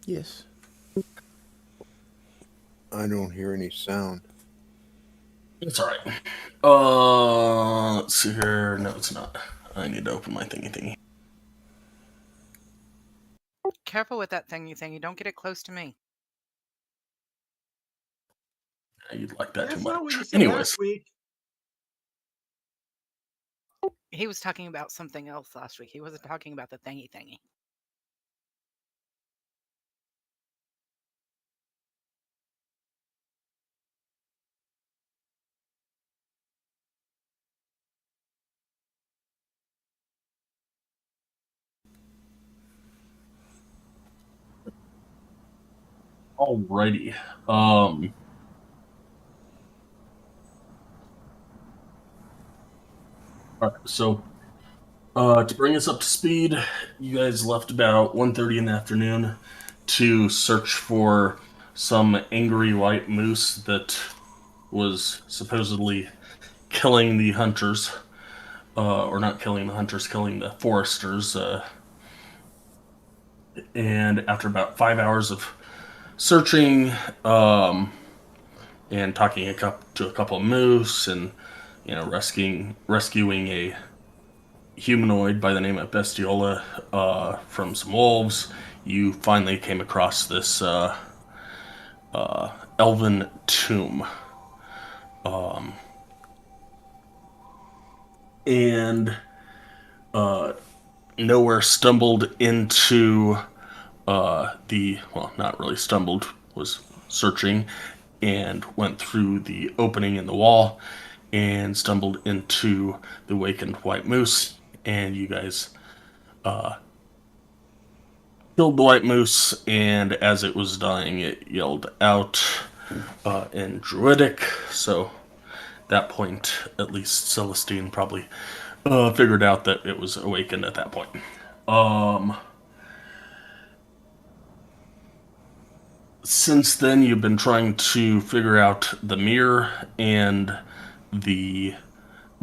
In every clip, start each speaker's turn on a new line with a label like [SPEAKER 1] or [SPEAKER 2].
[SPEAKER 1] Yes.
[SPEAKER 2] I don't hear any sound.
[SPEAKER 3] It's all right. Let's see here. No, it's not. I need to open my thingy.
[SPEAKER 4] Careful with that thingy. Don't get it close to me.
[SPEAKER 3] You'd like that too
[SPEAKER 5] That's not what
[SPEAKER 3] much.
[SPEAKER 5] you said
[SPEAKER 3] Anyways,
[SPEAKER 5] last week.
[SPEAKER 4] He was talking about something else last week. He wasn't talking about the thingy.
[SPEAKER 3] alrighty. All right. So, to bring us up to speed, you guys left about 1:30 in the afternoon to search for some angry white moose that was supposedly killing the hunters, or not killing the hunters, killing the foresters. And after about 5 hours of searching, and talking to a couple of moose, and rescuing a humanoid by the name of Bestiola from some wolves, you finally came across this Elven tomb. And nowhere stumbled into not really stumbled, was searching and went through the opening in the wall and stumbled into the awakened white moose. And you guys killed the white moose, and as it was dying, it yelled out in Druidic. So, at that point, at least Celestine probably figured out that it was awakened at that point. Since then, you've been trying to figure out the mirror and the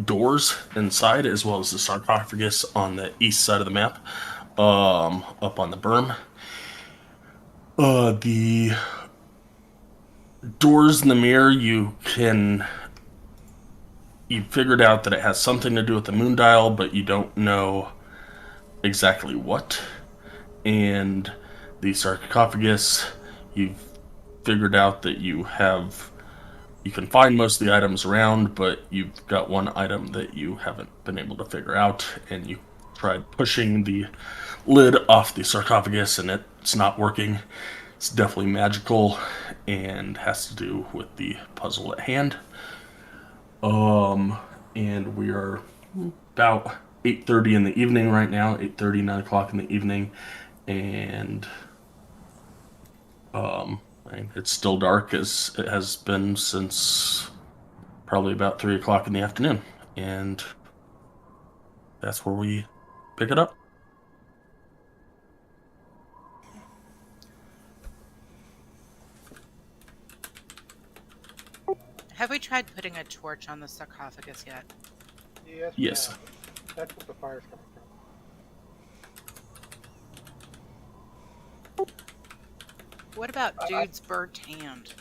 [SPEAKER 3] doors inside, as well as the sarcophagus on the east side of the map, up on the berm. The doors in the mirror, you figured out that it has something to do with the moon dial, but you don't know exactly what. And the sarcophagus, you've figured out that you can find most of the items around, but you've got one item that you haven't been able to figure out, and you tried pushing the lid off the sarcophagus, and it's not working. It's definitely magical and has to do with the puzzle at hand. And we are about 8:30 in the evening right now, 8:30, 9 o'clock in the evening, and it's still dark as it has been since probably about 3 o'clock in the afternoon. And that's where we pick it up.
[SPEAKER 4] Have we tried putting a torch on the sarcophagus yet?
[SPEAKER 5] Yes.
[SPEAKER 3] Yes.
[SPEAKER 5] Yeah. That's what the fire's coming from.
[SPEAKER 4] What about dude's burnt hand?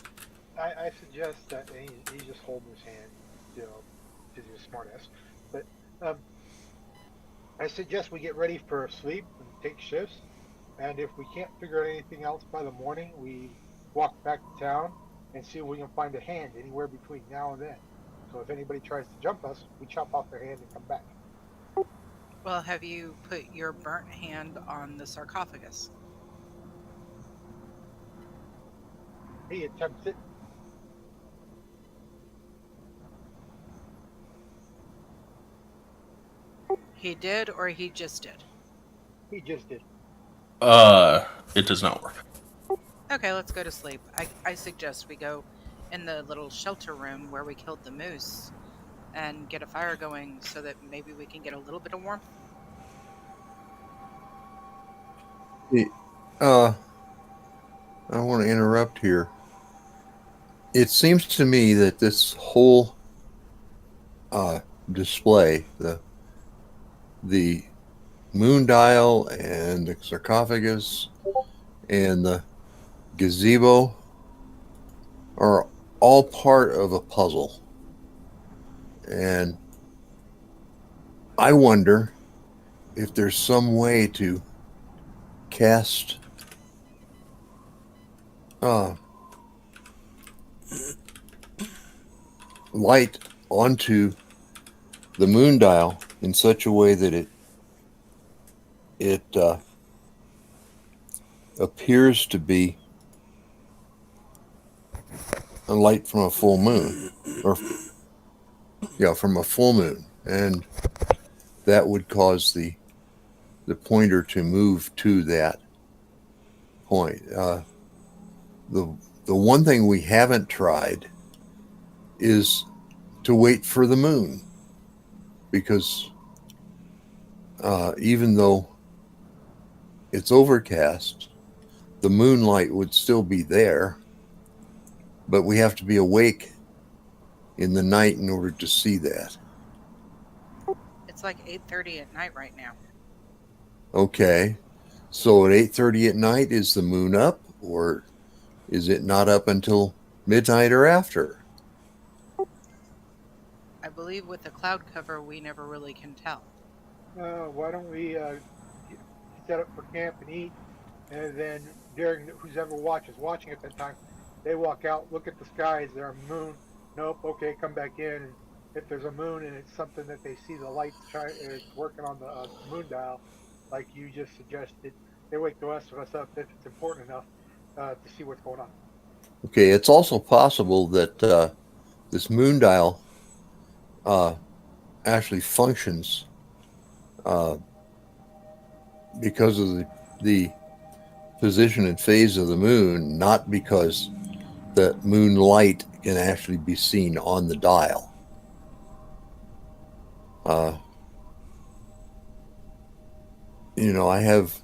[SPEAKER 5] I suggest that he's just holding his hand, because he's a smartass. But um, I suggest we get ready for sleep and take shifts. And if we can't figure out anything else by the morning, we walk back to town and see if we can find a hand anywhere between now and then. So if anybody tries to jump us, we chop off their hand and come back.
[SPEAKER 4] Well, have you put your burnt hand on the sarcophagus?
[SPEAKER 5] He attempts it.
[SPEAKER 4] He did, or he just did?
[SPEAKER 5] He just did.
[SPEAKER 3] It does not work.
[SPEAKER 4] Okay, let's go to sleep. I suggest we go in the little shelter room where we killed the moose and get a fire going so that maybe we can get a little bit of warmth.
[SPEAKER 2] I want to interrupt here. It seems to me that this whole display, the moon dial and the sarcophagus and the gazebo are all part of a puzzle. And I wonder if there's some way to cast light onto the moon dial in such a way that it appears to be a light from a full moon, or from a full moon, and that would cause the pointer to move to that point. The one thing we haven't tried is to wait for the moon, because even though it's overcast, the moonlight would still be there, but we have to be awake in the night in order to see that.
[SPEAKER 4] It's like 8:30 at night right now.
[SPEAKER 2] Okay, so at 8:30 at night, is the moon up, or is it not up until midnight or after?
[SPEAKER 4] I believe with the cloud cover, we never really can tell.
[SPEAKER 5] Why don't we set up for camp and eat, and then during who's ever watching at that time, they walk out, look at the sky. Is there a moon? Nope. Okay, come back in. And if there's a moon and it's something that they see the light it's working on the moon dial, like you just suggested, they wake the rest of us up if it's important enough to see what's going on.
[SPEAKER 2] Okay, it's also possible that this moon dial actually functions because of the position and phase of the moon, not because the moonlight can actually be seen on the dial. I have,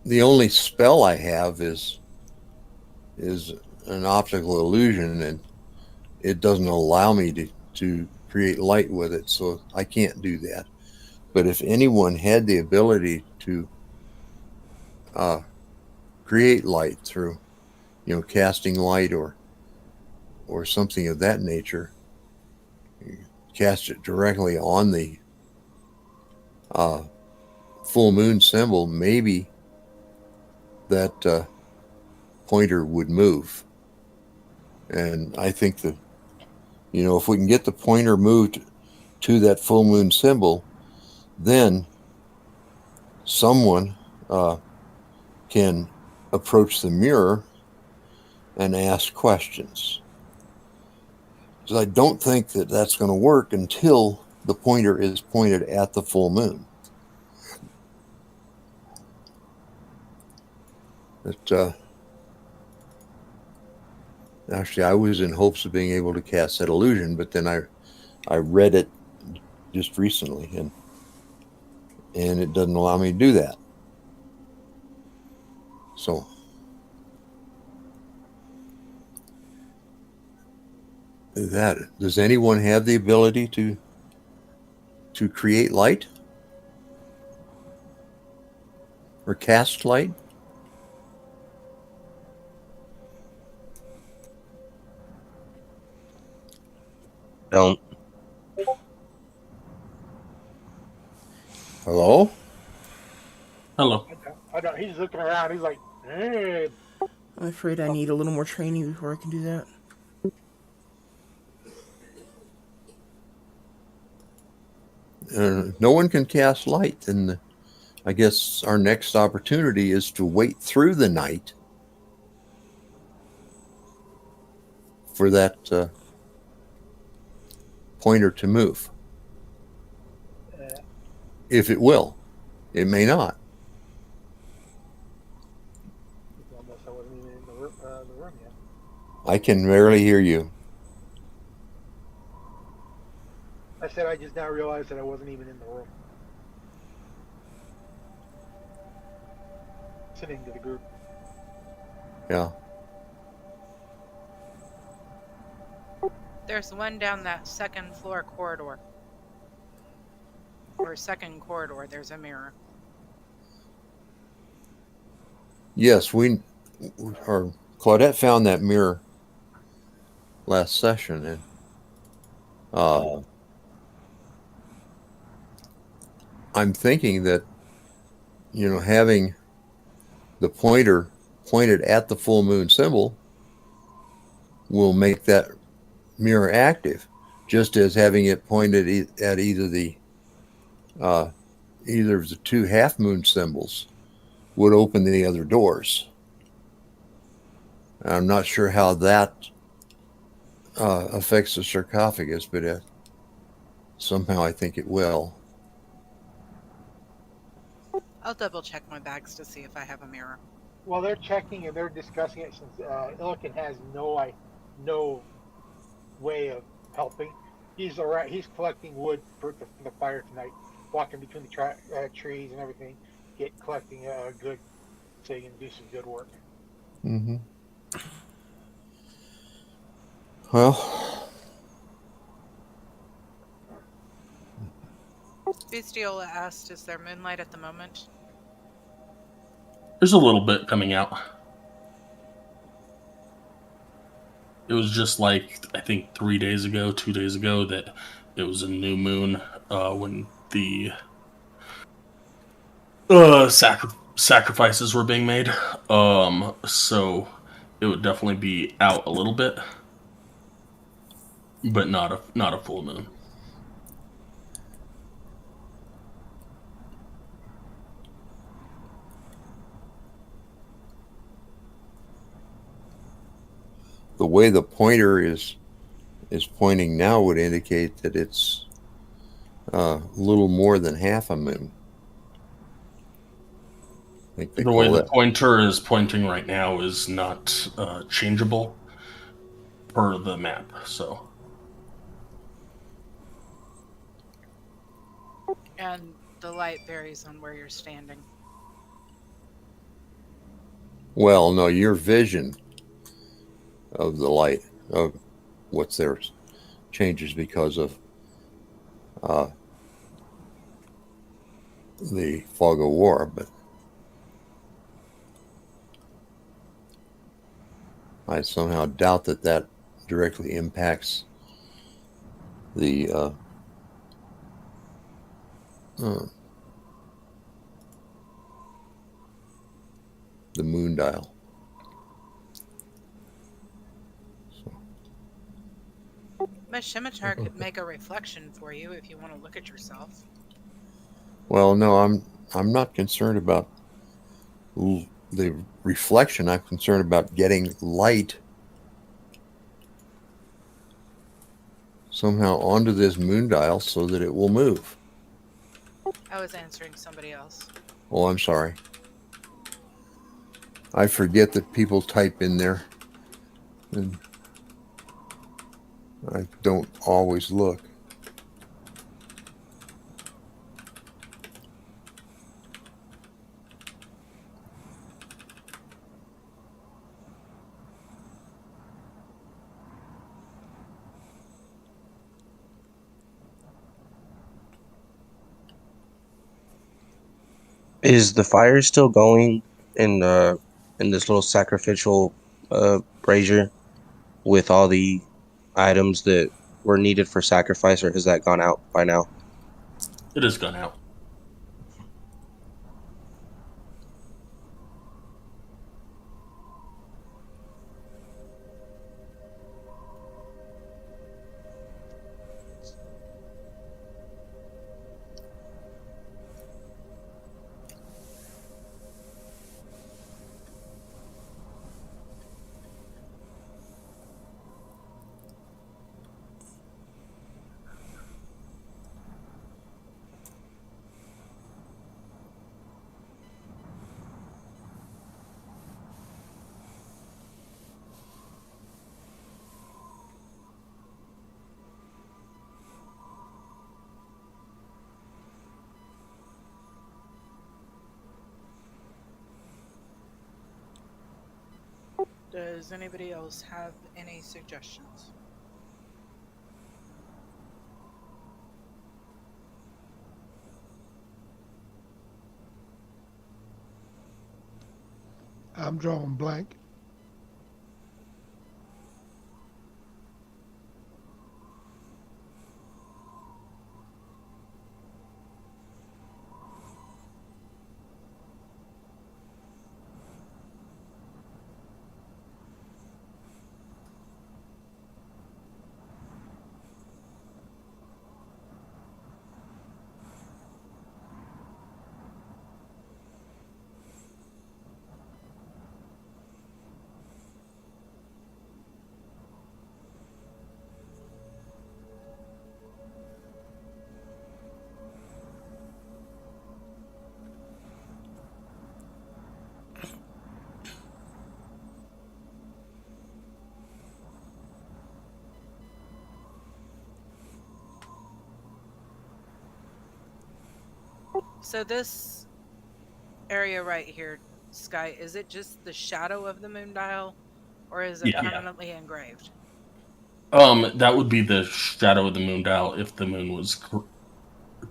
[SPEAKER 2] the only spell I have is an optical illusion, and it doesn't allow me to create light with it, so I can't do that. But if anyone had the ability to create light through, casting light or something of that nature, cast it directly on the full moon symbol, maybe that pointer would move. And I think that, if we can get the pointer moved to that full moon symbol, then someone can approach the mirror and ask questions. So I don't think that that's going to work until the pointer is pointed at the full moon. But actually, I was in hopes of being able to cast that illusion, but then I read it just recently, and it doesn't allow me to do that. So does anyone have the ability to create light or cast light?
[SPEAKER 1] Don't.
[SPEAKER 2] Hello?
[SPEAKER 3] Hello.
[SPEAKER 5] I don't. He's looking around. He's like, hey.
[SPEAKER 6] I'm afraid I need a little more training before I can do that.
[SPEAKER 2] No one can cast light, then I guess our next opportunity is to wait through the night for that pointer to move. If it will. It may not.
[SPEAKER 5] Almost, I wasn't even in the room yet.
[SPEAKER 2] I can barely hear you.
[SPEAKER 5] I said I just now realized that I wasn't even in the room. Listening to the group.
[SPEAKER 2] Yeah.
[SPEAKER 4] There's one down that second floor corridor. Or second corridor, there's a mirror.
[SPEAKER 2] Yes, or Claudette found that mirror last session, and I'm thinking that, having the pointer pointed at the full moon symbol will make that mirror active, just as having it pointed at either of the two half moon symbols would open the other doors. I'm not sure how that affects the sarcophagus, but somehow I think it will.
[SPEAKER 4] I'll double check my bags to see if I have a mirror.
[SPEAKER 5] Well, they're checking and they're discussing it since Illiken has no way of helping. He's all right. He's collecting wood for the fire tonight, walking between the trees and everything, collecting good so he can do some good work.
[SPEAKER 2] Mm-hmm. Well,
[SPEAKER 4] Bestiola asked, is there moonlight at the moment?
[SPEAKER 3] There's a little bit coming out. It was just like, I think 2 days ago, that it was a new moon when the sacrifices were being made. So it would definitely be out a little bit, but not a full moon.
[SPEAKER 2] the way the pointer is pointing now would indicate that it's a little more than half a moon. I think
[SPEAKER 3] The way the pointer is pointing right now is not changeable per the map. So,
[SPEAKER 4] And the light varies on where you're standing.
[SPEAKER 2] Well, no, your vision of the light of what's there changes because of the fog of war, but I somehow doubt that directly impacts the moon dial.
[SPEAKER 4] My scimitar could make a reflection for you if you want to look at yourself.
[SPEAKER 2] Well, no, I'm not concerned about the reflection. I'm concerned about getting light somehow onto this moon dial so that it will move.
[SPEAKER 4] I was answering somebody else.
[SPEAKER 2] Oh, I'm sorry. I forget that people type in there, and I don't always look.
[SPEAKER 1] Is the fire still going in this little sacrificial brazier with all the items that were needed for sacrifice, or has that gone out by now?
[SPEAKER 3] it has gone out.
[SPEAKER 4] Does anybody else have any suggestions?
[SPEAKER 7] I'm drawing blank.
[SPEAKER 4] So this area right here, Sky, is it just the shadow of the moon dial, or is it
[SPEAKER 3] Yeah.
[SPEAKER 4] permanently engraved?
[SPEAKER 3] That would be the shadow of the moon dial if the moon was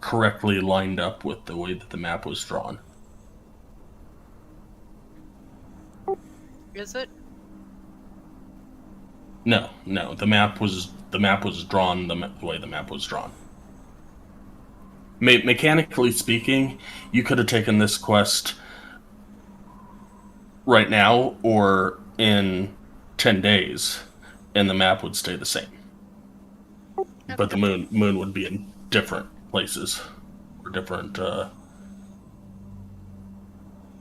[SPEAKER 3] correctly lined up with the way that the map was drawn.
[SPEAKER 4] Is it?
[SPEAKER 3] No, the map was drawn the way the map was drawn. Mechanically speaking, you could have taken this quest right now or in 10 days, and the map would stay the same. But the moon would be in different places or different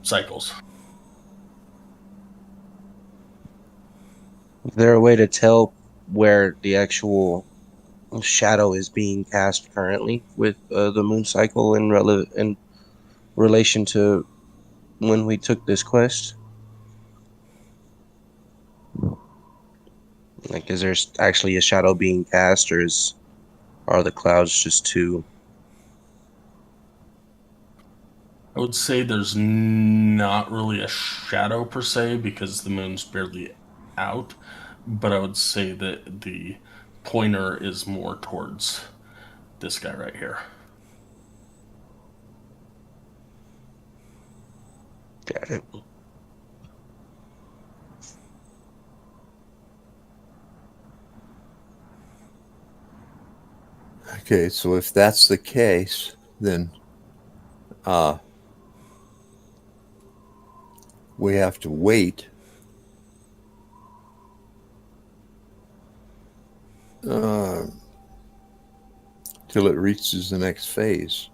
[SPEAKER 3] cycles.
[SPEAKER 1] Is there a way to tell where the actual shadow is being cast currently with the moon cycle in relation to when we took this quest? Like, is there actually a shadow being cast, or are the clouds just too?
[SPEAKER 3] I would say there's not really a shadow per se because the moon's barely out, but I would say that the pointer is more towards this guy right here.
[SPEAKER 1] Got it.
[SPEAKER 2] Okay, so if that's the case, then we have to wait till it reaches the next phase.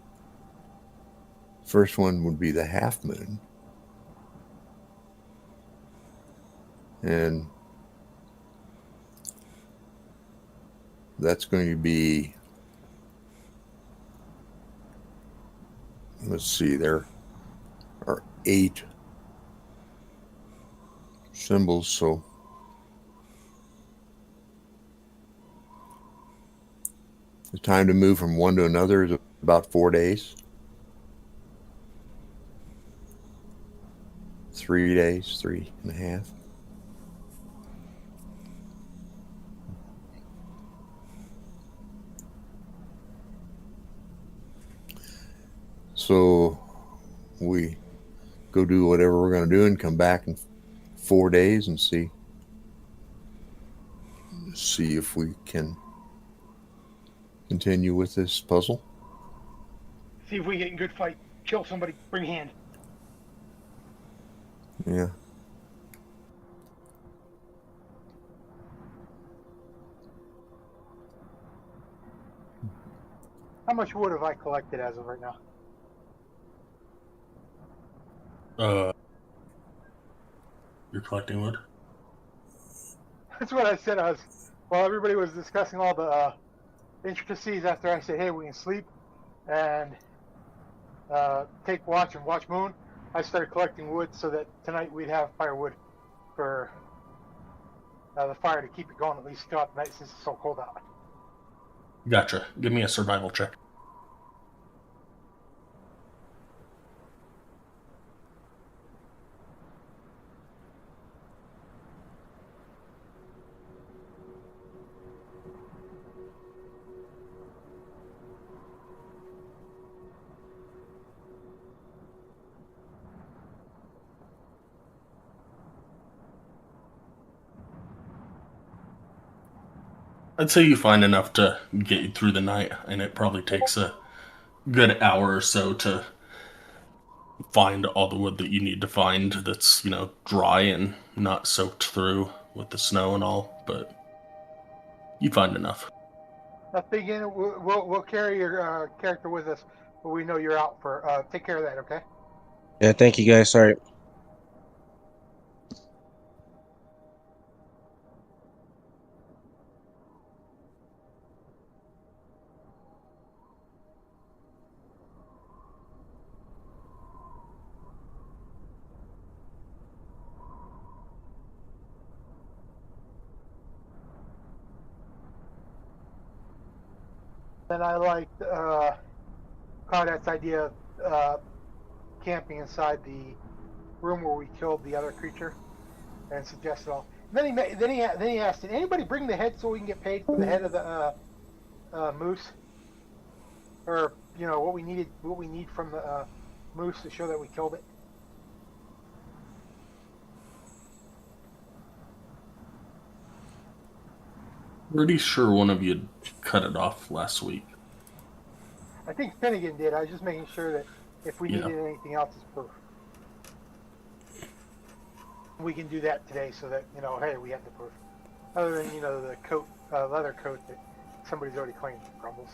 [SPEAKER 2] First one would be the half moon. And that's going to be, let's see, there are 8 symbols, so the time to move from one to another is about 4 days. 3 days, 3.5. So we go do whatever we're going to do and come back in 4 days and see if we can continue with this puzzle.
[SPEAKER 5] See if we get in good fight. Kill somebody. Bring hand.
[SPEAKER 2] Yeah.
[SPEAKER 5] How much wood have I collected as of right now?
[SPEAKER 3] You're collecting wood?
[SPEAKER 5] That's what I said. While everybody was discussing all the intricacies after I said, hey, we can sleep and take watch and watch moon, I started collecting wood so that tonight we'd have firewood for the fire to keep it going at least throughout the night since it's so cold out.
[SPEAKER 3] Gotcha. Give me a survival check. I'd say you find enough to get you through the night, and it probably takes a good hour or so to find all the wood that you need to find that's, dry and not soaked through with the snow and all, but you find enough.
[SPEAKER 5] Nothing in. We'll carry your character with us, but we know you're out for. Take care of that, okay?
[SPEAKER 1] Yeah, thank you guys. Sorry.
[SPEAKER 5] And I liked Claudette's idea of camping inside the room where we killed the other creature, and suggested all. Then he asked, "Did anybody bring the head so we can get paid for the head of the moose, or what we need from the moose to show that we killed it?"
[SPEAKER 3] Pretty sure one of you cut it off last week.
[SPEAKER 5] I think Finnegan did. I was just making sure that if we
[SPEAKER 3] Yeah.
[SPEAKER 5] needed anything else as proof, we can do that today, so that hey, we have the proof. Other than the coat, leather coat that somebody's already claimed crumbles.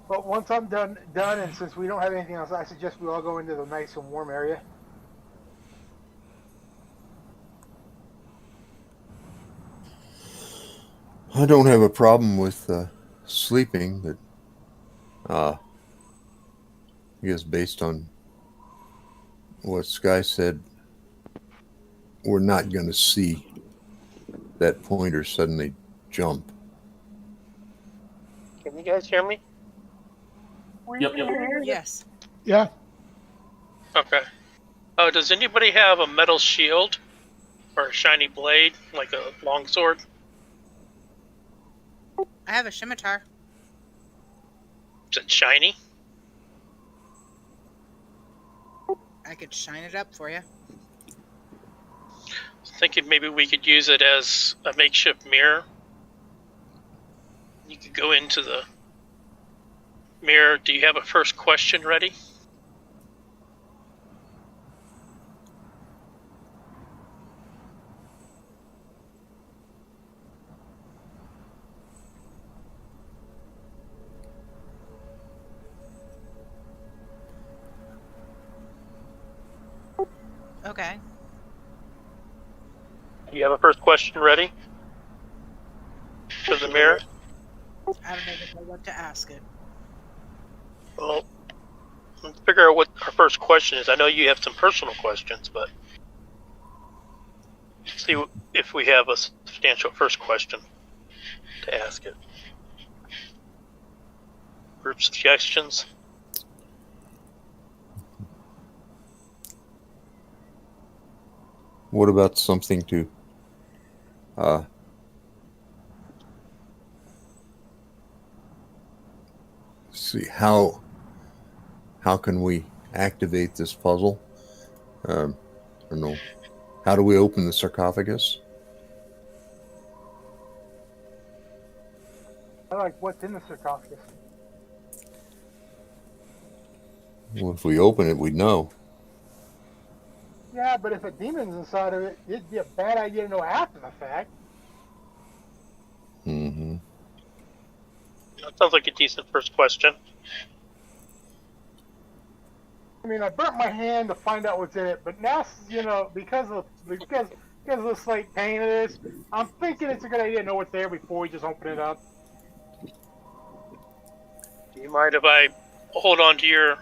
[SPEAKER 5] But once I'm done, and since we don't have anything else, I suggest we all go into the nice and warm area.
[SPEAKER 2] I don't have a problem with sleeping, but I guess based on what Sky said, we're not going to see that pointer suddenly jump.
[SPEAKER 7] Can you guys hear me?
[SPEAKER 3] Yep.
[SPEAKER 4] Yes.
[SPEAKER 5] Yeah.
[SPEAKER 7] Okay. Does anybody have a metal shield or a shiny blade, like a longsword?
[SPEAKER 4] I have a scimitar.
[SPEAKER 7] Is it shiny?
[SPEAKER 4] I could shine it up for you.
[SPEAKER 7] Thinking maybe we could use it as a makeshift mirror. You could go into the mirror. Do you have a first question ready?
[SPEAKER 4] Okay.
[SPEAKER 7] Do you have a first question ready? To the mirror?
[SPEAKER 4] I don't even know what to ask it.
[SPEAKER 7] Well, let's figure out what our first question is. I know you have some personal questions, but see if we have a substantial first question to ask it. Group suggestions?
[SPEAKER 2] What about something to see how can we activate this puzzle? I don't know. How do we open the sarcophagus?
[SPEAKER 5] I like what's in the sarcophagus.
[SPEAKER 2] Well, if we open it, we'd know.
[SPEAKER 5] Yeah, but if a demon's inside of it, it'd be a bad idea to know after the fact.
[SPEAKER 2] Mm-hmm.
[SPEAKER 7] That sounds like a decent first question.
[SPEAKER 5] I mean, I burnt my hand to find out what's in it, but now, because of the slight pain of this, I'm thinking it's a good idea to know what's there before we just open it up.
[SPEAKER 7] Do you mind if I hold on to your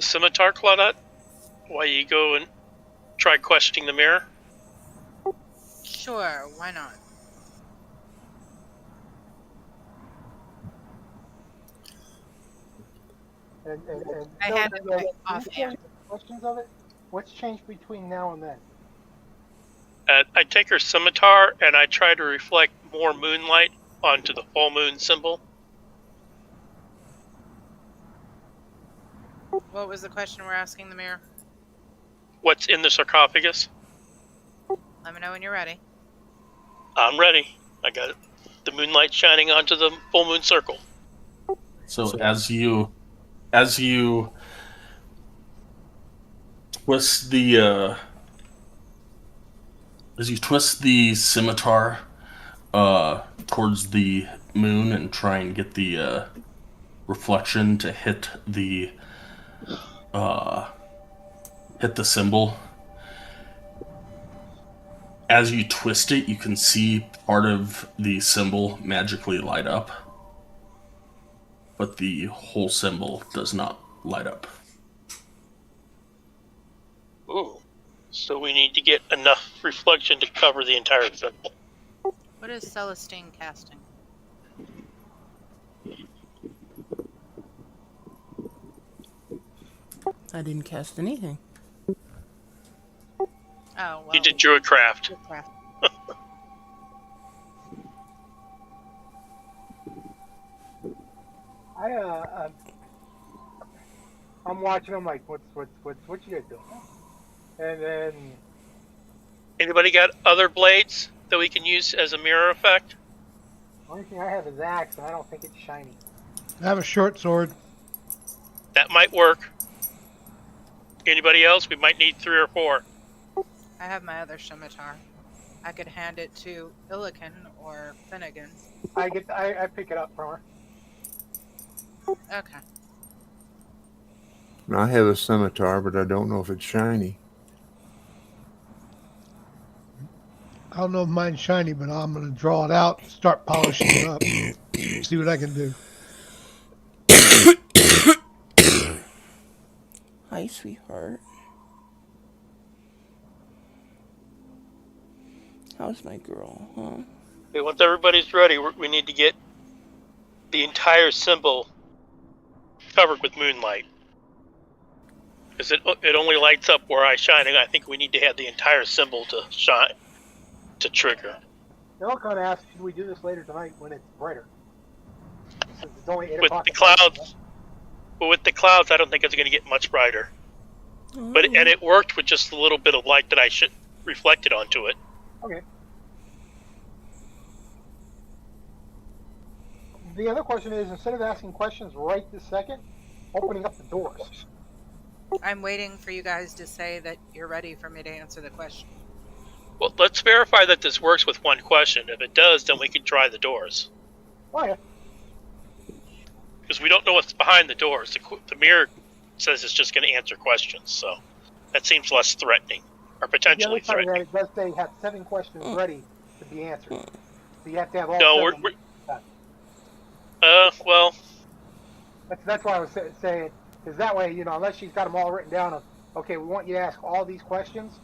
[SPEAKER 7] scimitar, Claudette, while you go and try questioning the mirror?
[SPEAKER 4] Sure, why not?
[SPEAKER 5] And
[SPEAKER 4] I
[SPEAKER 5] so,
[SPEAKER 4] had it
[SPEAKER 5] like,
[SPEAKER 4] offhand.
[SPEAKER 5] questions of it. What's changed between now and then?
[SPEAKER 7] I take her scimitar and I try to reflect more moonlight onto the full moon symbol.
[SPEAKER 4] What was the question we're asking the mirror?
[SPEAKER 7] what's in the sarcophagus?
[SPEAKER 4] Let me know when you're ready.
[SPEAKER 7] I'm ready. I got it. The moonlight shining onto the full moon circle.
[SPEAKER 3] So as you twist the scimitar towards the moon and try and get the reflection to hit the symbol. As you twist it, you can see part of the symbol magically light up, but the whole symbol does not light up.
[SPEAKER 7] Ooh. So we need to get enough reflection to cover the entire symbol.
[SPEAKER 4] What is Celestine casting?
[SPEAKER 6] I didn't cast anything.
[SPEAKER 4] Oh, well.
[SPEAKER 7] You did Druidcraft.
[SPEAKER 4] Craft.
[SPEAKER 5] I'm watching. I'm like, what you guys doing? And then
[SPEAKER 7] Anybody got other blades that we can use as a mirror effect?
[SPEAKER 5] the only thing I have is axe, and I don't think it's shiny.
[SPEAKER 8] I have a short sword.
[SPEAKER 7] That might work. Anybody else? We might need 3 or 4.
[SPEAKER 4] I have my other scimitar. I could hand it to Illican or Finnegan.
[SPEAKER 5] I pick it up from her.
[SPEAKER 4] Okay.
[SPEAKER 2] I have a scimitar, but I don't know if it's shiny.
[SPEAKER 8] I don't know if mine's shiny, but I'm going to draw it out, start polishing it up, see what I can do.
[SPEAKER 6] Hi, sweetheart. How's my girl, huh?
[SPEAKER 7] Okay, once everybody's ready, we need to get the entire symbol covered with moonlight. Because it only lights up where I shine, and I think we need to have the entire symbol to shine, to trigger.
[SPEAKER 5] They're all kind of asked, should we do this later tonight when it's brighter? Since it's only 8
[SPEAKER 7] With
[SPEAKER 5] o'clock
[SPEAKER 7] the
[SPEAKER 5] at night,
[SPEAKER 7] clouds, but with the clouds, I don't think it's going to get much brighter.
[SPEAKER 6] Oh.
[SPEAKER 7] And it worked with just a little bit of light that I reflected onto it.
[SPEAKER 5] Okay. The other question is, instead of asking questions right this second, opening up the doors.
[SPEAKER 4] I'm waiting for you guys to say that you're ready for me to answer the question.
[SPEAKER 7] Well, let's verify that this works with one question. If it does, then we can try the doors.
[SPEAKER 5] Oh yeah.
[SPEAKER 7] Because we don't know what's behind the doors. The mirror says it's just going to answer questions, so that seems less threatening, or potentially
[SPEAKER 5] The other part
[SPEAKER 7] threatening.
[SPEAKER 5] of that, it does say have 7 questions ready to be answered. So you have to have all
[SPEAKER 7] No,
[SPEAKER 5] 7.
[SPEAKER 7] well,
[SPEAKER 5] That's why I was saying, because that way, unless she's got them all written down of, okay, we want you to ask all these questions,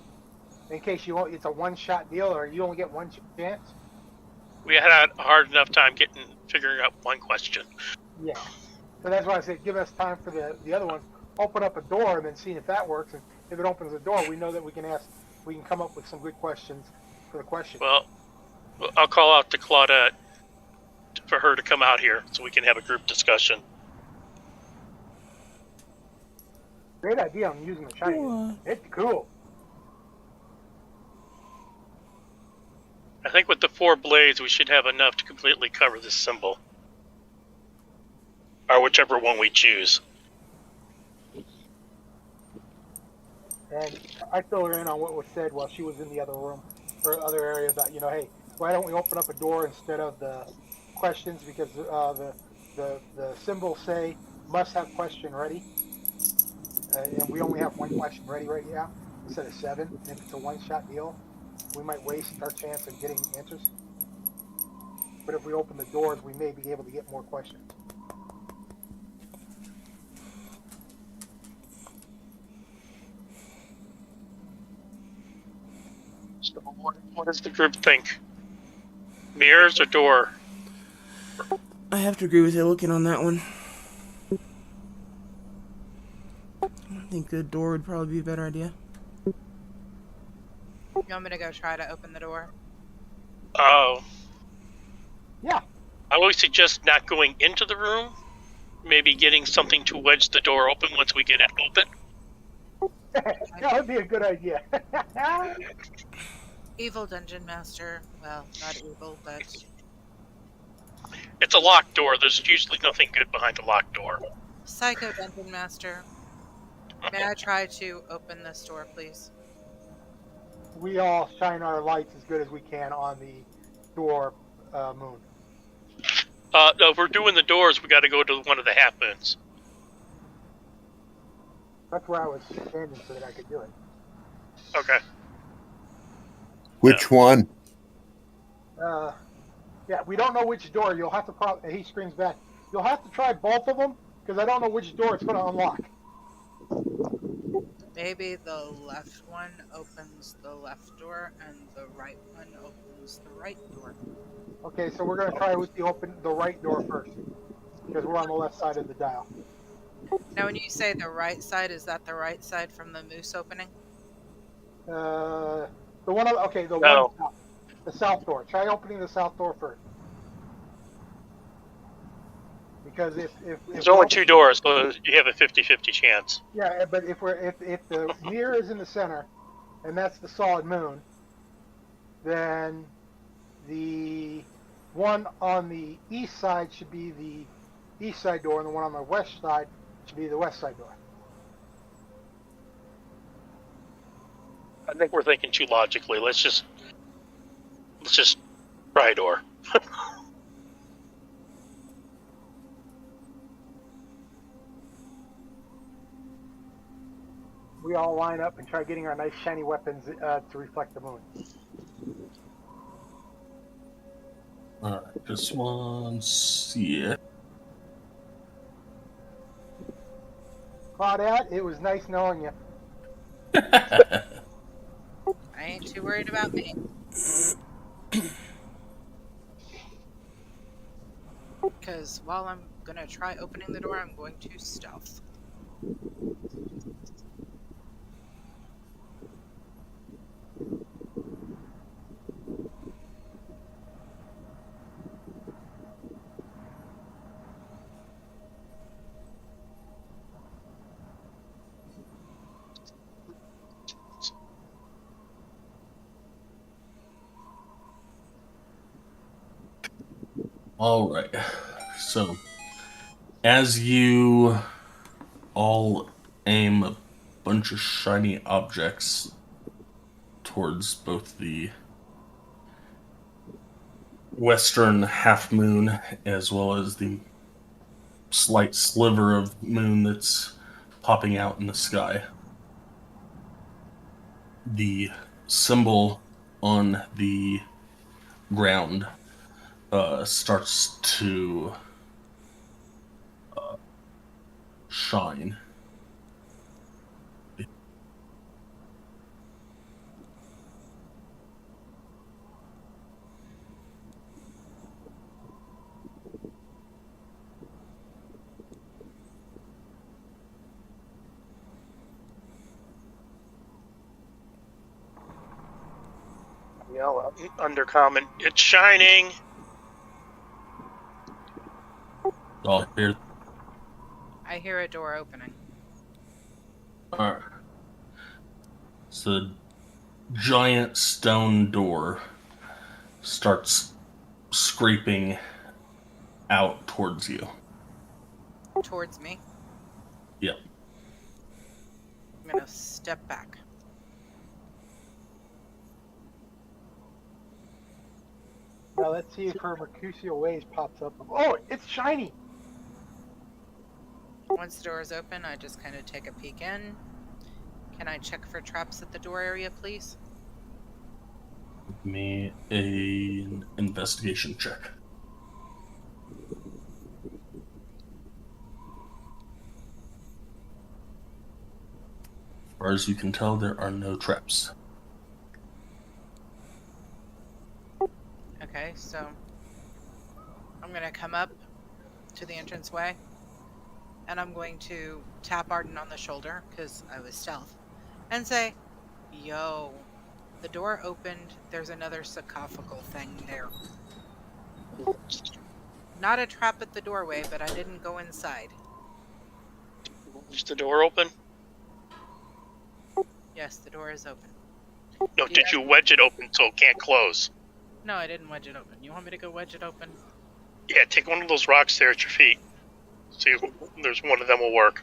[SPEAKER 5] in case it's a one-shot deal or you only get one chance.
[SPEAKER 7] we had a hard enough time figuring out one question.
[SPEAKER 5] Yeah. So that's why I said give us time for the other ones. Open up a door and then see if that works. And if it opens the door, we know that we can come up with some good questions for the question.
[SPEAKER 7] Well, I'll call out to Claudette for her to come out here so we can have a group discussion.
[SPEAKER 5] Great idea on using the shiny. It's cool.
[SPEAKER 7] I think with the 4 blades, we should have enough to completely cover this symbol. Or whichever one we choose.
[SPEAKER 5] And I filled her in on what was said while she was in the other room or other area about, hey, why don't we open up a door instead of the questions, because the symbols say must have question ready. And we only have 1 question ready right now instead of 7. And if it's a one-shot deal, we might waste our chance of getting answers. But if we open the doors, we may be able to get more questions.
[SPEAKER 7] So what does the group think? Mirrors or door?
[SPEAKER 6] I have to agree with Illican on that one. I think the door would probably be a better idea.
[SPEAKER 4] You want me to go try to open the door?
[SPEAKER 7] Oh.
[SPEAKER 5] Yeah.
[SPEAKER 7] I would suggest not going into the room. Maybe getting something to wedge the door open once we get it open.
[SPEAKER 5] That would be a good idea.
[SPEAKER 4] Evil dungeon master. Well, not evil, but
[SPEAKER 7] It's a locked door. There's usually nothing good behind a locked door.
[SPEAKER 4] psycho dungeon master. May I try to open this door, please?
[SPEAKER 5] We all shine our lights as good as we can on the door, Moon.
[SPEAKER 7] No, if we're doing the doors, we got to go to one of the half moons.
[SPEAKER 5] That's where I was standing so that I could do it.
[SPEAKER 7] Okay.
[SPEAKER 2] Which one?
[SPEAKER 5] Yeah, we don't know which door. You'll have to. He screams back. You'll have to try both of them because I don't know which door it's going to unlock.
[SPEAKER 4] Maybe the left one opens the left door and the right one opens the right door.
[SPEAKER 5] Okay, so we're going to try with the right door first because we're on the left side of the dial.
[SPEAKER 4] Now, when you say the right side, is that the right side from the moose opening?
[SPEAKER 5] The south door. Try opening the south door first. Because if
[SPEAKER 7] There's only 2 doors, so you have a 50-50 chance.
[SPEAKER 5] Yeah, but if the mirror is in the center, and that's the solid moon, then the one on the east side should be the east side door, and the one on the west side should be the west side door.
[SPEAKER 7] I think we're thinking too logically. Let's just try a door.
[SPEAKER 5] We all line up and try getting our nice shiny weapons to reflect the moon.
[SPEAKER 3] Alright, this one's... yeah.
[SPEAKER 5] Claudette, it was nice knowing you.
[SPEAKER 4] I ain't too worried about me. Because while I'm gonna try opening the door, I'm going to stealth.
[SPEAKER 3] All right. So, as you all aim a bunch of shiny objects towards both the western half moon as well as the slight sliver of moon that's popping out in the sky, the symbol on the ground starts to shine.
[SPEAKER 7] Yell undercommon. It's shining.
[SPEAKER 3] Oh, here.
[SPEAKER 4] I hear a door opening.
[SPEAKER 3] Alright. It's a giant stone door starts scraping out towards you.
[SPEAKER 4] Towards me.
[SPEAKER 3] Yep.
[SPEAKER 4] I'm gonna step back.
[SPEAKER 5] Now let's see if her Mercutio Ways pops up. Oh, it's shiny!
[SPEAKER 4] Once the door is open, I just kind of take a peek in. Can I check for traps at the door area, please?
[SPEAKER 3] Give me an investigation check. As far as you can tell, there are no traps.
[SPEAKER 4] Okay, so I'm gonna come up to the entranceway, and I'm going to tap Arden on the shoulder, because I was stealth, and say, yo, the door opened, there's another sarcophagal thing there. Not a trap at the doorway, but I didn't go inside.
[SPEAKER 7] Is the door open?
[SPEAKER 4] Yes, the door is open.
[SPEAKER 7] No, did you wedge it open so it can't close?
[SPEAKER 4] No, I didn't wedge it open. You want me to go wedge it open?
[SPEAKER 7] Yeah, take one of those rocks there at your feet. See if there's one of them will work.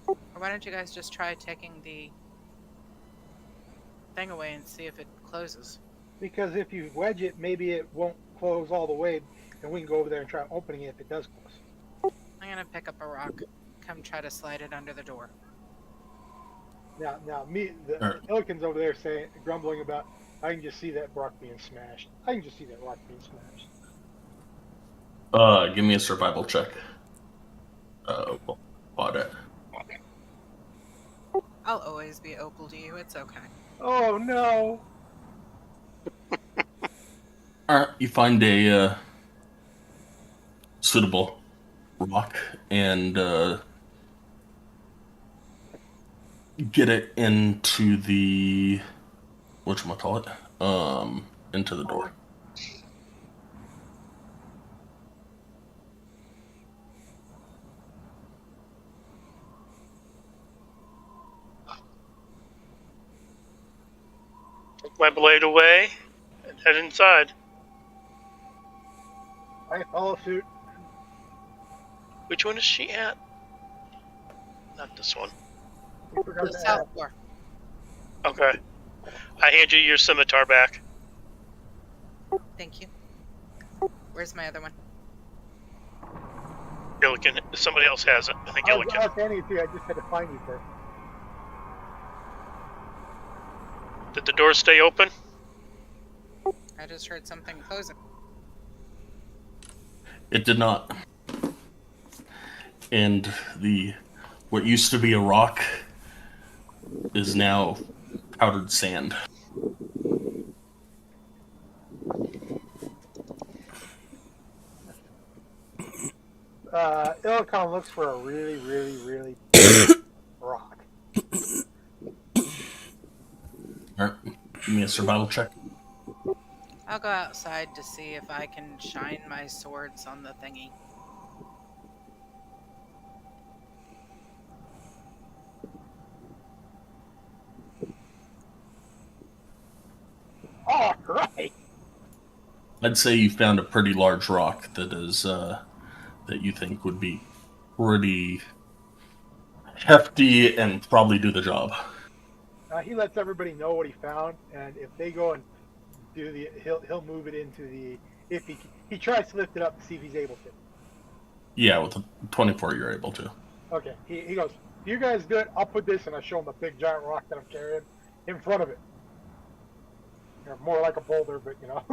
[SPEAKER 4] Or why don't you guys just try taking the thing away and see if it closes?
[SPEAKER 5] Because if you wedge it, maybe it won't close all the way, and we can go over there and try opening it if it does close.
[SPEAKER 4] I'm gonna pick up a rock. Come try to slide it under the door.
[SPEAKER 5] Now, the
[SPEAKER 3] Alright.
[SPEAKER 5] Pelican's over there grumbling about, I can just see that rock being smashed. I can just see that rock being smashed.
[SPEAKER 3] Give me a survival check. Audit.
[SPEAKER 4] I'll always be Opal to you. It's okay.
[SPEAKER 5] Oh no!
[SPEAKER 3] Alright, you find a suitable rock and get it into the whatchamacallit? Into the door.
[SPEAKER 7] Take my blade away and head inside.
[SPEAKER 5] I follow suit.
[SPEAKER 7] Which one is she at? Not this one.
[SPEAKER 5] We forgot
[SPEAKER 4] The
[SPEAKER 5] to
[SPEAKER 4] south
[SPEAKER 5] ask.
[SPEAKER 4] door.
[SPEAKER 7] Okay. I hand you your scimitar back.
[SPEAKER 4] Thank you. Where's my other one?
[SPEAKER 7] Gilligan. Somebody else has it. I think
[SPEAKER 5] I was
[SPEAKER 7] Gilligan.
[SPEAKER 5] handing it to you. I just had to find you first.
[SPEAKER 7] Did the door stay open?
[SPEAKER 4] I just heard something closing.
[SPEAKER 3] It did not. And what used to be a rock is now powdered sand.
[SPEAKER 5] Illicon looks for a really, really, really big rock.
[SPEAKER 3] Alright, give me a survival check.
[SPEAKER 4] I'll go outside to see if I can shine my swords on the thingy.
[SPEAKER 5] All right.
[SPEAKER 3] I'd say you found a pretty large rock that is that you think would be pretty hefty and probably do the job.
[SPEAKER 5] He lets everybody know what he found, and if they go and do he'll move it into the. If he tries to lift it up to see if he's able to.
[SPEAKER 3] Yeah, with a 24 you're able to.
[SPEAKER 5] Okay. He goes. You guys do it. I'll put this, and I show him a big giant rock that I'm carrying in front of it. You know, more like a boulder, but you know.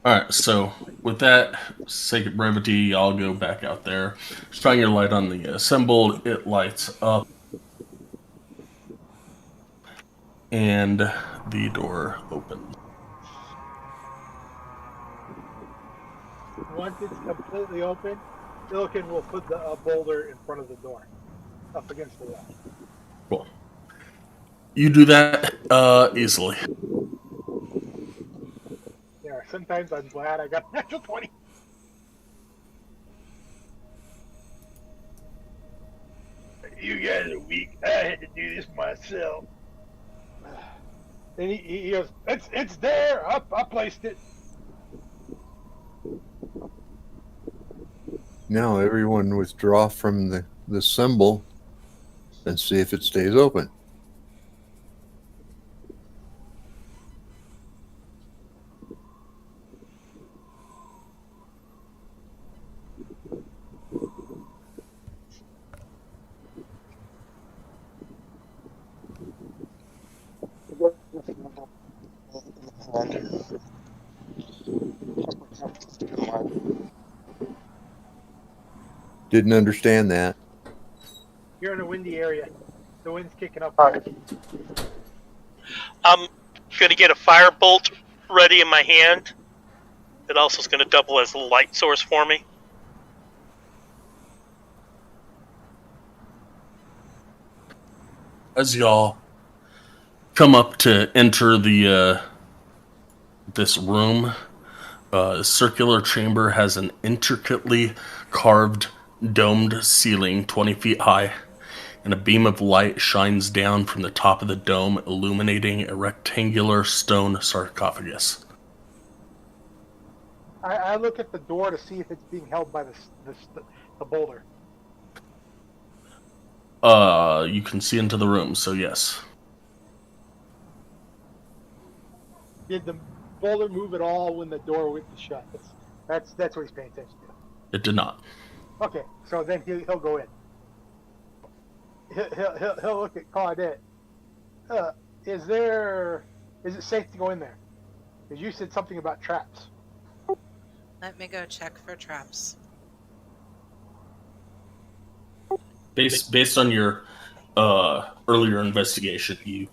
[SPEAKER 3] Alright, so with that, sake of brevity, I'll go back out there. Shine your light on the symbol, it lights up. And the door opens.
[SPEAKER 5] Once it's completely open, Silicon will put the boulder in front of the door, up against the wall.
[SPEAKER 3] Cool. You do that easily.
[SPEAKER 5] Yeah, sometimes I'm glad I got natural 20. You guys are weak. I had to do this myself. And he goes, it's there. I placed it.
[SPEAKER 2] Now everyone withdraw from the symbol and see if it stays open. Didn't understand that.
[SPEAKER 5] You're in a windy area. The wind's kicking up.
[SPEAKER 7] I'm gonna get a firebolt ready in my hand. It also is gonna double as a light source for me.
[SPEAKER 3] As y'all come up to enter the this room, circular chamber has an intricately carved domed ceiling 20 feet high, and a beam of light shines down from the top of the dome, illuminating a rectangular stone sarcophagus.
[SPEAKER 5] I look at the door to see if it's being held by the boulder.
[SPEAKER 3] You can see into the room, so yes.
[SPEAKER 5] Did the boulder move at all when the door went to shut? That's what he's paying attention to.
[SPEAKER 3] It did not.
[SPEAKER 5] Okay, so then he'll go in. He'll look at Claudette. Is it safe to go in there? Because you said something about traps.
[SPEAKER 4] Let me go check for traps.
[SPEAKER 3] Based on your earlier investigation, you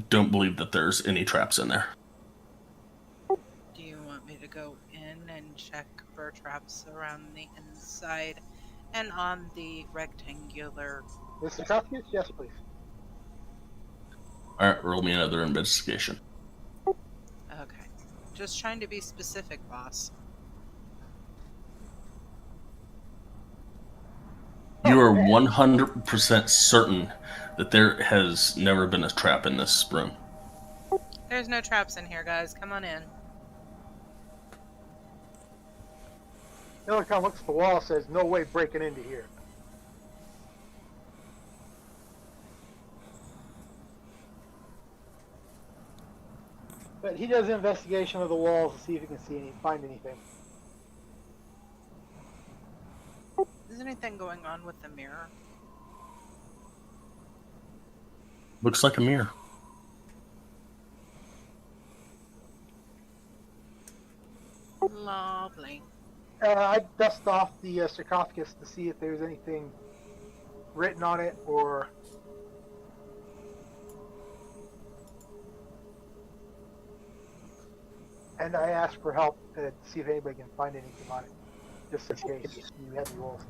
[SPEAKER 3] don't believe that there's any traps in there.
[SPEAKER 4] Do you want me to go in and check for traps around the inside and on the rectangular?
[SPEAKER 5] The sarcophagus? Yes, please.
[SPEAKER 3] Alright, roll me another investigation.
[SPEAKER 4] Okay. Just trying to be specific, boss.
[SPEAKER 3] You are 100% certain that there has never been a trap in this room.
[SPEAKER 4] There's no traps in here, guys. Come on in.
[SPEAKER 5] Illican looks at the wall and says, no way breaking into here. But he does an investigation of the walls to see if he can find anything.
[SPEAKER 4] Is anything going on with the mirror?
[SPEAKER 3] Looks like a mirror.
[SPEAKER 4] Lovely.
[SPEAKER 5] I dust off the sarcophagus to see if there's anything written on it or... And I ask for help to see if anybody can find anything on it, just in case you have the rolls.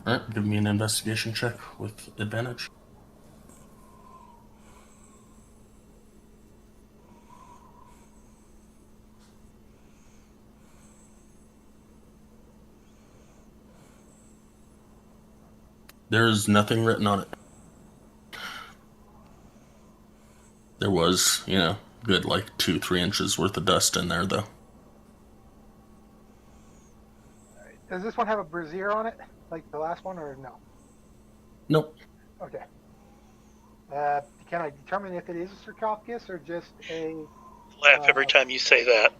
[SPEAKER 3] Alright, give me an investigation check with advantage. There's nothing written on it. There was, good 2-3 inches worth of dust in there, though.
[SPEAKER 5] Does this one have a brazier on it, like the last one, or no?
[SPEAKER 3] Nope.
[SPEAKER 5] Okay. Can I determine if it is a sarcophagus or just a...
[SPEAKER 7] Laugh every time you say that.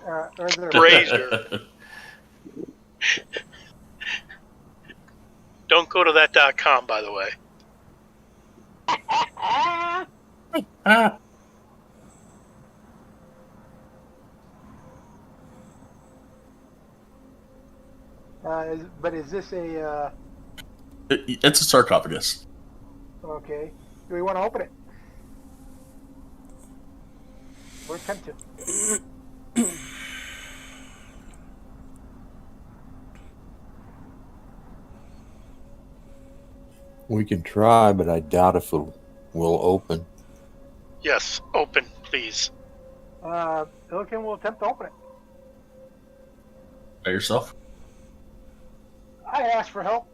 [SPEAKER 5] Or is there a
[SPEAKER 7] Brazier. Don't go to that.com, by the way.
[SPEAKER 5] But is this a...
[SPEAKER 3] It's a sarcophagus.
[SPEAKER 5] Okay. Do we want to open it? Or attempt to?
[SPEAKER 2] We can try, but I doubt if it will open.
[SPEAKER 7] Yes, open, please.
[SPEAKER 5] Illican will attempt to open it.
[SPEAKER 3] By yourself?
[SPEAKER 5] I asked for help.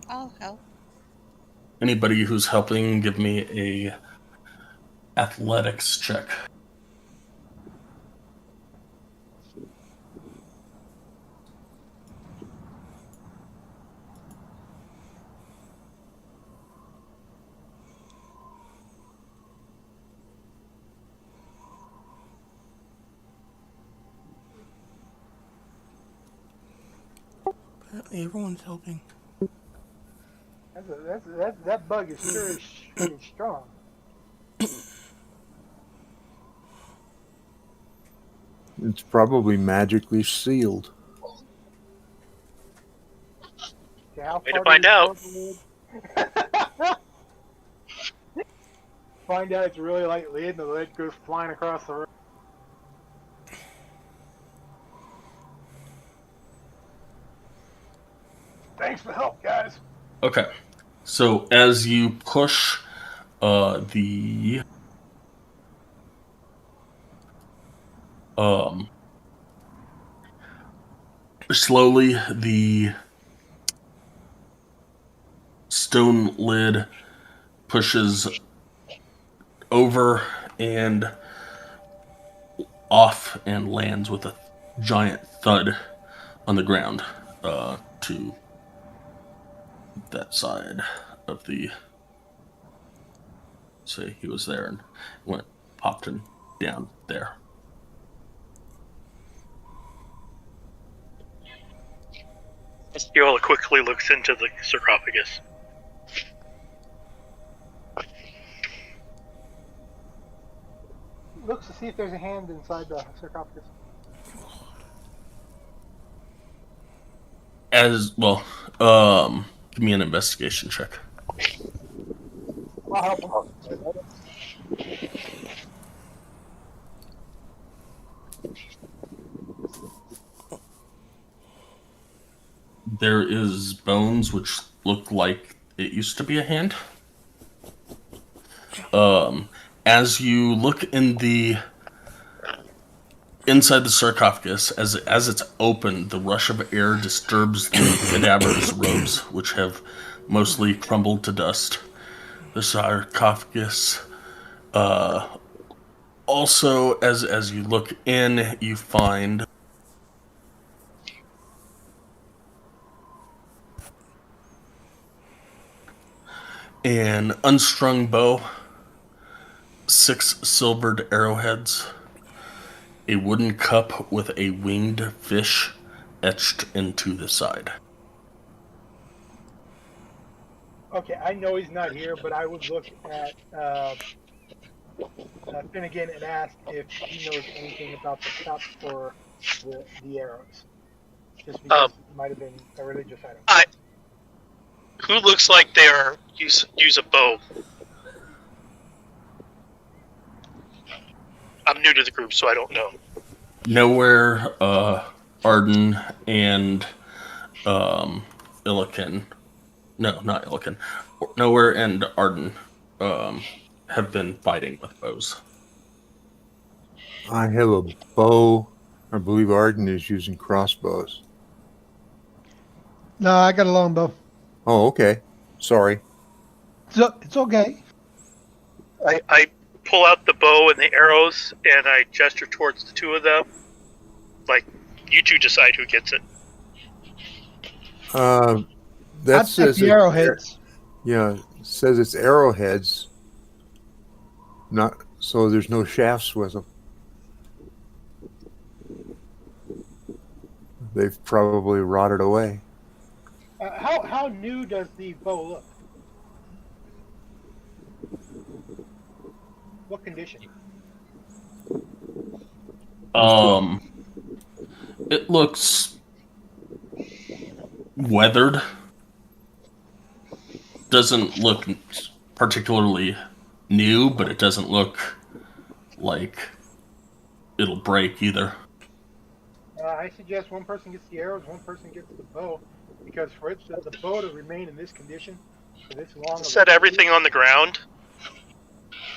[SPEAKER 4] I'll help.
[SPEAKER 3] Anybody who's helping, give me a athletics check.
[SPEAKER 6] Apparently everyone's helping.
[SPEAKER 5] That bug is sure pretty strong.
[SPEAKER 2] It's probably magically sealed.
[SPEAKER 5] Okay, how
[SPEAKER 7] Way to
[SPEAKER 5] far
[SPEAKER 7] find
[SPEAKER 5] do we
[SPEAKER 7] out.
[SPEAKER 5] go? Find out it's a really light lid and the lid goes flying across the room. Thanks for the help, guys.
[SPEAKER 3] Okay. So as you push the Slowly, the stone lid pushes over and off and lands with a giant thud on the ground to that side of the. Say he was there and went popped in down there.
[SPEAKER 7] Yola quickly looks into the sarcophagus.
[SPEAKER 5] Looks to see if there's a hand inside the sarcophagus.
[SPEAKER 3] As well, give me an investigation check.
[SPEAKER 5] I'll help him.
[SPEAKER 3] There is bones which look like it used to be a hand. As you look in the inside the sarcophagus, as it's open, the rush of air disturbs the cadaver's robes, which have mostly crumbled to dust. The sarcophagus. Also, as you look in, you find an unstrung bow, 6 silvered arrowheads, a wooden cup with a winged fish etched into the side.
[SPEAKER 5] Okay, I know he's not here, but I would look at Finnegan and ask if he knows anything about the cup or the arrows. Just because it might have been a religious item.
[SPEAKER 7] Who looks like they are use a bow? I'm new to the group, so I don't know.
[SPEAKER 3] Nowhere, Arden and Illican. No, not Illican. Nowhere and Arden have been fighting with bows.
[SPEAKER 2] I have a bow. I believe Arden is using crossbows.
[SPEAKER 8] No, I got a longbow.
[SPEAKER 2] Oh, okay. Sorry.
[SPEAKER 8] It's okay.
[SPEAKER 7] I pull out the bow and the arrows, and I gesture towards the two of them. Like, you two decide who gets it.
[SPEAKER 2] That
[SPEAKER 8] I'd
[SPEAKER 2] says
[SPEAKER 8] take the arrowheads.
[SPEAKER 2] Yeah, it says it's arrowheads. Not so there's no shafts with them. They've probably rotted away.
[SPEAKER 5] How new does the bow look? What condition?
[SPEAKER 3] It looks weathered. Doesn't look particularly new, but it doesn't look like it'll break either.
[SPEAKER 5] I suggest one person gets the arrows, one person gets the bow, because for the bow to remain in this condition for this long.
[SPEAKER 7] Set everything on the ground,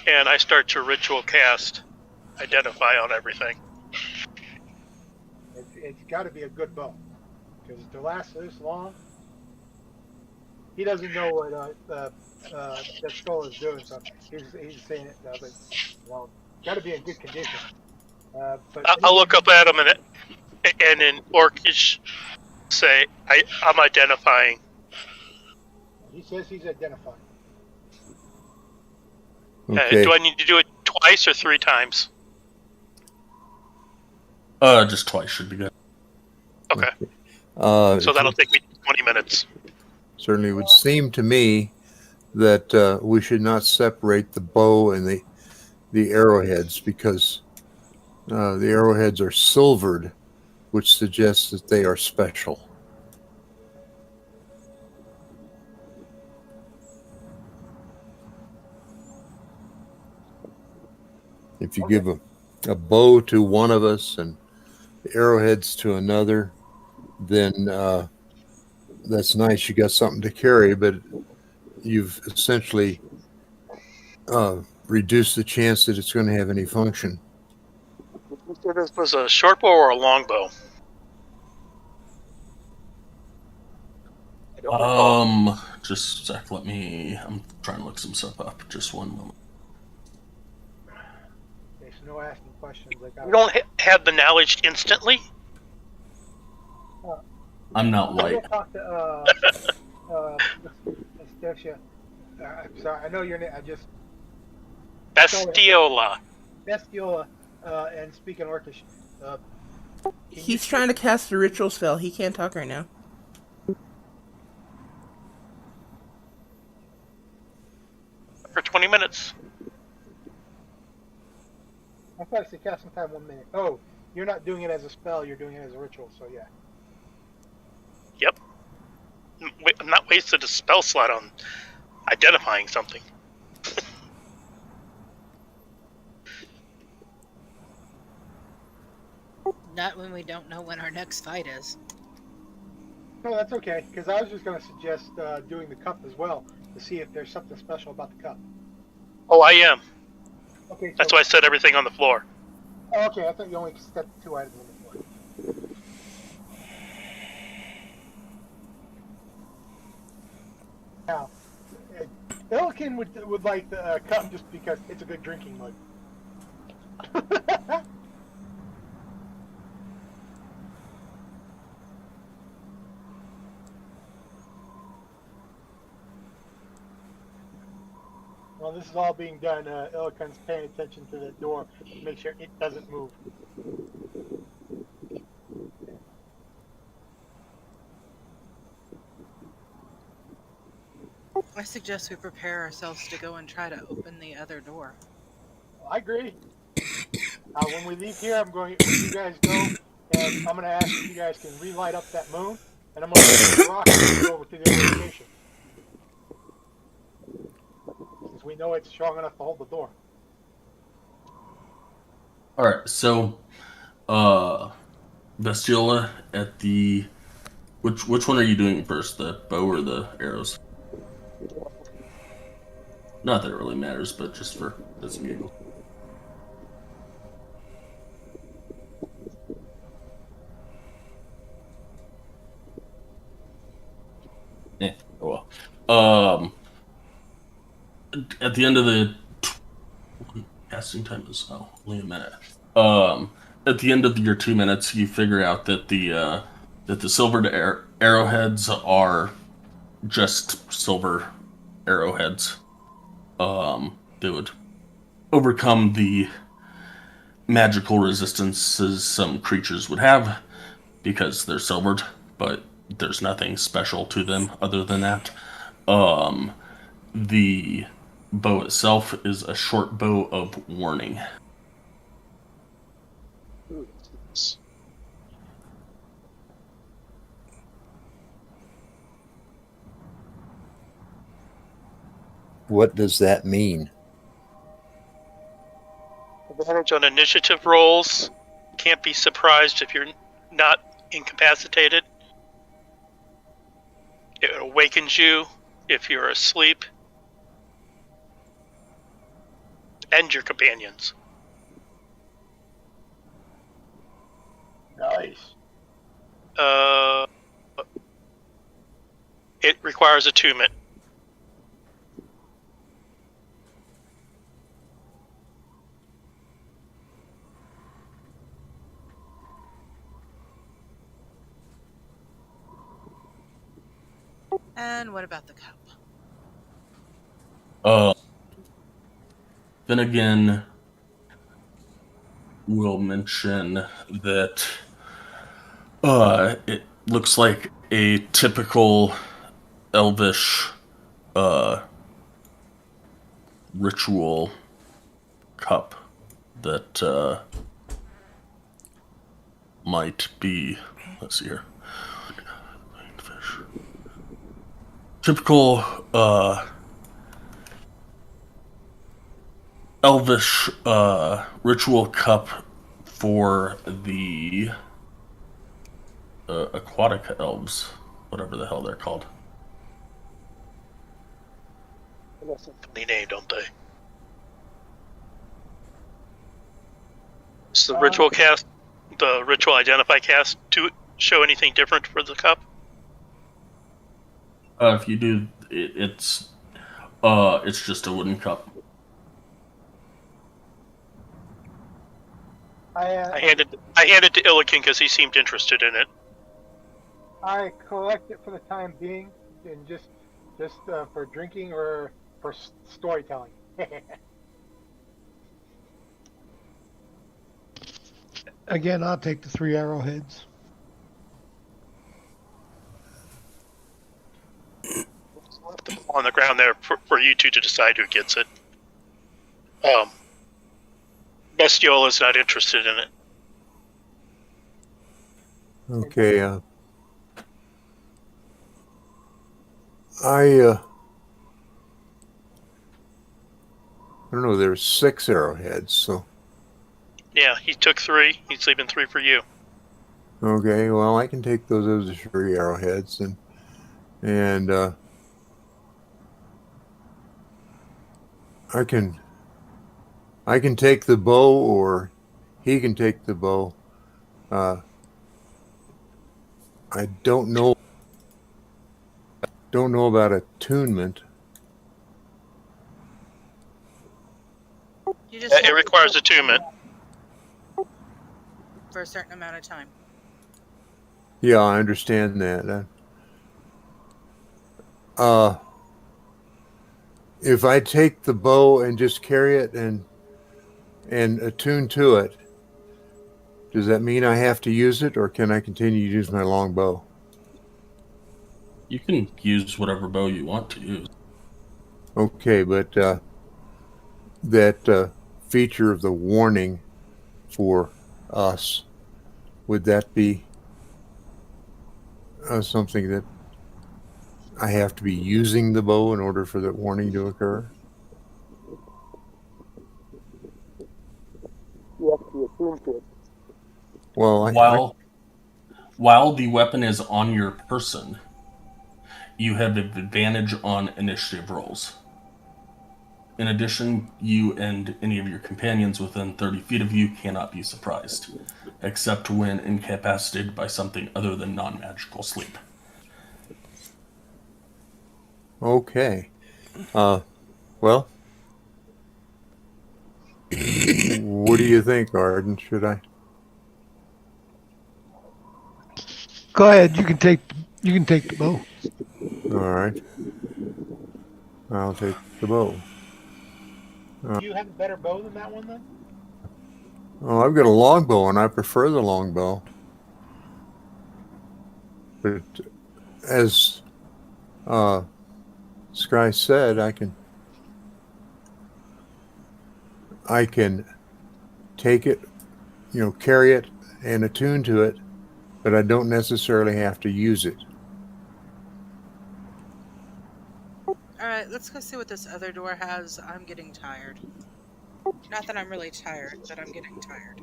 [SPEAKER 7] and I start to ritual cast identify on everything.
[SPEAKER 5] It's got to be a good bow, because to last this long, he doesn't know what that skull is doing. So he's saying it. I was like, well, got to be in good condition. But
[SPEAKER 7] I'll look up at him and in Orcish say, I'm identifying.
[SPEAKER 5] He says he's identifying.
[SPEAKER 2] Okay.
[SPEAKER 7] Do I need to do it twice or 3 times?
[SPEAKER 3] Just twice should be good.
[SPEAKER 7] Okay. So that'll
[SPEAKER 2] It
[SPEAKER 7] take me 20 minutes.
[SPEAKER 2] certainly would seem to me that we should not separate the bow and the arrowheads, because the arrowheads are silvered, which suggests that they are special. If you give a bow to one of us and the arrowheads to another, then that's nice. You got something to carry, but you've essentially reduced the chance that it's going to have any function.
[SPEAKER 7] So this was a short bow or a long bow? I don't recall.
[SPEAKER 3] Just a sec. I'm trying to look some stuff up. Just one moment.
[SPEAKER 5] Okay, so no asking questions.
[SPEAKER 7] You don't have the knowledge instantly?
[SPEAKER 3] I'm not
[SPEAKER 5] I'll
[SPEAKER 3] white.
[SPEAKER 5] go talk to Astacia. I'm sorry, I know your name. I just
[SPEAKER 7] Bestiola.
[SPEAKER 5] Bestiola, and speak in Orcish.
[SPEAKER 6] He's trying to cast a ritual spell. He can't talk right now.
[SPEAKER 7] For 20 minutes.
[SPEAKER 5] I thought I said cast sometime 1 minute. Oh, you're not doing it as a spell. You're doing it as a ritual. So yeah.
[SPEAKER 7] Yep. I'm not wasted a spell slot on identifying something.
[SPEAKER 4] Not when we don't know when our next fight is.
[SPEAKER 5] No, that's okay. Because I was just going to suggest doing the cup as well to see if there's something special about the cup.
[SPEAKER 7] Oh, I am.
[SPEAKER 5] Okay. So,
[SPEAKER 7] That's why I set everything on the floor.
[SPEAKER 5] Oh, okay. I thought you only set 2 items on the floor. Now, Illiken would like the cup just because it's a good drinking mug. While this is all being done, Illiken's paying attention to the door to make sure it doesn't move.
[SPEAKER 4] I suggest we prepare ourselves to go and try to open the other door.
[SPEAKER 5] I agree. When we leave here, I'm going. When you guys go, and I'm going to ask if you guys can relight up that moon, and I'm going to take the rock and go over to the other location, since we know it's strong enough to hold the door.
[SPEAKER 3] All right. So, Bestiola at the which one are you doing first? The bow or the arrows? Not that it really matters, but just for this giggle. Oh well. At the end of the casting time is only a minute. At the end of your 2 minutes, you figure out that the silvered arrowheads are just silver arrowheads. They would overcome the magical resistances some creatures would have because they're silvered, but there's nothing special to them other than that. The bow itself is a short bow of warning.
[SPEAKER 2] What does that mean?
[SPEAKER 7] Advantage on initiative rolls. Can't be surprised if you're not incapacitated. It awakens you if you're asleep. And your companions.
[SPEAKER 5] Nice.
[SPEAKER 7] It requires attunement.
[SPEAKER 4] And what about the cup?
[SPEAKER 3] Then again, we'll mention that it looks like a typical elvish ritual cup that might be, let's see here, typical elvish ritual cup for the aquatic elves, whatever the hell they're called.
[SPEAKER 7] Funny name, don't they? Does the ritual cast, the ritual identify cast, to show anything different for the cup?
[SPEAKER 3] If you do, it's just a wooden cup.
[SPEAKER 5] I
[SPEAKER 7] I hand it to Illikin because he seemed interested in it.
[SPEAKER 5] I collect it for the time being, and just for drinking or for storytelling.
[SPEAKER 8] Again, I'll take the 3 arrowheads.
[SPEAKER 7] On the ground there for you two to decide who gets it. Bestiola's not interested in it.
[SPEAKER 2] Okay. I don't know. There's 6 arrowheads, so.
[SPEAKER 7] Yeah, he took 3. He's leaving 3 for you.
[SPEAKER 2] Okay, well, I can take those as 3 arrowheads, and I can take the bow, or he can take the bow. I don't know about attunement.
[SPEAKER 4] You just
[SPEAKER 7] It requires attunement.
[SPEAKER 4] for a certain amount of time.
[SPEAKER 2] Yeah, I understand that. If I take the bow and just carry it and attune to it, does that mean I have to use it, or can I continue to use my long bow?
[SPEAKER 3] You can use whatever bow you want to use.
[SPEAKER 2] Okay, but that feature of the warning for us, would that be something that I have to be using the bow in order for that warning to occur? Well,
[SPEAKER 3] While the weapon is on your person, you have advantage on initiative rolls. In addition, you and any of your companions within 30 feet of you cannot be surprised, except when incapacitated by something other than non-magical sleep.
[SPEAKER 2] okay. Well, what do you think, Arden? Should I?
[SPEAKER 8] Go ahead. You can take the bow.
[SPEAKER 2] All right. I'll take the bow.
[SPEAKER 5] Do you have a better bow than that one, then?
[SPEAKER 2] Oh, I've got a longbow, and I prefer the longbow. But as Sky said, I can take it, carry it and attune to it, but I don't necessarily have to use it.
[SPEAKER 4] Alright, let's go see what this other door has. I'm getting tired. Not that I'm really tired, but I'm getting tired.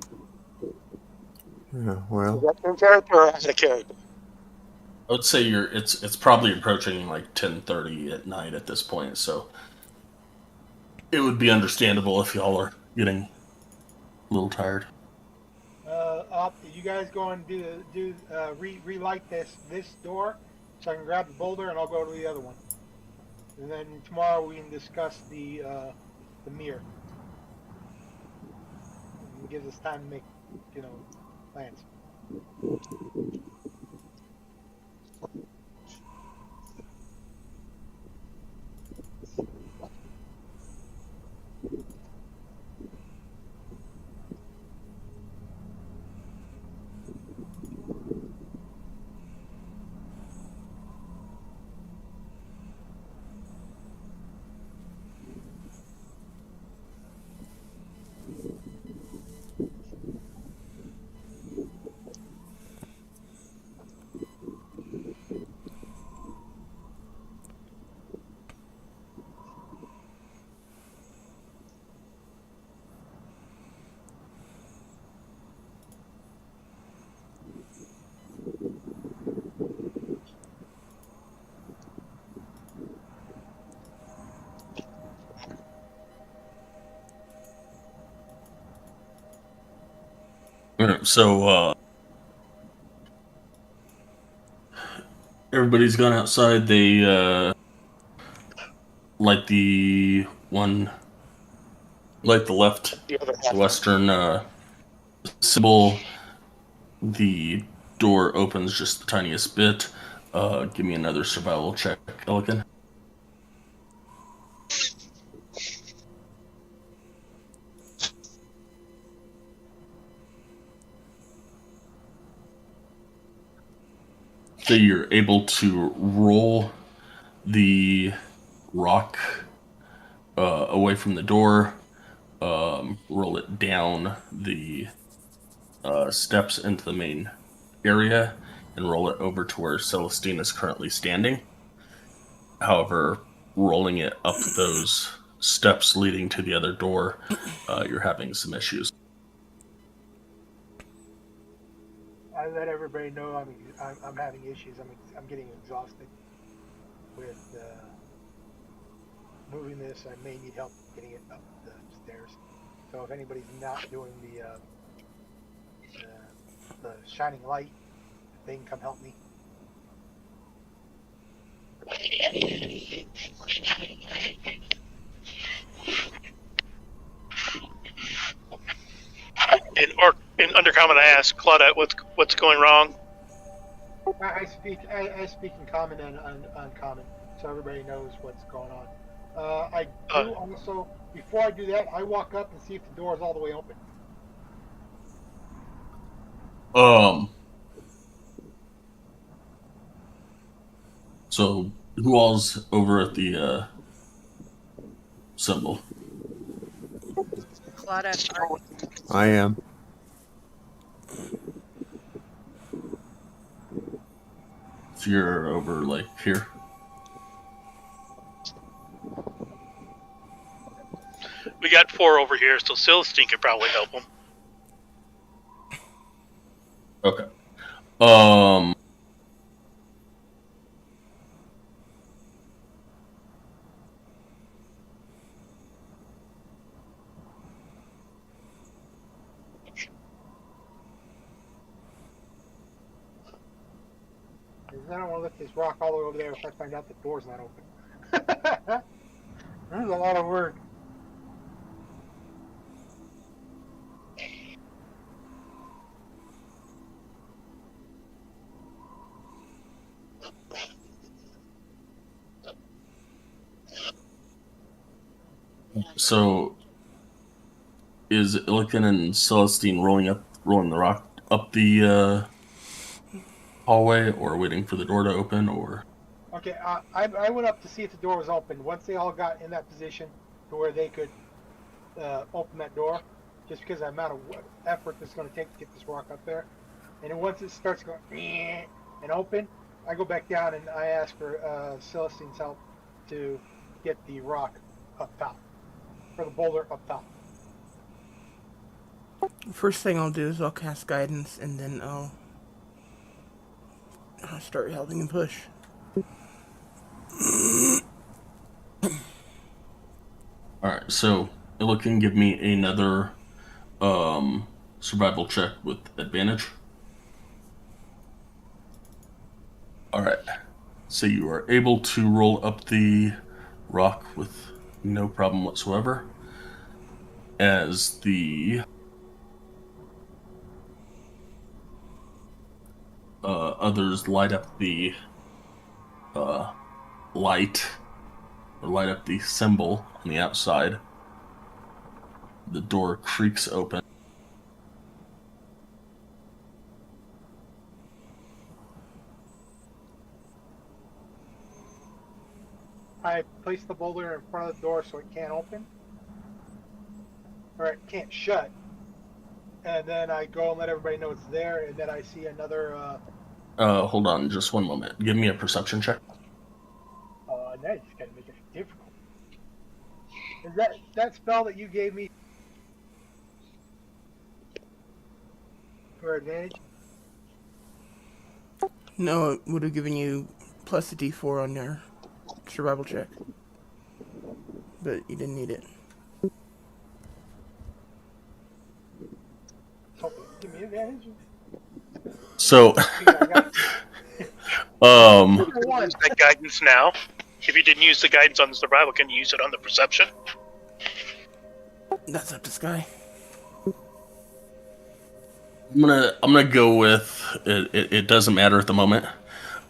[SPEAKER 2] Yeah, well.
[SPEAKER 7] Is that in character or out of character?
[SPEAKER 3] I would say it's probably approaching like 10:30 at night at this point, so it would be understandable if y'all are getting a little tired.
[SPEAKER 5] You guys go and relight this door, so I can grab the boulder and I'll go to the other one. And then tomorrow we can discuss the mirror. It gives us time to make, plans.
[SPEAKER 3] Alright, so everybody's gone outside. They light the left
[SPEAKER 7] The other half.
[SPEAKER 3] western symbol. The door opens just the tiniest bit. Give me another survival check, Elkin. So you're able to roll the rock away from the door, roll it down the steps into the main area, and roll it over to where Celestine is currently standing. However, rolling it up those steps leading to the other door, you're having some issues.
[SPEAKER 5] I let everybody know I'm having issues. I'm getting exhausted with moving this. I may need help getting it up the stairs. So if anybody's not doing the shining light, they can come help me.
[SPEAKER 7] In Undercommon, I asked Claudette what's going wrong.
[SPEAKER 5] I speak in common and uncommon, so everybody knows what's going on. I do also, before I do that, I walk up and see if the door is all the way open.
[SPEAKER 3] So who all's over at the symbol?
[SPEAKER 4] Claudette,
[SPEAKER 2] I am.
[SPEAKER 3] So you're over like here.
[SPEAKER 7] We got 4 over here, so Celestine could probably help them.
[SPEAKER 3] Okay.
[SPEAKER 5] I don't want to lift this rock all the way over there if I find out the door's not open. There's a lot of work.
[SPEAKER 3] So is Illiken and Celestine rolling the rock up the hallway, or waiting for the door to open, or?
[SPEAKER 5] Okay, I went up to see if the door was open. Once they all got in that position to where they could open that door, just because of the amount of effort it's going to take to get this rock up there. And then once it starts going and open, I go back down and I ask for Celestine's help to get the rock up top, or the boulder up top.
[SPEAKER 6] First thing I'll do is I'll cast guidance, and then I'll start helping and push.
[SPEAKER 3] Alright, so Illiken, give me another survival check with advantage. Alright, so you are able to roll up the rock with no problem whatsoever, as the others light up the light up the symbol on the outside. The door creaks open.
[SPEAKER 5] I place the boulder in front of the door so it can't open, or it can't shut. And then I go and let everybody know it's there, and then I see another.
[SPEAKER 3] Hold on, just one moment. Give me a perception check.
[SPEAKER 5] Now you just gotta make it difficult. Is that spell that you gave me for advantage?
[SPEAKER 6] No, it would have given you plus a d4 on your survival check. But you didn't need it.
[SPEAKER 5] Okay, give me advantage?
[SPEAKER 3] So,
[SPEAKER 5] Yeah, I got
[SPEAKER 7] Use that guidance now. If you didn't use the guidance on the survival, can you use it on the perception?
[SPEAKER 6] That's up to Sky.
[SPEAKER 3] I'm gonna go with it. It doesn't matter at the moment.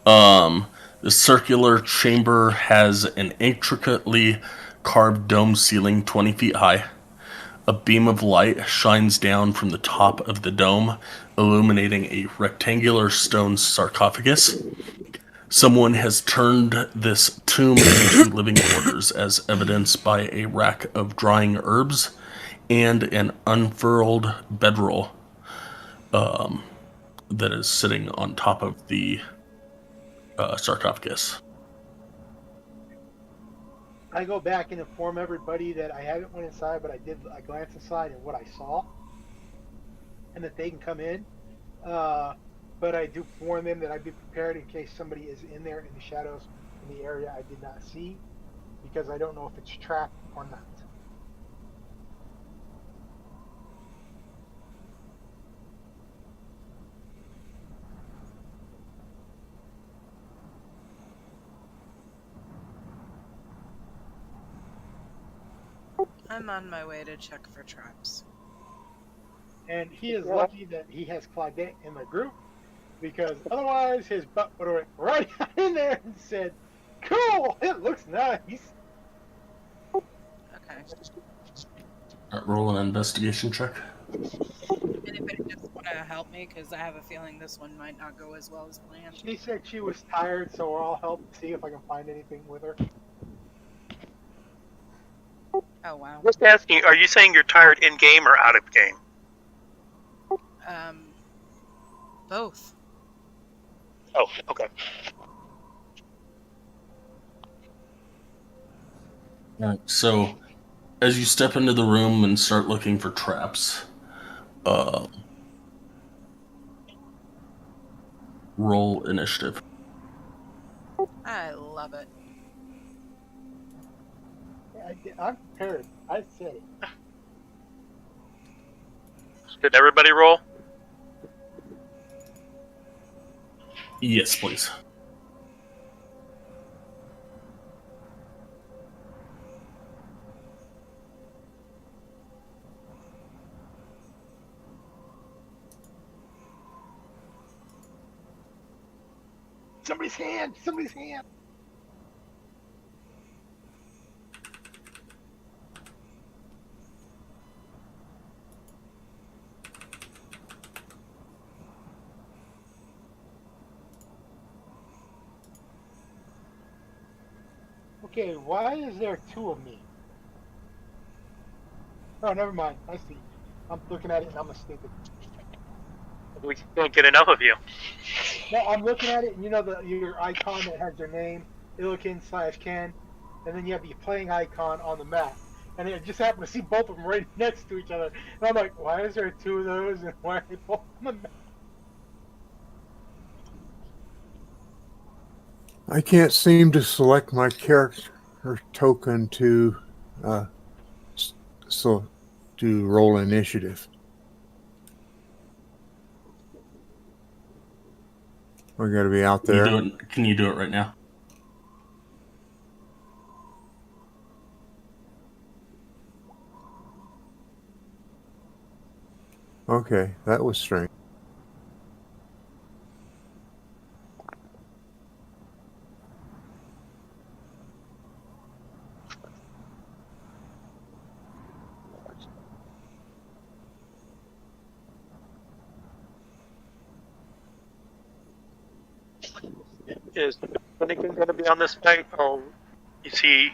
[SPEAKER 3] The circular chamber has an intricately carved dome ceiling 20 feet high. A beam of light shines down from the top of the dome, illuminating a rectangular stone sarcophagus. Someone has turned this tomb into living quarters, as evidenced by a rack of drying herbs and an unfurled bedroll that is sitting on top of the sarcophagus.
[SPEAKER 5] I go back and inform everybody that I haven't went inside, but I glanced inside and what I saw, and that they can come in. But I do warn them that I'd be prepared in case somebody is in there in the shadows in the area I did not see, because I don't know if it's trapped or not.
[SPEAKER 4] I'm on my way to check for traps.
[SPEAKER 5] And he is lucky that he has Claudette in the group, because otherwise his butt would have went right in there and said, "Cool, it looks nice."
[SPEAKER 4] Okay.
[SPEAKER 3] Roll an investigation check.
[SPEAKER 4] Anybody just want to help me? Because I have a feeling this one might not go as well as planned.
[SPEAKER 5] She said she was tired, so I'll help see if I can find anything with her.
[SPEAKER 4] Oh, wow.
[SPEAKER 7] Just asking, are you saying you're tired in game or out of game?
[SPEAKER 4] Both.
[SPEAKER 7] Oh, okay.
[SPEAKER 3] So, as you step into the room and start looking for traps, roll initiative.
[SPEAKER 4] I love it.
[SPEAKER 5] I'm prepared. I said it.
[SPEAKER 7] Did everybody roll?
[SPEAKER 3] Yes, please.
[SPEAKER 5] Somebody's hand! Somebody's hand! Okay, why is there two of me? Oh, never mind. I see. I'm looking at it and I'm mistaken.
[SPEAKER 7] We can't get enough of you.
[SPEAKER 5] No, I'm looking at it and you know your icon that has your name, Illikin/Ken, and then you have the playing icon on the map. And I just happened to see both of them right next to each other. And I'm like, why is there two of those and why are they both on the map?
[SPEAKER 2] I can't seem to select my character token to roll initiative. We got to be out there.
[SPEAKER 3] Can you do it right now?
[SPEAKER 2] Okay, that was strange.
[SPEAKER 7] Is Finnegan going to be on this fight, or is he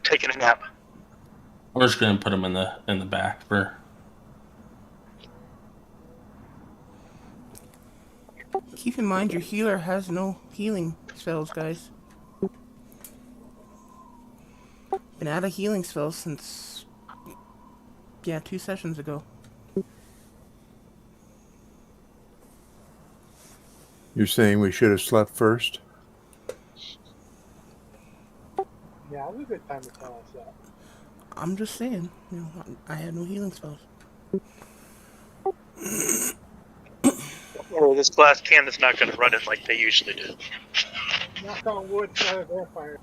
[SPEAKER 7] taking a nap?
[SPEAKER 3] We're just gonna put him in the back for.
[SPEAKER 6] Keep in mind your healer has no healing spells, guys. Been out of healing spells since 2 sessions ago.
[SPEAKER 2] You're saying we should have slept first?
[SPEAKER 5] Yeah, it was a good time to tell us that.
[SPEAKER 6] I'm just saying, I had no healing spells.
[SPEAKER 7] Or this glass cannon's not going to run it like they usually do.
[SPEAKER 5] Knock on wood, it's not a vampire.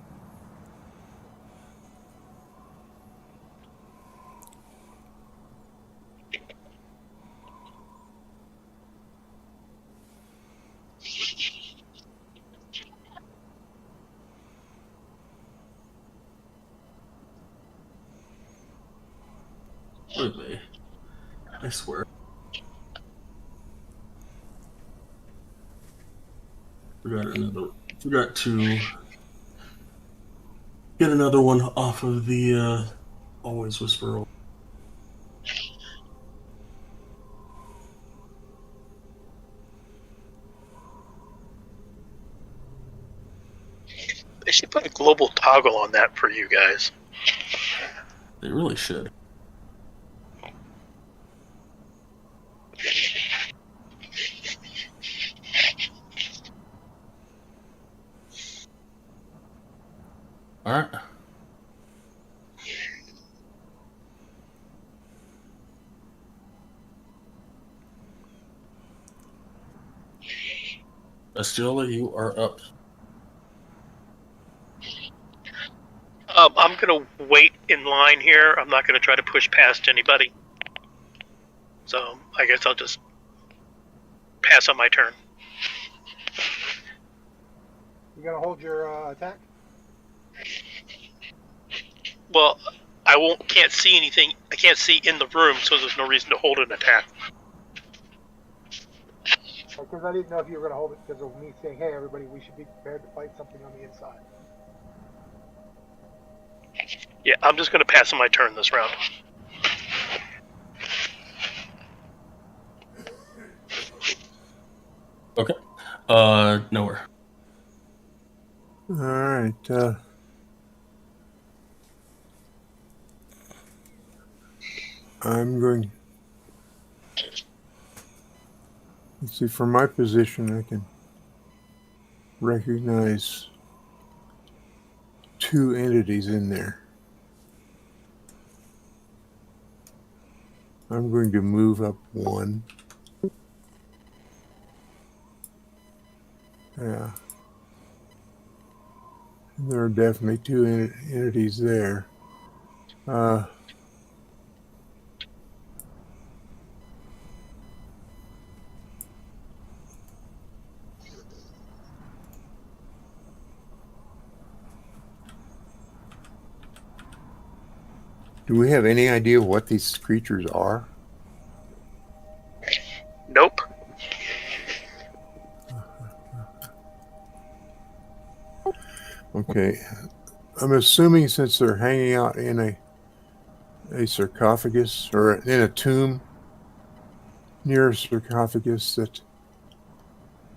[SPEAKER 3] Would be. I swear. Forgot to get another one off of the Always Whisper.
[SPEAKER 7] They should put a global toggle on that for you guys.
[SPEAKER 3] They really should. All right. Estiola, you are up.
[SPEAKER 7] I'm going to wait in line here. I'm not going to try to push past anybody. So I guess I'll just pass on my turn.
[SPEAKER 5] You gonna hold your attack?
[SPEAKER 7] Well, can't see anything. I can't see in the room, so there's no reason to hold an attack.
[SPEAKER 5] Because I didn't know if you were gonna hold it because of me saying, "Hey, everybody, we should be prepared to fight something on the inside."
[SPEAKER 7] Yeah, I'm just going to pass on my turn this round.
[SPEAKER 3] Okay. Nowhere.
[SPEAKER 2] All right. I'm going. Let's see. From my position, I can recognize two entities in there. I'm going to move up one. Yeah. There are definitely two entities there. Do we have any idea what these creatures are?
[SPEAKER 7] Nope.
[SPEAKER 2] Okay. I'm assuming since they're hanging out in a sarcophagus or in a tomb near a sarcophagus that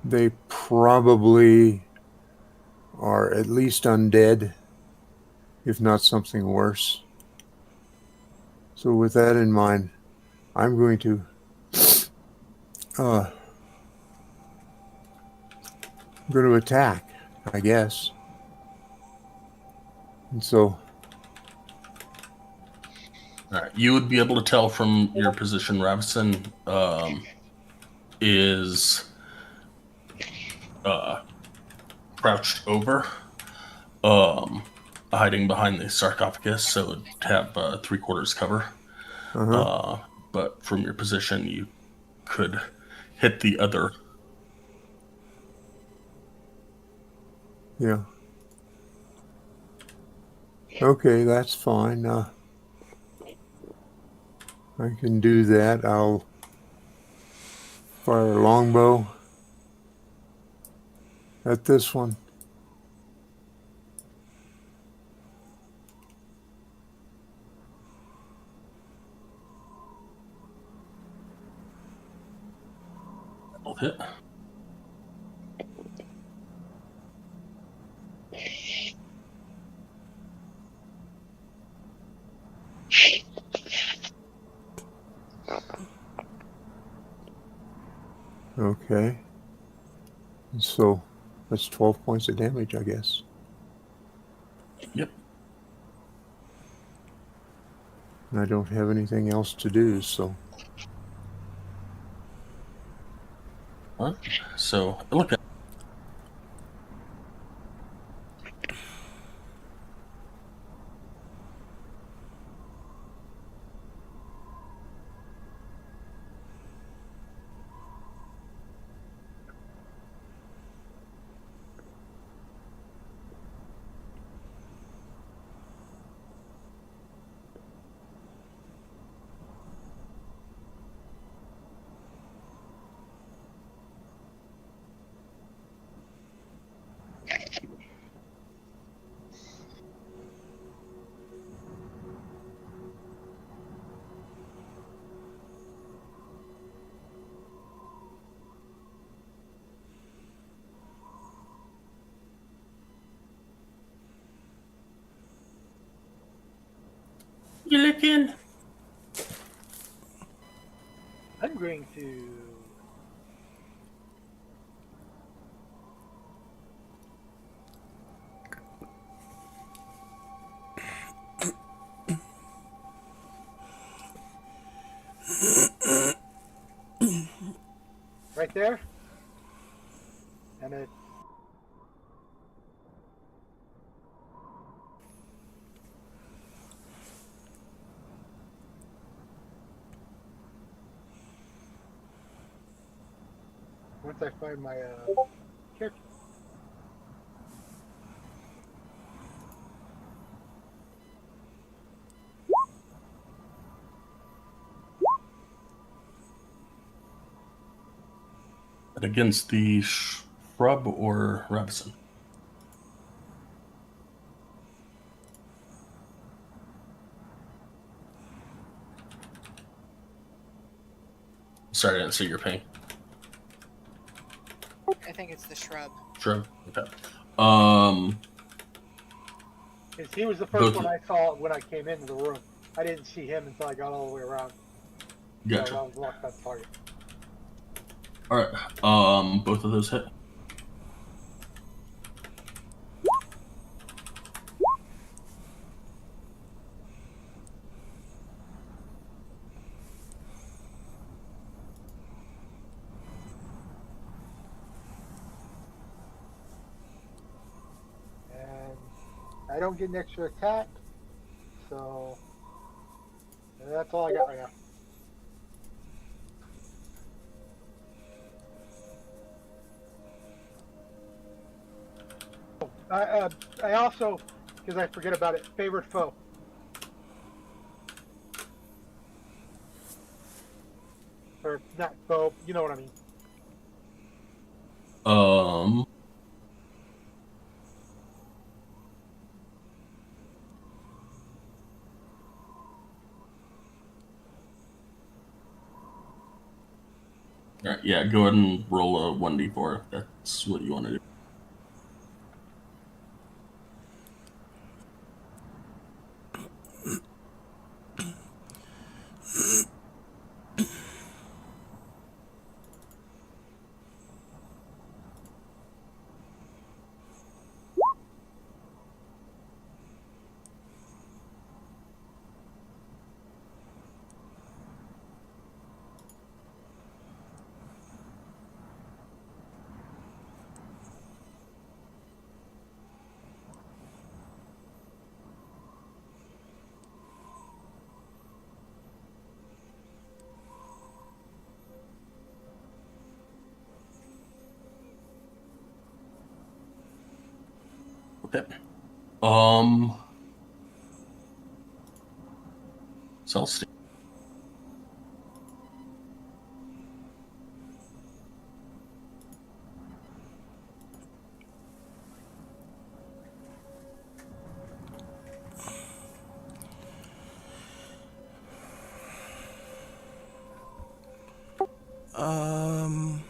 [SPEAKER 2] they probably are at least undead, if not something worse. So with that in mind, I'm going to attack, I guess. And so
[SPEAKER 3] All right. You would be able to tell from your position, Ravison is crouched over, hiding behind the sarcophagus, so it would have 3/4 cover. But from your position, you could hit the other.
[SPEAKER 2] Yeah. Okay, that's fine. I can do that. I'll fire a longbow at this one.
[SPEAKER 3] That'll hit.
[SPEAKER 2] Okay. And so that's 12 points of damage, I guess.
[SPEAKER 3] Yep.
[SPEAKER 2] And I don't have anything else to do, so.
[SPEAKER 3] All Alright. So look at you looking.
[SPEAKER 5] I'm going to. Right there. And it. Once I find my character.
[SPEAKER 3] Against the shrub or Rabison? Sorry, I didn't see your ping.
[SPEAKER 4] I think it's the shrub.
[SPEAKER 3] Shrub. Okay.
[SPEAKER 5] Because he was the
[SPEAKER 3] Both-
[SPEAKER 5] first one I saw when I came into the room. I didn't see him until I got all the way around.
[SPEAKER 3] Gotcha.
[SPEAKER 5] So I was locked on target.
[SPEAKER 3] All right. Both of those hit.
[SPEAKER 5] And I don't get an extra attack. So that's all I got right now. I also, because I forget about it, favorite foe. Or not foe, you know what I mean.
[SPEAKER 3] Um. All right, yeah, go ahead and roll a 1d4 if that's what you want to do. Okay. Celestine.
[SPEAKER 6] Um.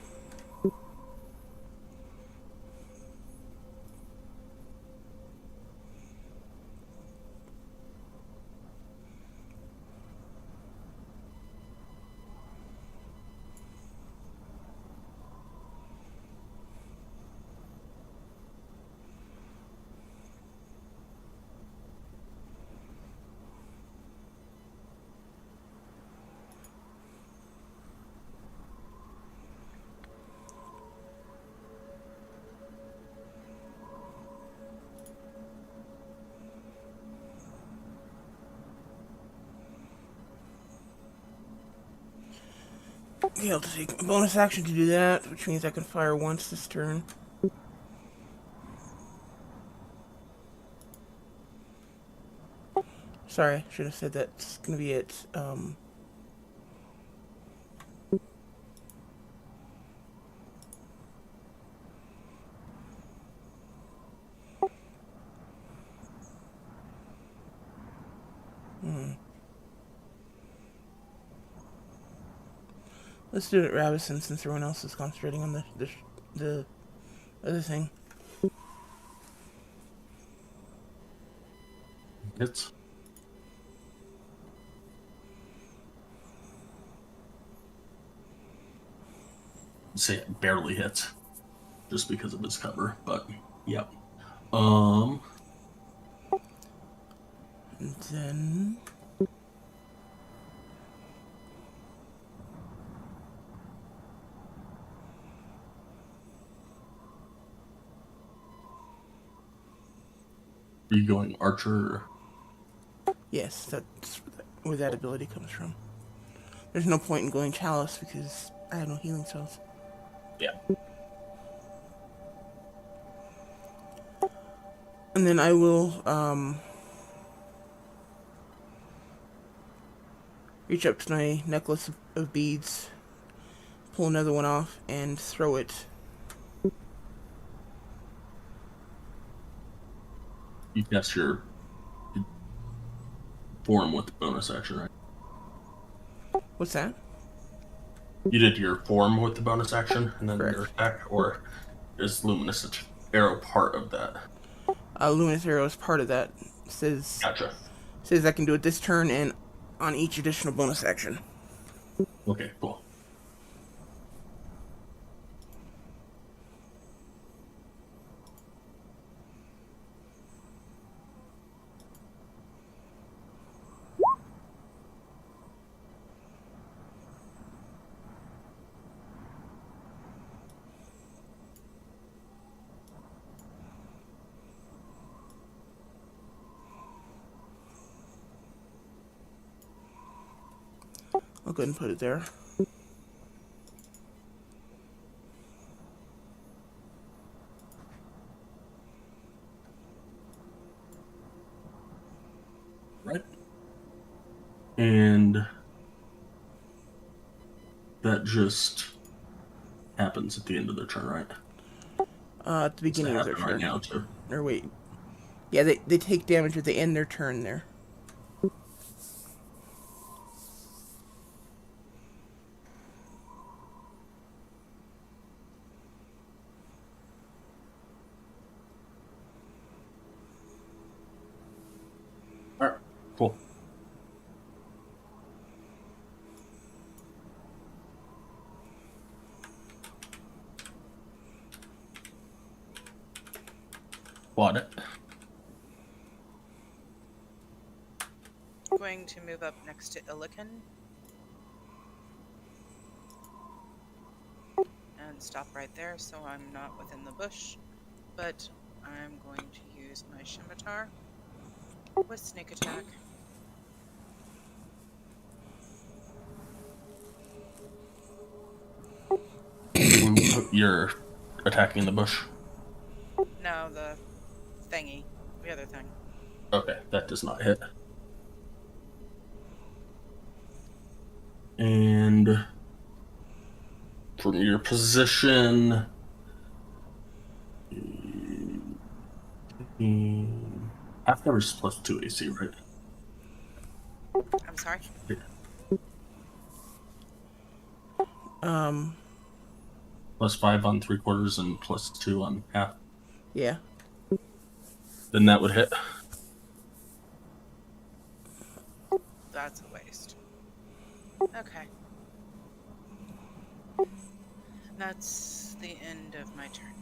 [SPEAKER 6] Okay, I'll take a bonus action to do that, which means I can fire once this turn. Sorry, should have said that's gonna be it. Let's do it, Ravison, since everyone else is concentrating on the other thing.
[SPEAKER 3] Hits. Say it barely hits, just because of its cover. But yep.
[SPEAKER 6] And then
[SPEAKER 3] Are you going archer?
[SPEAKER 6] yes, that's where that ability comes from. There's no point in going chalice because I have no healing spells.
[SPEAKER 3] Yeah.
[SPEAKER 6] And then I will reach up to my necklace of beads, pull another one off, and throw it.
[SPEAKER 3] You cast your form with the bonus action, right?
[SPEAKER 6] What's that?
[SPEAKER 3] You did your form with the bonus action, and then your
[SPEAKER 6] Correct.
[SPEAKER 3] attack, or is luminous arrow part of that?
[SPEAKER 6] Luminous arrow is part of that. Says
[SPEAKER 3] Gotcha.
[SPEAKER 6] I can do it this turn and on each additional bonus action.
[SPEAKER 3] Okay, cool.
[SPEAKER 6] I'll go ahead and put it there.
[SPEAKER 3] Right. And that just happens at the end of their turn, right?
[SPEAKER 6] At the beginning of their
[SPEAKER 3] Right
[SPEAKER 6] turn.
[SPEAKER 3] now, too.
[SPEAKER 6] Or wait. Yeah, they take damage at the end of their turn there.
[SPEAKER 3] All right, cool. Plot it.
[SPEAKER 4] Going to move up next to Illican. And stop right there so I'm not within the bush. But I'm going to use my scimitar with sneak attack.
[SPEAKER 3] You're attacking the bush.
[SPEAKER 4] No, the thingy. The other thing.
[SPEAKER 3] Okay, that does not hit. And from your position, half cover is plus 2 AC, right?
[SPEAKER 4] I'm sorry?
[SPEAKER 3] Plus 5 on 3/4 and plus 2 on half.
[SPEAKER 6] Yeah.
[SPEAKER 3] Then that would hit.
[SPEAKER 4] That's a waste. Okay. That's the end of my turn.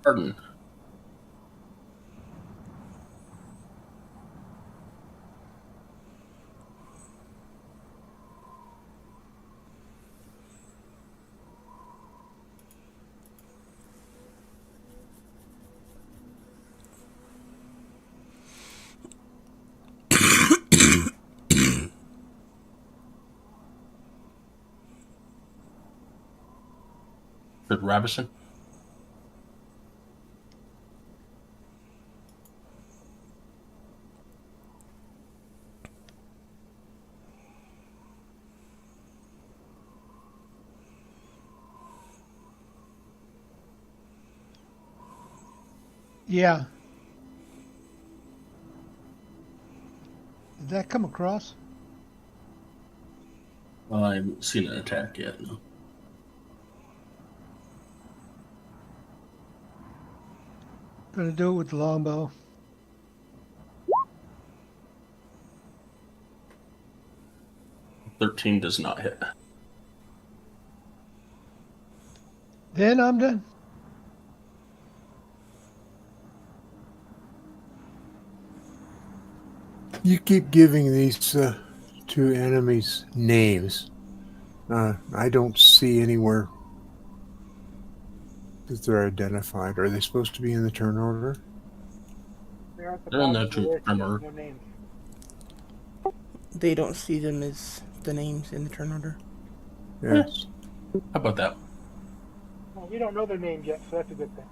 [SPEAKER 3] Pardon. said Rabison.
[SPEAKER 8] Yeah. Did that come across?
[SPEAKER 3] I haven't seen an attack yet. No.
[SPEAKER 8] Gonna do it with the longbow.
[SPEAKER 3] $13 does not hit.
[SPEAKER 8] Then I'm done.
[SPEAKER 2] You keep giving these two enemies names. I don't see anywhere that they're identified. Are they supposed to be in the turn order?
[SPEAKER 5] They're at the
[SPEAKER 3] They're in
[SPEAKER 5] bottom
[SPEAKER 3] there
[SPEAKER 5] of the
[SPEAKER 3] too.
[SPEAKER 5] list, just
[SPEAKER 3] Remember.
[SPEAKER 5] no names.
[SPEAKER 6] They don't see them as the names in the turn order.
[SPEAKER 2] Yes.
[SPEAKER 3] How about that?
[SPEAKER 5] Well, we don't know their names yet, so that's a good thing.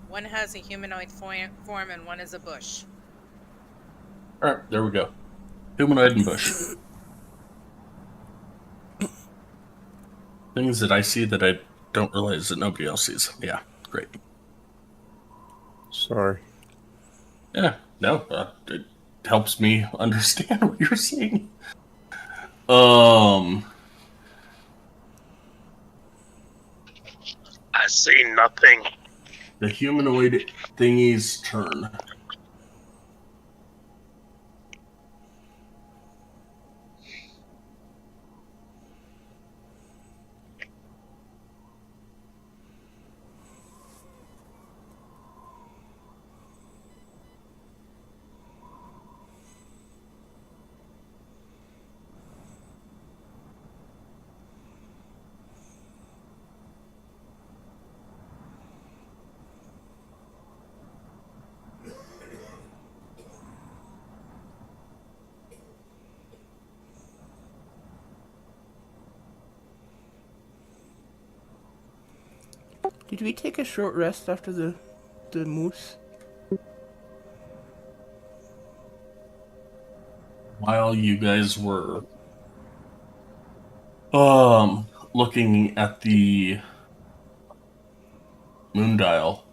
[SPEAKER 4] One has a humanoid form and one is a bush.
[SPEAKER 3] All right, there we go. Humanoid and bush. Things that I see that I don't realize that nobody else sees. Yeah, great.
[SPEAKER 2] Sorry.
[SPEAKER 3] Yeah, no, it helps me understand what you're saying. I
[SPEAKER 7] see nothing.
[SPEAKER 3] The humanoid thingy's turn.
[SPEAKER 6] Did we take a short rest after the moose?
[SPEAKER 3] While you guys were looking at the moon dial,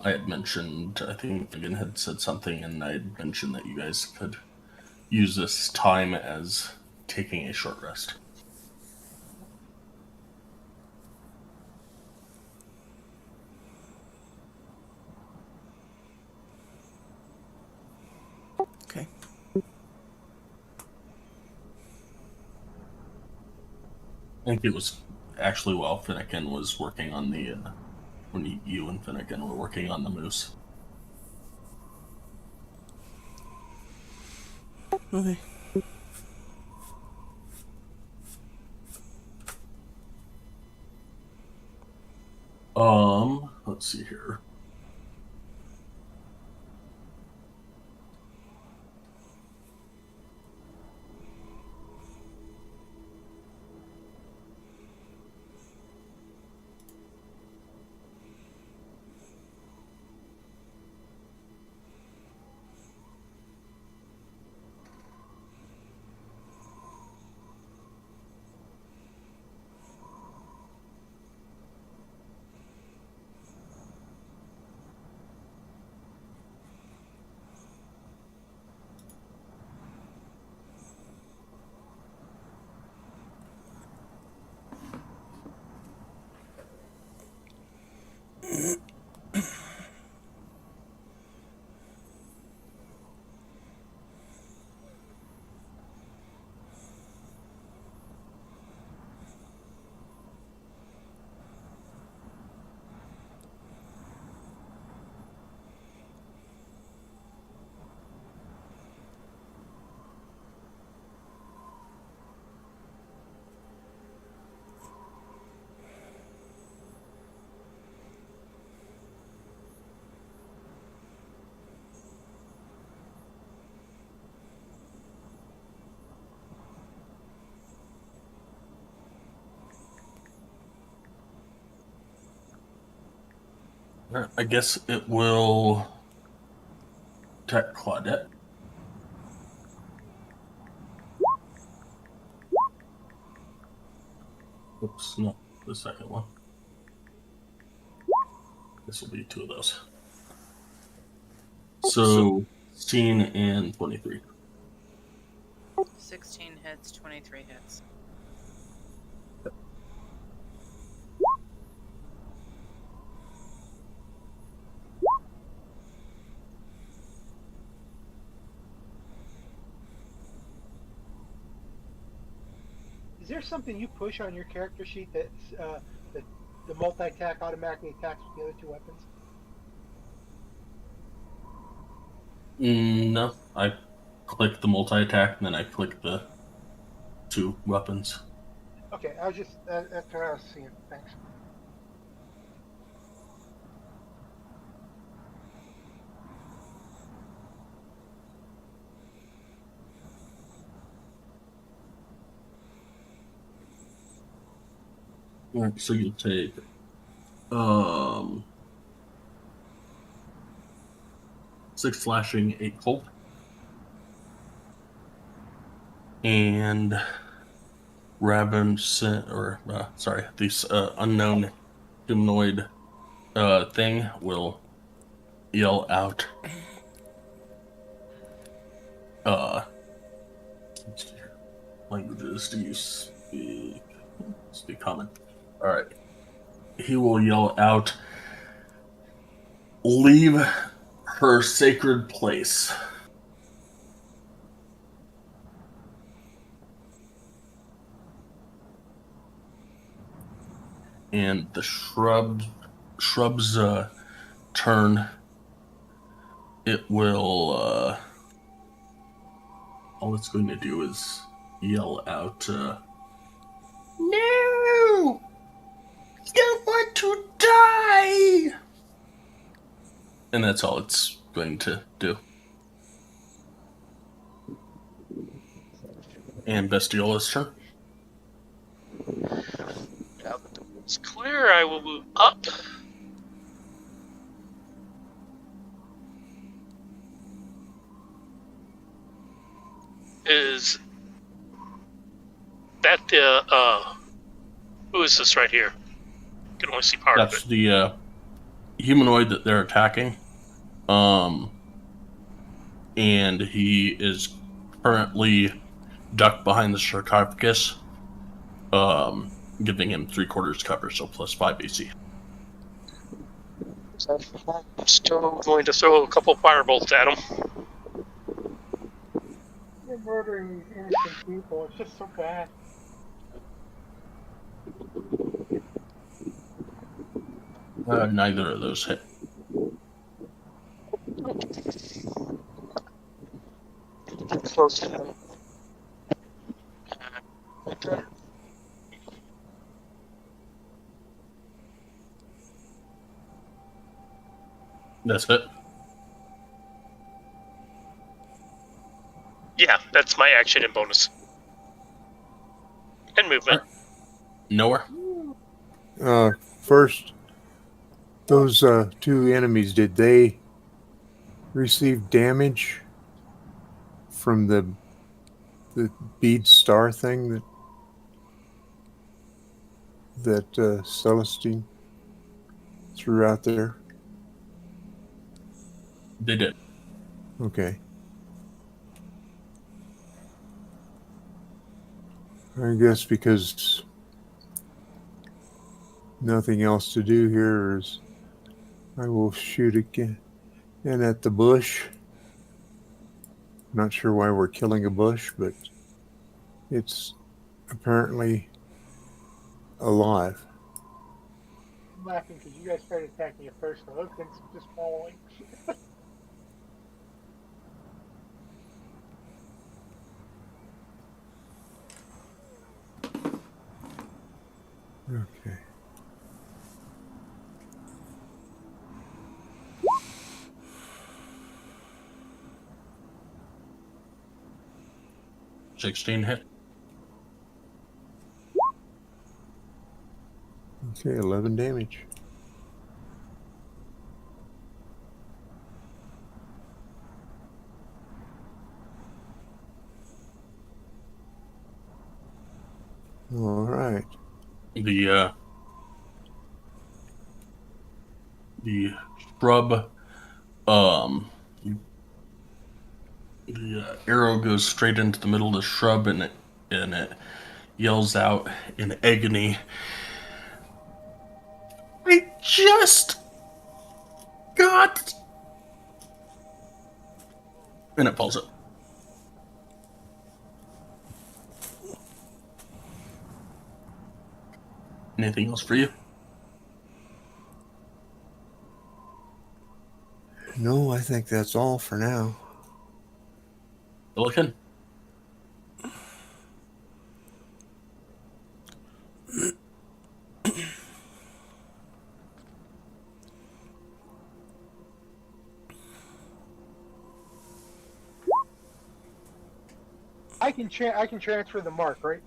[SPEAKER 3] I had mentioned, I think Megan had said something, and I had mentioned that you guys could use this time as taking a short rest.
[SPEAKER 6] Okay.
[SPEAKER 3] I think it was actually while Finnegan was working on the, when you and Finnegan were working on the moose.
[SPEAKER 6] Okay.
[SPEAKER 3] Let's see here. I guess it will attack Claudette. Oops, no, the second one. This will be 2 of those. So 16 and 23.
[SPEAKER 4] 16 hits, 23 hits.
[SPEAKER 5] Is there something you push on your character sheet that's that the multi-attack automatically attacks with the other 2 weapons?
[SPEAKER 3] No, I click the multi-attack, and then I click the 2 weapons.
[SPEAKER 5] Okay, I was just that's what I was seeing. Thanks.
[SPEAKER 3] Alright, so you'll take 6 slashing, 8 cold. And this unknown humanoid thing will yell out. Languages do you speak? Speak common. All right. He will yell out, "Leave her sacred place." And the shrub's turn. It will. All it's going to do is yell out, "No! You want to die!" And that's all it's going to do. And Bestiola's turn.
[SPEAKER 7] Now that the room's clear, I will move up. Is that the who is this right here? I can only see part
[SPEAKER 3] That's
[SPEAKER 7] of it.
[SPEAKER 3] the humanoid that they're attacking. And he is currently ducked behind the sarcophagus, giving him 3/4 cover, so +5 AC.
[SPEAKER 7] I'm still going to throw a couple firebolts at him.
[SPEAKER 5] You're murdering these innocent people. It's just so bad.
[SPEAKER 3] Neither of those hit.
[SPEAKER 7] Close to him. Okay.
[SPEAKER 3] That's it.
[SPEAKER 7] Yeah, that's my action and bonus. And movement.
[SPEAKER 3] Nowhere.
[SPEAKER 2] First, those 2 enemies, did they receive damage from the bead star thing that Celestine threw out there?
[SPEAKER 3] They did.
[SPEAKER 2] Okay. I guess because nothing else to do here is I will shoot again. And at the bush. Not sure why we're killing a bush, but it's apparently alive.
[SPEAKER 5] I'm laughing because you guys started attacking it first, so those things just following.
[SPEAKER 2] Okay.
[SPEAKER 3] $16 hit.
[SPEAKER 2] Okay, 11 damage.
[SPEAKER 3] The shrub, um, the arrow goes straight into the middle of the shrub, and it yells out in agony, "I just got," and it falls up. Anything else for you?
[SPEAKER 2] No, I think that's all for now.
[SPEAKER 3] Pelican?
[SPEAKER 5] I can transfer the mark, right?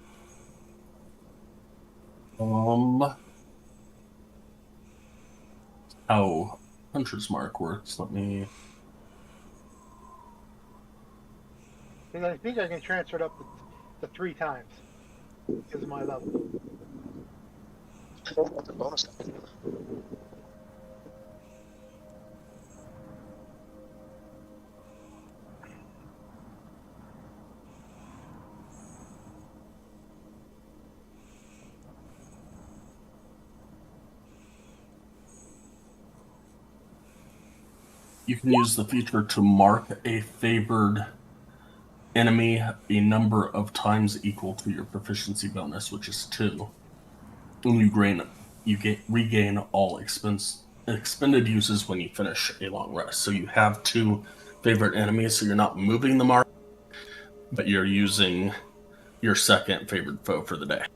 [SPEAKER 3] How Hunter's Mark works. Let me.
[SPEAKER 5] And I think I can transfer it up to 3 times because of my level.
[SPEAKER 7] Bonus.
[SPEAKER 3] You can use the feature to mark a favored enemy a number of times equal to your proficiency bonus, which is 2. And you regain all expended uses when you finish a long rest. So you have 2 favorite enemies, so you're not moving the mark, but you're using your second favored foe for the day.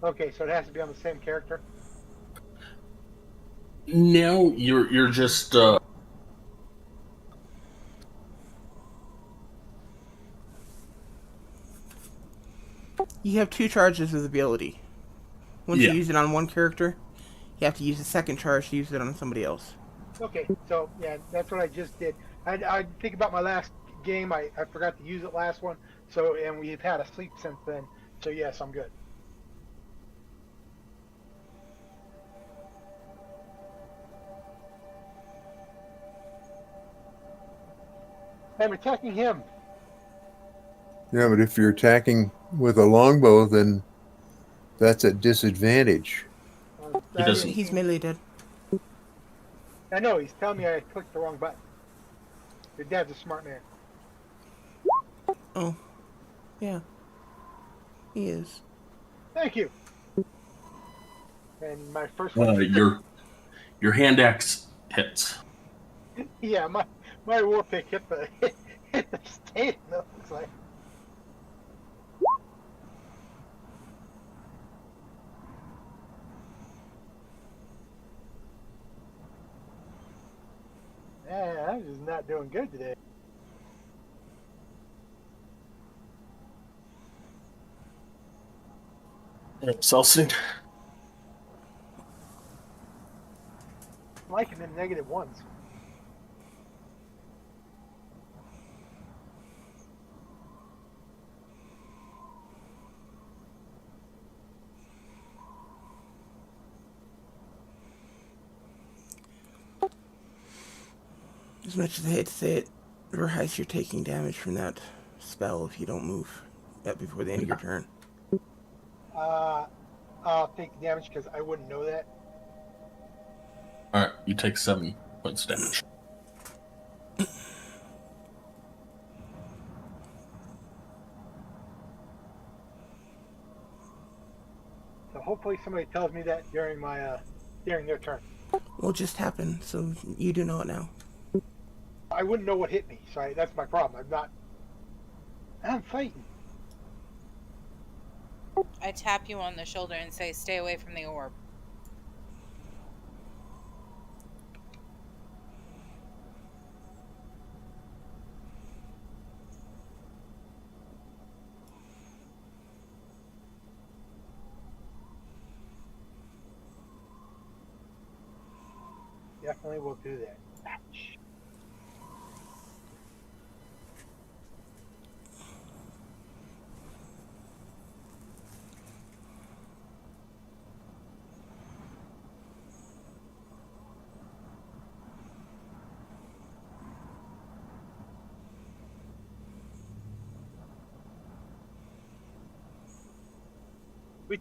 [SPEAKER 5] Okay, so it has to be on the same character.
[SPEAKER 3] No, you're just
[SPEAKER 6] You have 2 charges of the ability. Once
[SPEAKER 3] Yeah.
[SPEAKER 6] you use it on one character, you have to use the second charge to use it on somebody else.
[SPEAKER 5] Okay, so yeah, that's what I just did. I think about my last game. I forgot to use it last one. So and we've had a sleep since then. So yes, I'm good. I'm attacking him.
[SPEAKER 2] Yeah, but if you're attacking with a longbow, then that's at disadvantage.
[SPEAKER 3] He doesn't.
[SPEAKER 6] He's melee dead.
[SPEAKER 5] I know he's telling me I clicked the wrong button. Your dad's a smart man.
[SPEAKER 6] Oh. Yeah. He is.
[SPEAKER 5] Thank you. And my first one.
[SPEAKER 3] Your hand axe hits.
[SPEAKER 5] Yeah, my war pick hit the hit the state. It looks like. Yeah, I'm just not doing good today.
[SPEAKER 3] Celestine?
[SPEAKER 5] I'm liking them -1s.
[SPEAKER 6] As much as I hate to say it, Verheist, you're taking damage from that spell if you don't move before the end of your turn.
[SPEAKER 5] I'll take the damage because I wouldn't know that.
[SPEAKER 3] Alright, you take 7 points of damage.
[SPEAKER 5] So hopefully somebody tells me that during my during their turn.
[SPEAKER 6] Will just happen, so you do know it now.
[SPEAKER 5] I wouldn't know what hit me, so that's my problem. I'm fighting.
[SPEAKER 4] I tap you on the shoulder and say, "Stay away from the orb."
[SPEAKER 5] Definitely will do that. Ouch.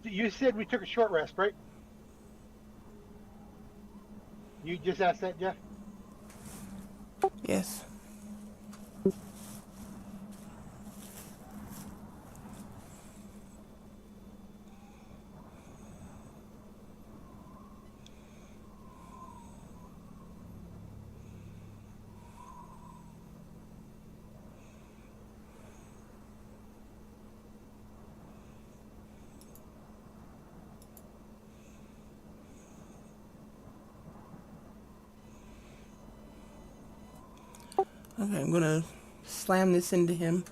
[SPEAKER 5] You said we took a short rest, right? You just asked that, Jeff?
[SPEAKER 6] Yes. Okay, I'm gonna slam this into him.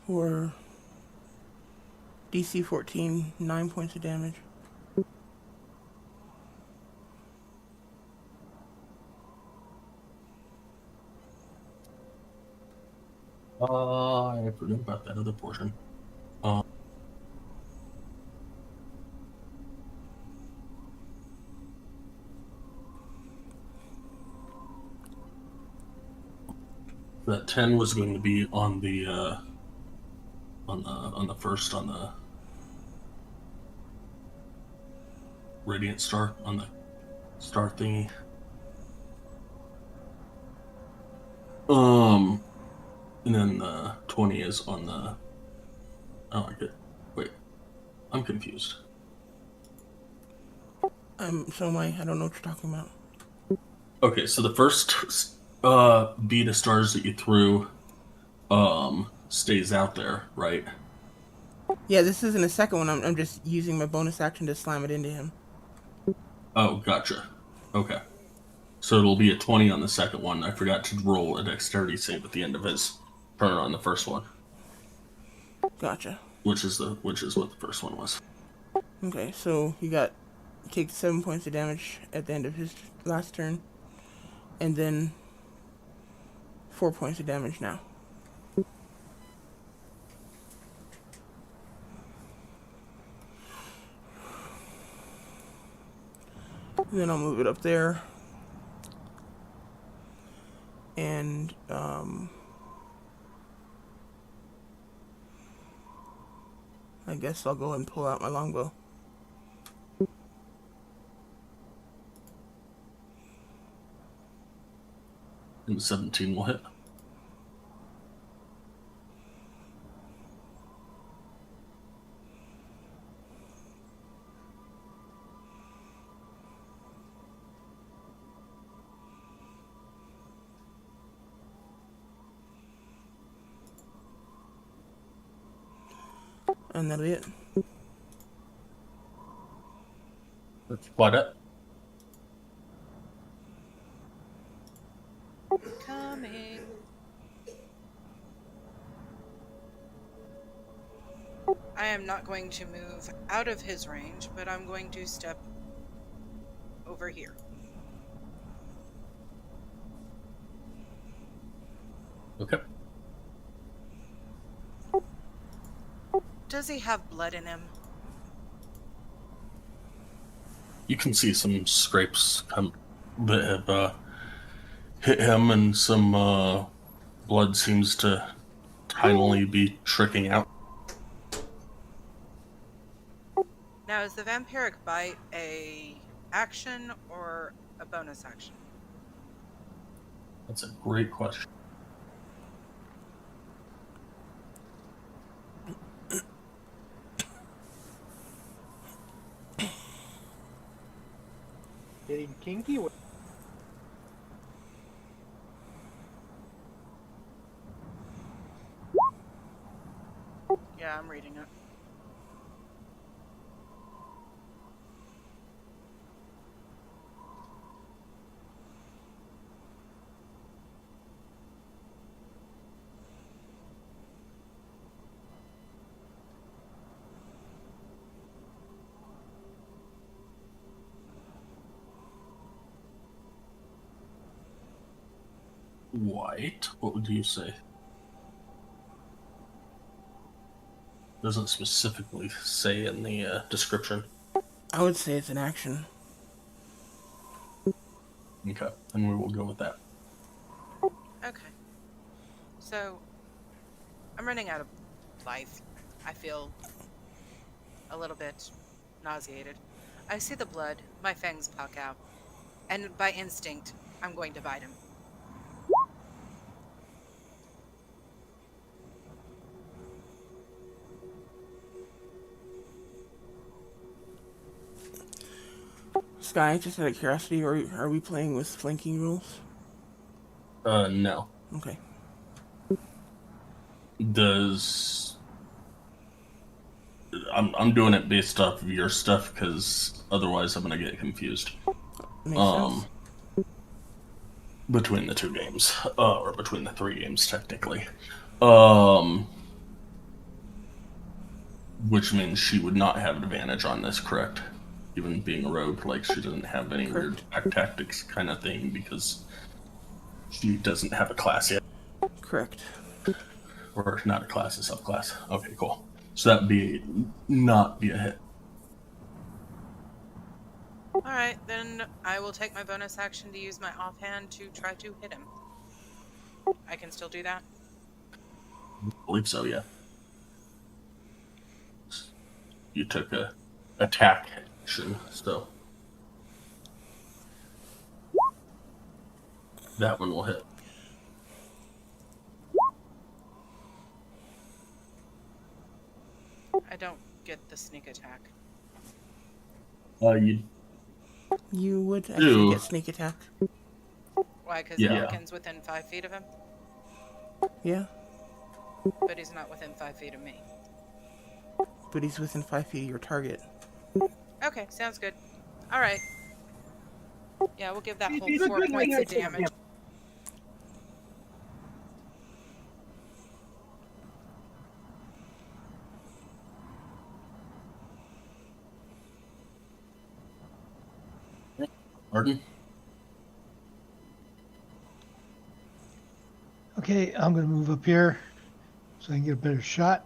[SPEAKER 6] For DC 14, 9 points of damage.
[SPEAKER 3] I forgot about that other portion. That 10 was going to be on the first on the radiant star on the star thingy. And then 20 is on the. Oh, I get. Wait, I'm confused.
[SPEAKER 6] So am I don't know what you're talking about.
[SPEAKER 3] Okay, so the first bead of stars that you threw stays out there, right?
[SPEAKER 6] Yeah, this isn't a second one. I'm just using my bonus action to slam it into him.
[SPEAKER 3] Oh, gotcha. Okay. So it'll be a 20 on the second one. I forgot to roll a dexterity save at the end of his turn on the first one.
[SPEAKER 6] Gotcha.
[SPEAKER 3] Which is what the first one was.
[SPEAKER 6] Okay, so he takes 7 points of damage at the end of his last turn, and then 4 points of damage now. And then I'll move it up there. And, I guess I'll go and pull out my longbow.
[SPEAKER 3] And 17 will hit.
[SPEAKER 6] And that'll be it.
[SPEAKER 3] That's quite it.
[SPEAKER 4] Coming. I am not going to move out of his range, but I'm going to step over here.
[SPEAKER 3] Okay.
[SPEAKER 4] Does he have blood in him?
[SPEAKER 3] You can see some scrapes that have hit him, and some blood seems to tinily be trickling out.
[SPEAKER 4] Now, is the vampiric bite a action or a bonus action?
[SPEAKER 3] That's a great question.
[SPEAKER 5] Getting kinky with.
[SPEAKER 4] Yeah, I'm reading it.
[SPEAKER 3] White? What would you say? Doesn't specifically say in the description.
[SPEAKER 6] I would say it's an action.
[SPEAKER 3] Okay, and we will go with that.
[SPEAKER 4] Okay. So I'm running out of life. I feel a little bit nauseated. I see the blood, my fangs puck out, and by instinct, I'm going to bite him.
[SPEAKER 6] Sky, just out of curiosity, are we playing with flanking rules?
[SPEAKER 3] No.
[SPEAKER 6] Okay.
[SPEAKER 3] I'm doing it based off of your stuff because otherwise I'm gonna get confused.
[SPEAKER 6] Makes sense.
[SPEAKER 3] Between the 2 games, or between the 3 games technically, um, which means she would not have advantage on this, correct? Even being a rogue, like she doesn't have any weird attack tactics kind of thing because she doesn't have a class yet.
[SPEAKER 6] Correct.
[SPEAKER 3] Or not a class, a subclass. Okay, cool. So that'd not be a hit.
[SPEAKER 4] Alright, then I will take my bonus action to use my offhand to try to hit him. I can still do that?
[SPEAKER 3] I believe so, yeah. You took a attack action, so that one will hit.
[SPEAKER 4] I don't get the sneak attack.
[SPEAKER 3] You
[SPEAKER 6] would actually get sneak attack.
[SPEAKER 4] Why? Because
[SPEAKER 3] Yeah.
[SPEAKER 4] Elkin's within 5 feet of him?
[SPEAKER 6] Yeah,
[SPEAKER 4] But he's not within 5 feet of me.
[SPEAKER 6] but he's within 5 feet of your target.
[SPEAKER 4] Okay, sounds good. Alright. Yeah, we'll give that whole 4 points of damage.
[SPEAKER 3] Arden?
[SPEAKER 8] Okay, I'm going to move up here so I can get a better shot.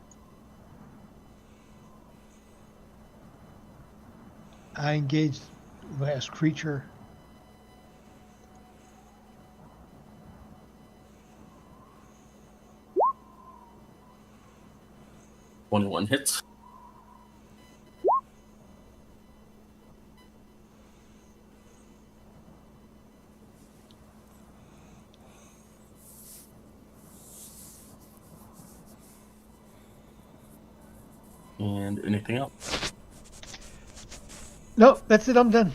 [SPEAKER 8] I engaged the last creature.
[SPEAKER 3] $21 hits. And anything else?
[SPEAKER 8] Nope, that's it. I'm done.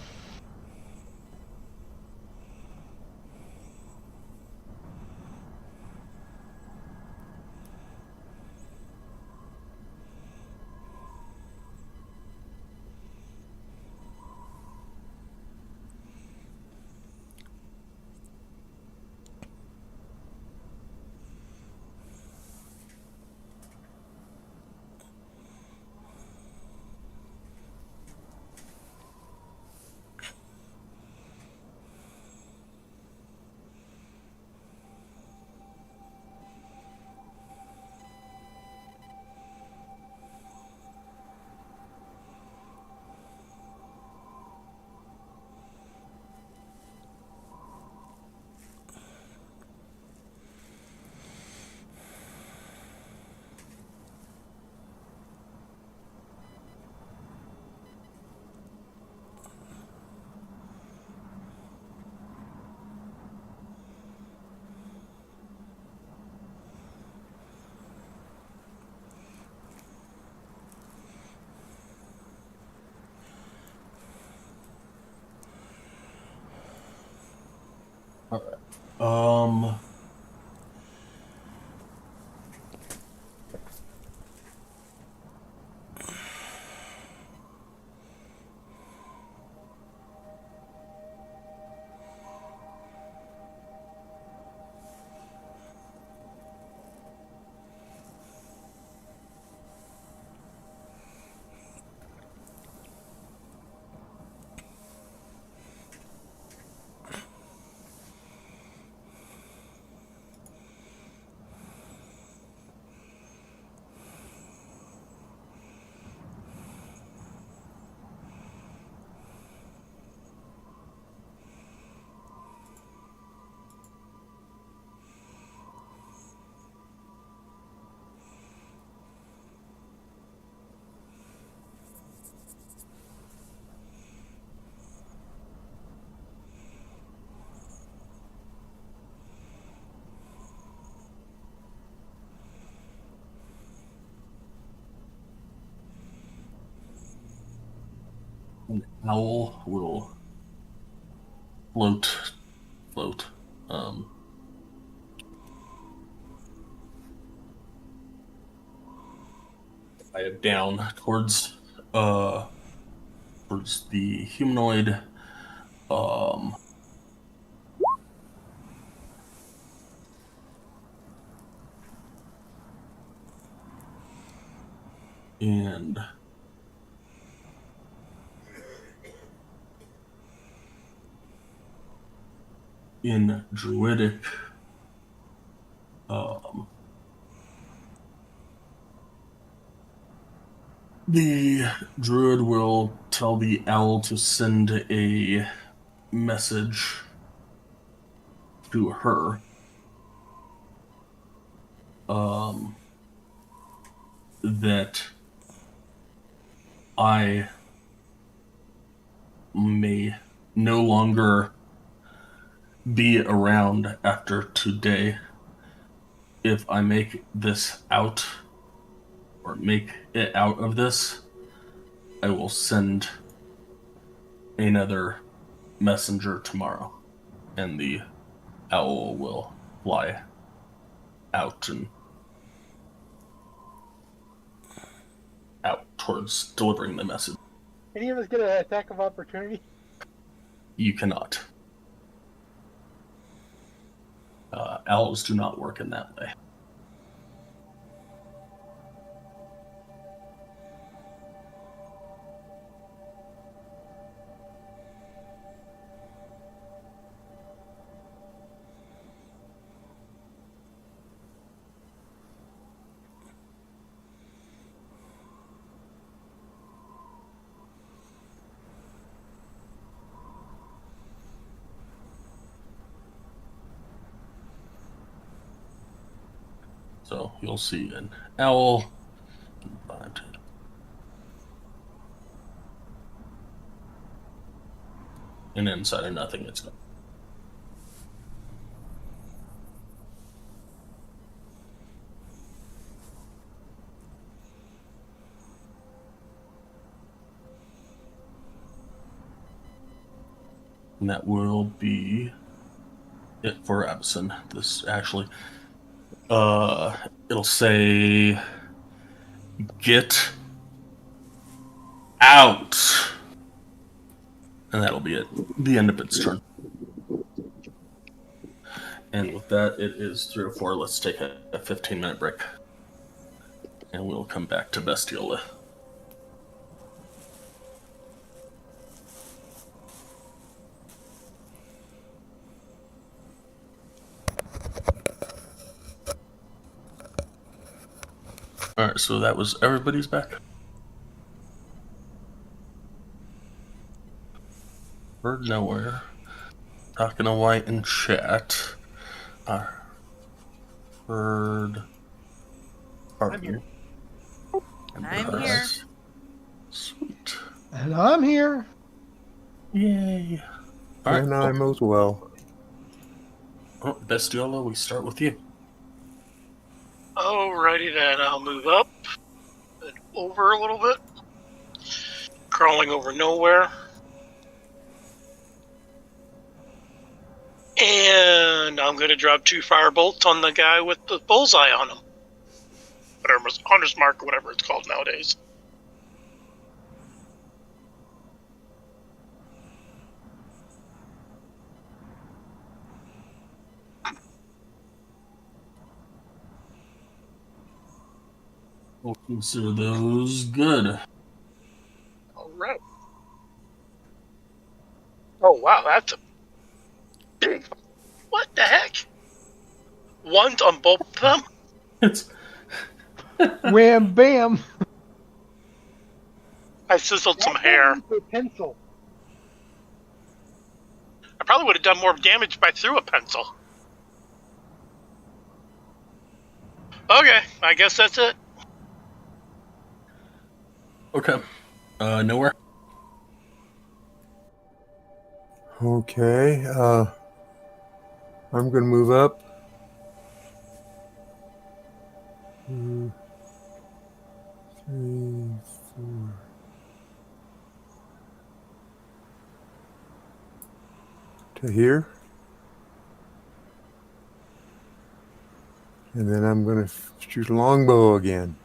[SPEAKER 3] Alright. An owl will float, down towards the humanoid. Um, and in druidic, the druid will tell the owl to send a message to her. That I may no longer be around after today if I make this out or make it out of this. I will send another messenger tomorrow, and the owl will fly out and out towards delivering the message.
[SPEAKER 5] Any of us get an attack of opportunity?
[SPEAKER 3] You cannot. Owls do not work in that way. So you'll see an owl. 5, 10. And inside of nothing, it's gone. And that will be it for Abson. This actually, it'll say, "Get out," and that'll be it. The end of its turn. And with that, it is 3:04. Let's take a 15-minute break, and we'll come back to Bestiola. Alright, so that was everybody's back. Heard nowhere. Talking to White in chat. I heard
[SPEAKER 5] I'm here.
[SPEAKER 4] I'm here.
[SPEAKER 3] Sweet.
[SPEAKER 8] And I'm here.
[SPEAKER 3] Yay. Alright.
[SPEAKER 2] And I'm as well.
[SPEAKER 3] Oh, Bestiola, we start with you.
[SPEAKER 7] Alrighty then, I'll move up and over a little bit. Crawling over nowhere. And I'm going to drop 2 fire bolts on the guy with the bullseye on him. Whatever, Hunter's Mark or whatever it's called nowadays.
[SPEAKER 3] We'll consider those good.
[SPEAKER 7] Alright. Oh wow, that's a big... What the heck? Ones on both of them?
[SPEAKER 3] It's
[SPEAKER 8] Wham bam.
[SPEAKER 7] I sizzled some hair.
[SPEAKER 5] A pencil.
[SPEAKER 7] I probably would have done more damage if I threw a pencil. Okay, I guess that's it.
[SPEAKER 3] okay. Nowhere.
[SPEAKER 2] Okay. I'm going to move up. 2, 3, 4. to here. And then I'm going to shoot a longbow again.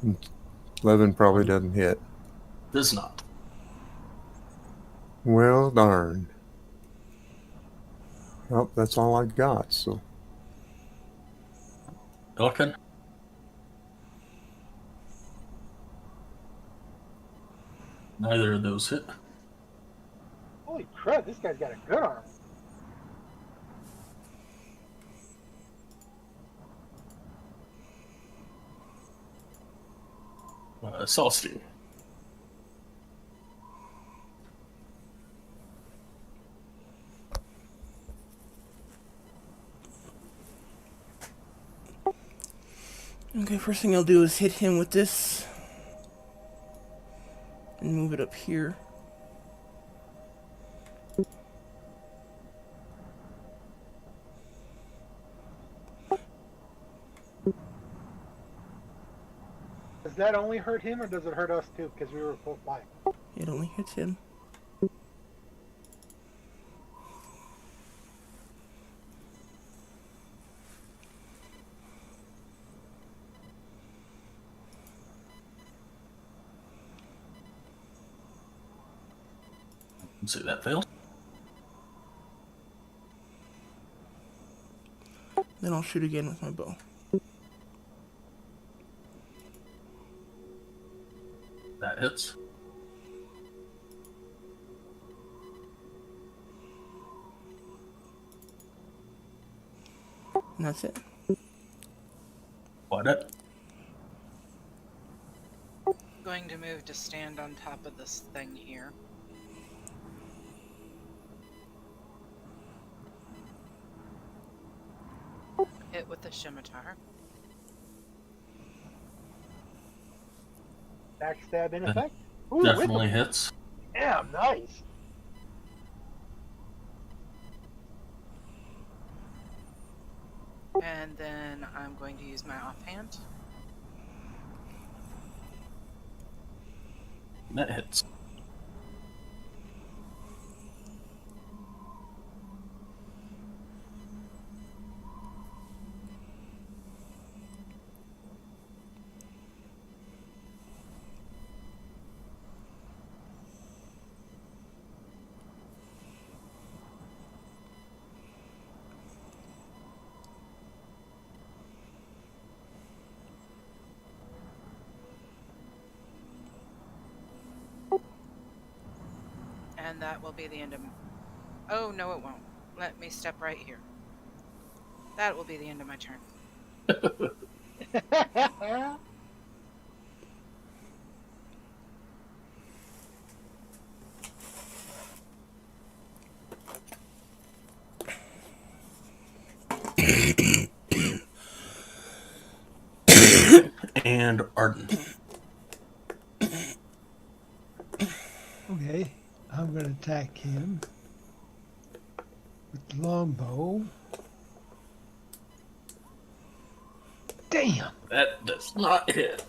[SPEAKER 2] And 11 probably doesn't hit.
[SPEAKER 3] Does not.
[SPEAKER 2] Well, darn. Well, that's all I got, so.
[SPEAKER 3] Elkin? Neither of those hit.
[SPEAKER 5] Holy crap, this guy's got a good arm.
[SPEAKER 3] Celestine.
[SPEAKER 6] Okay, first thing I'll do is hit him with this. And move it up here.
[SPEAKER 5] Does that only hurt him, or does it hurt us too? Because we were close by.
[SPEAKER 6] It only hits him.
[SPEAKER 3] Let's see, that failed.
[SPEAKER 6] Then I'll shoot again with my bow.
[SPEAKER 3] That hits.
[SPEAKER 6] And that's it.
[SPEAKER 3] What it?
[SPEAKER 4] Going to move to stand on top of this thing here. Hit with the scimitar.
[SPEAKER 5] Backstab in effect. Ooh, with
[SPEAKER 3] Definitely
[SPEAKER 5] him.
[SPEAKER 3] hits.
[SPEAKER 5] Damn, nice.
[SPEAKER 4] And then I'm going to use my offhand.
[SPEAKER 3] That hits.
[SPEAKER 4] And that will be the end of... Oh, no it won't. Let me step right here. That will be the end of my turn.
[SPEAKER 3] And Arden.
[SPEAKER 8] Okay, I'm going to attack him with the longbow. Damn!
[SPEAKER 3] That does not hit.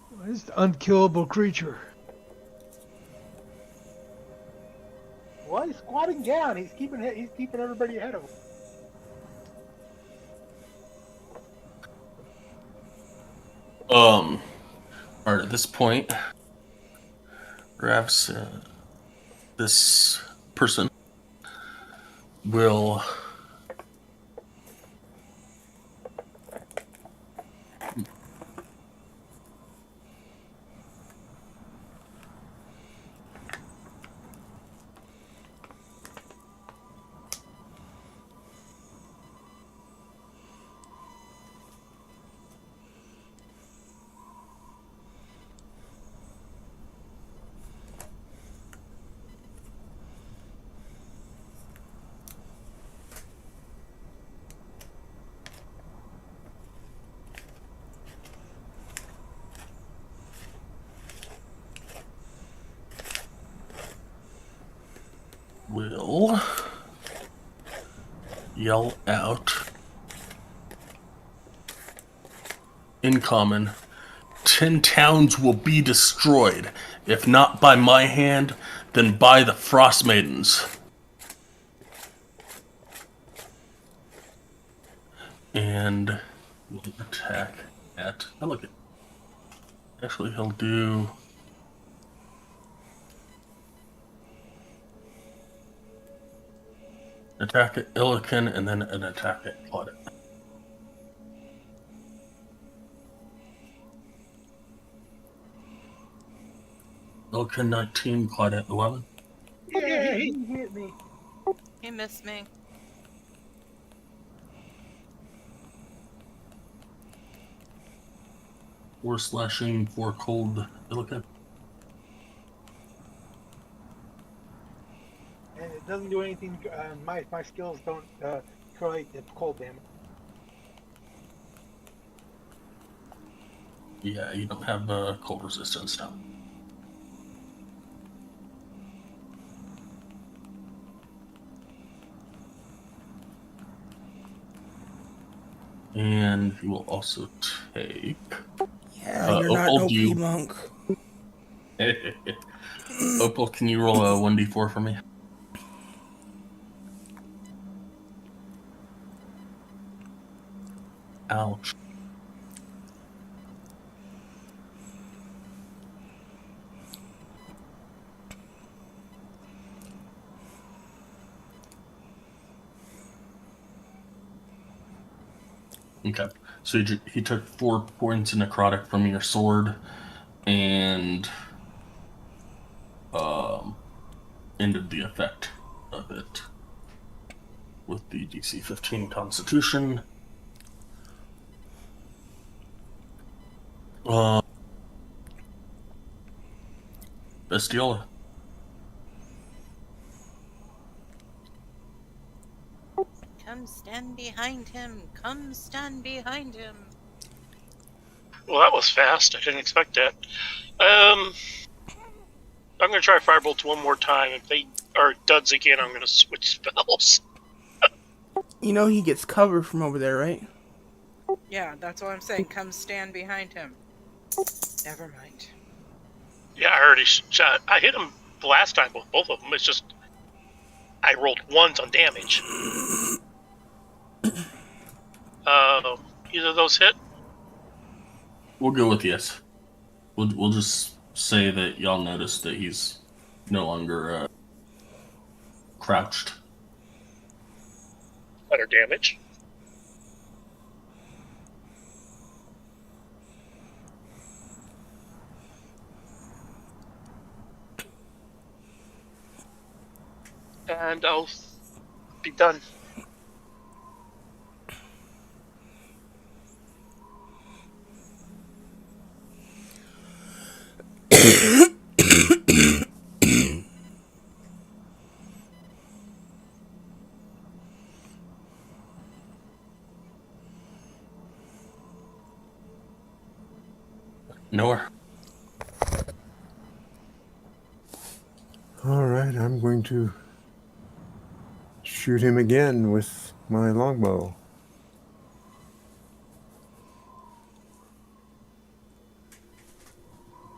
[SPEAKER 8] What is the unkillable creature?
[SPEAKER 5] Well, he's squatting down. He's keeping everybody ahead of him.
[SPEAKER 3] Alright, at this point, perhaps this person will will yell out in common, 10 towns will be destroyed, if not by my hand, then by the Frost Maidens. And we'll attack at Elegant. Actually, he'll do... attack at Illican and then an attack at Claudette. Illican 19, Claudette 11.
[SPEAKER 5] Yeah, he hit me.
[SPEAKER 4] He missed me.
[SPEAKER 3] Four slashing, 4 cold, Illican.
[SPEAKER 5] And it doesn't do anything. My skills don't correlate to cold damage.
[SPEAKER 3] Yeah, you don't have cold resistance now. And you will also take...
[SPEAKER 6] Yeah, you're not
[SPEAKER 3] Opal,
[SPEAKER 6] OP,
[SPEAKER 3] do you...
[SPEAKER 6] monk.
[SPEAKER 3] Opal, can you roll a 1d4 for me? Ouch. Okay, so he took 4 points of necrotic from your sword, and ended the effect of it with the DC 15 Constitution. Bestiola.
[SPEAKER 4] Come stand behind him. Come stand behind him.
[SPEAKER 7] Well, that was fast. I didn't expect that. I'm going to try Firebolt one more time. If they are duds again, I'm going to switch spells.
[SPEAKER 6] You know he gets cover from over there, right?
[SPEAKER 4] Yeah, that's what I'm saying. Come stand behind him. Never mind.
[SPEAKER 7] Yeah, I already shot. I hit him the last time with both of them. It's just I rolled ones on damage. Either of those hit?
[SPEAKER 3] We'll go with yes. We'll just say that y'all noticed that he's no longer crouched.
[SPEAKER 7] Better damage. And I'll be done.
[SPEAKER 3] Nowhere.
[SPEAKER 2] All right, I'm going to shoot him again with my longbow.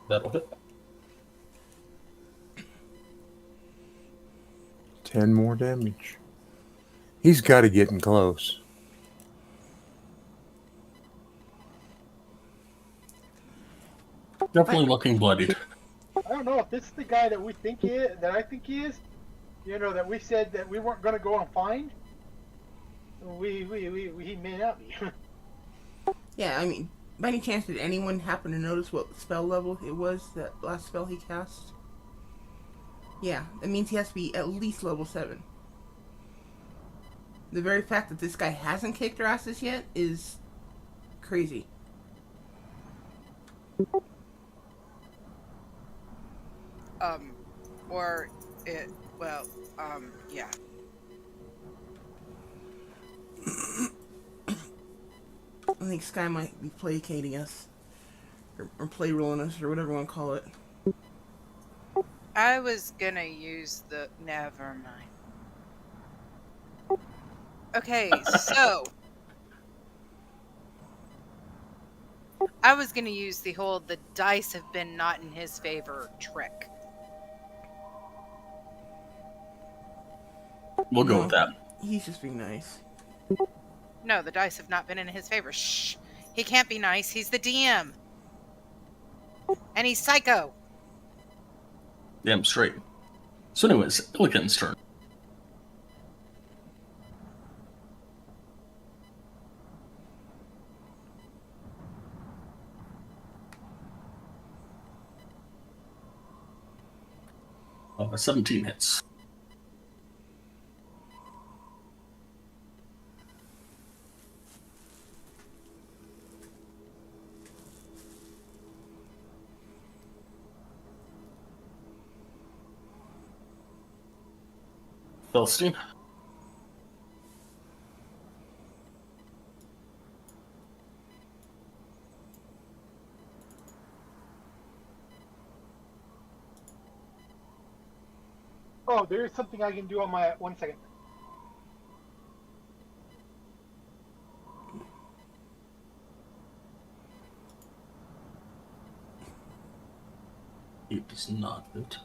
[SPEAKER 3] That'll hit.
[SPEAKER 2] 10 more damage. He's got to get in close.
[SPEAKER 3] Definitely looking bloodied.
[SPEAKER 5] I don't know if this is the guy that we think he is, that I think he is. You know, that we said that we weren't going to go and find. He may not be.
[SPEAKER 6] Yeah, I mean, by any chance did anyone happen to notice what spell level it was, that last spell he cast? Yeah, that means he has to be at least level 7. The very fact that this guy hasn't kicked our asses yet is crazy.
[SPEAKER 4] Or it, well, yeah.
[SPEAKER 6] I think Sky might be placating us. Or play rolling us, or whatever you want to call it.
[SPEAKER 4] I was gonna use the... Never mind. Okay, so I was going to use the whole "the dice have been not in his favor" trick.
[SPEAKER 3] We'll go with that.
[SPEAKER 6] He's just being nice.
[SPEAKER 4] No, the dice have not been in his favor. Shh. He can't be nice. He's the DM. And he's psycho.
[SPEAKER 3] Damn straight. So anyways, Illiken's turn. Oh, 17 hits. Philistine.
[SPEAKER 5] Oh, there is something I can do on my 1 second.
[SPEAKER 3] It does not hit.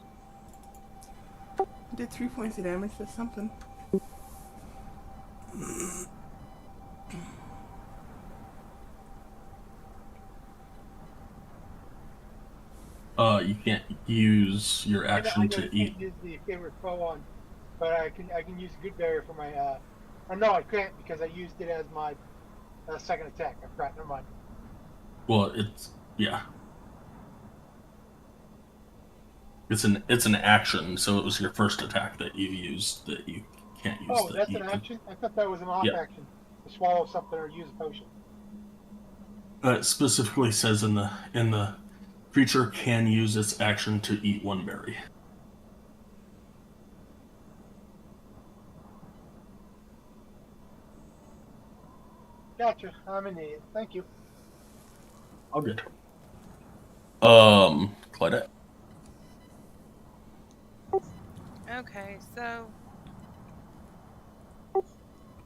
[SPEAKER 6] Did 3 points of damage. That's something.
[SPEAKER 3] You can't use your
[SPEAKER 5] I
[SPEAKER 3] action
[SPEAKER 5] know
[SPEAKER 3] to
[SPEAKER 5] you
[SPEAKER 3] eat.
[SPEAKER 5] can't use the favorite foe on, but I can use good barrier for my. Or no, I can't because I used it as my second attack. I forgot. Never mind.
[SPEAKER 3] Well, yeah. It's an action, so it was your first attack that you used that you can't use.
[SPEAKER 5] Oh,
[SPEAKER 3] the
[SPEAKER 5] that's
[SPEAKER 3] eat.
[SPEAKER 5] an action. I thought that was an off
[SPEAKER 3] Yeah.
[SPEAKER 5] action to swallow something or use a potion.
[SPEAKER 3] It specifically says in the creature can use its action to eat one berry.
[SPEAKER 5] Gotcha. I'm an idiot. Thank you.
[SPEAKER 3] All good. Claudette.
[SPEAKER 4] Okay, so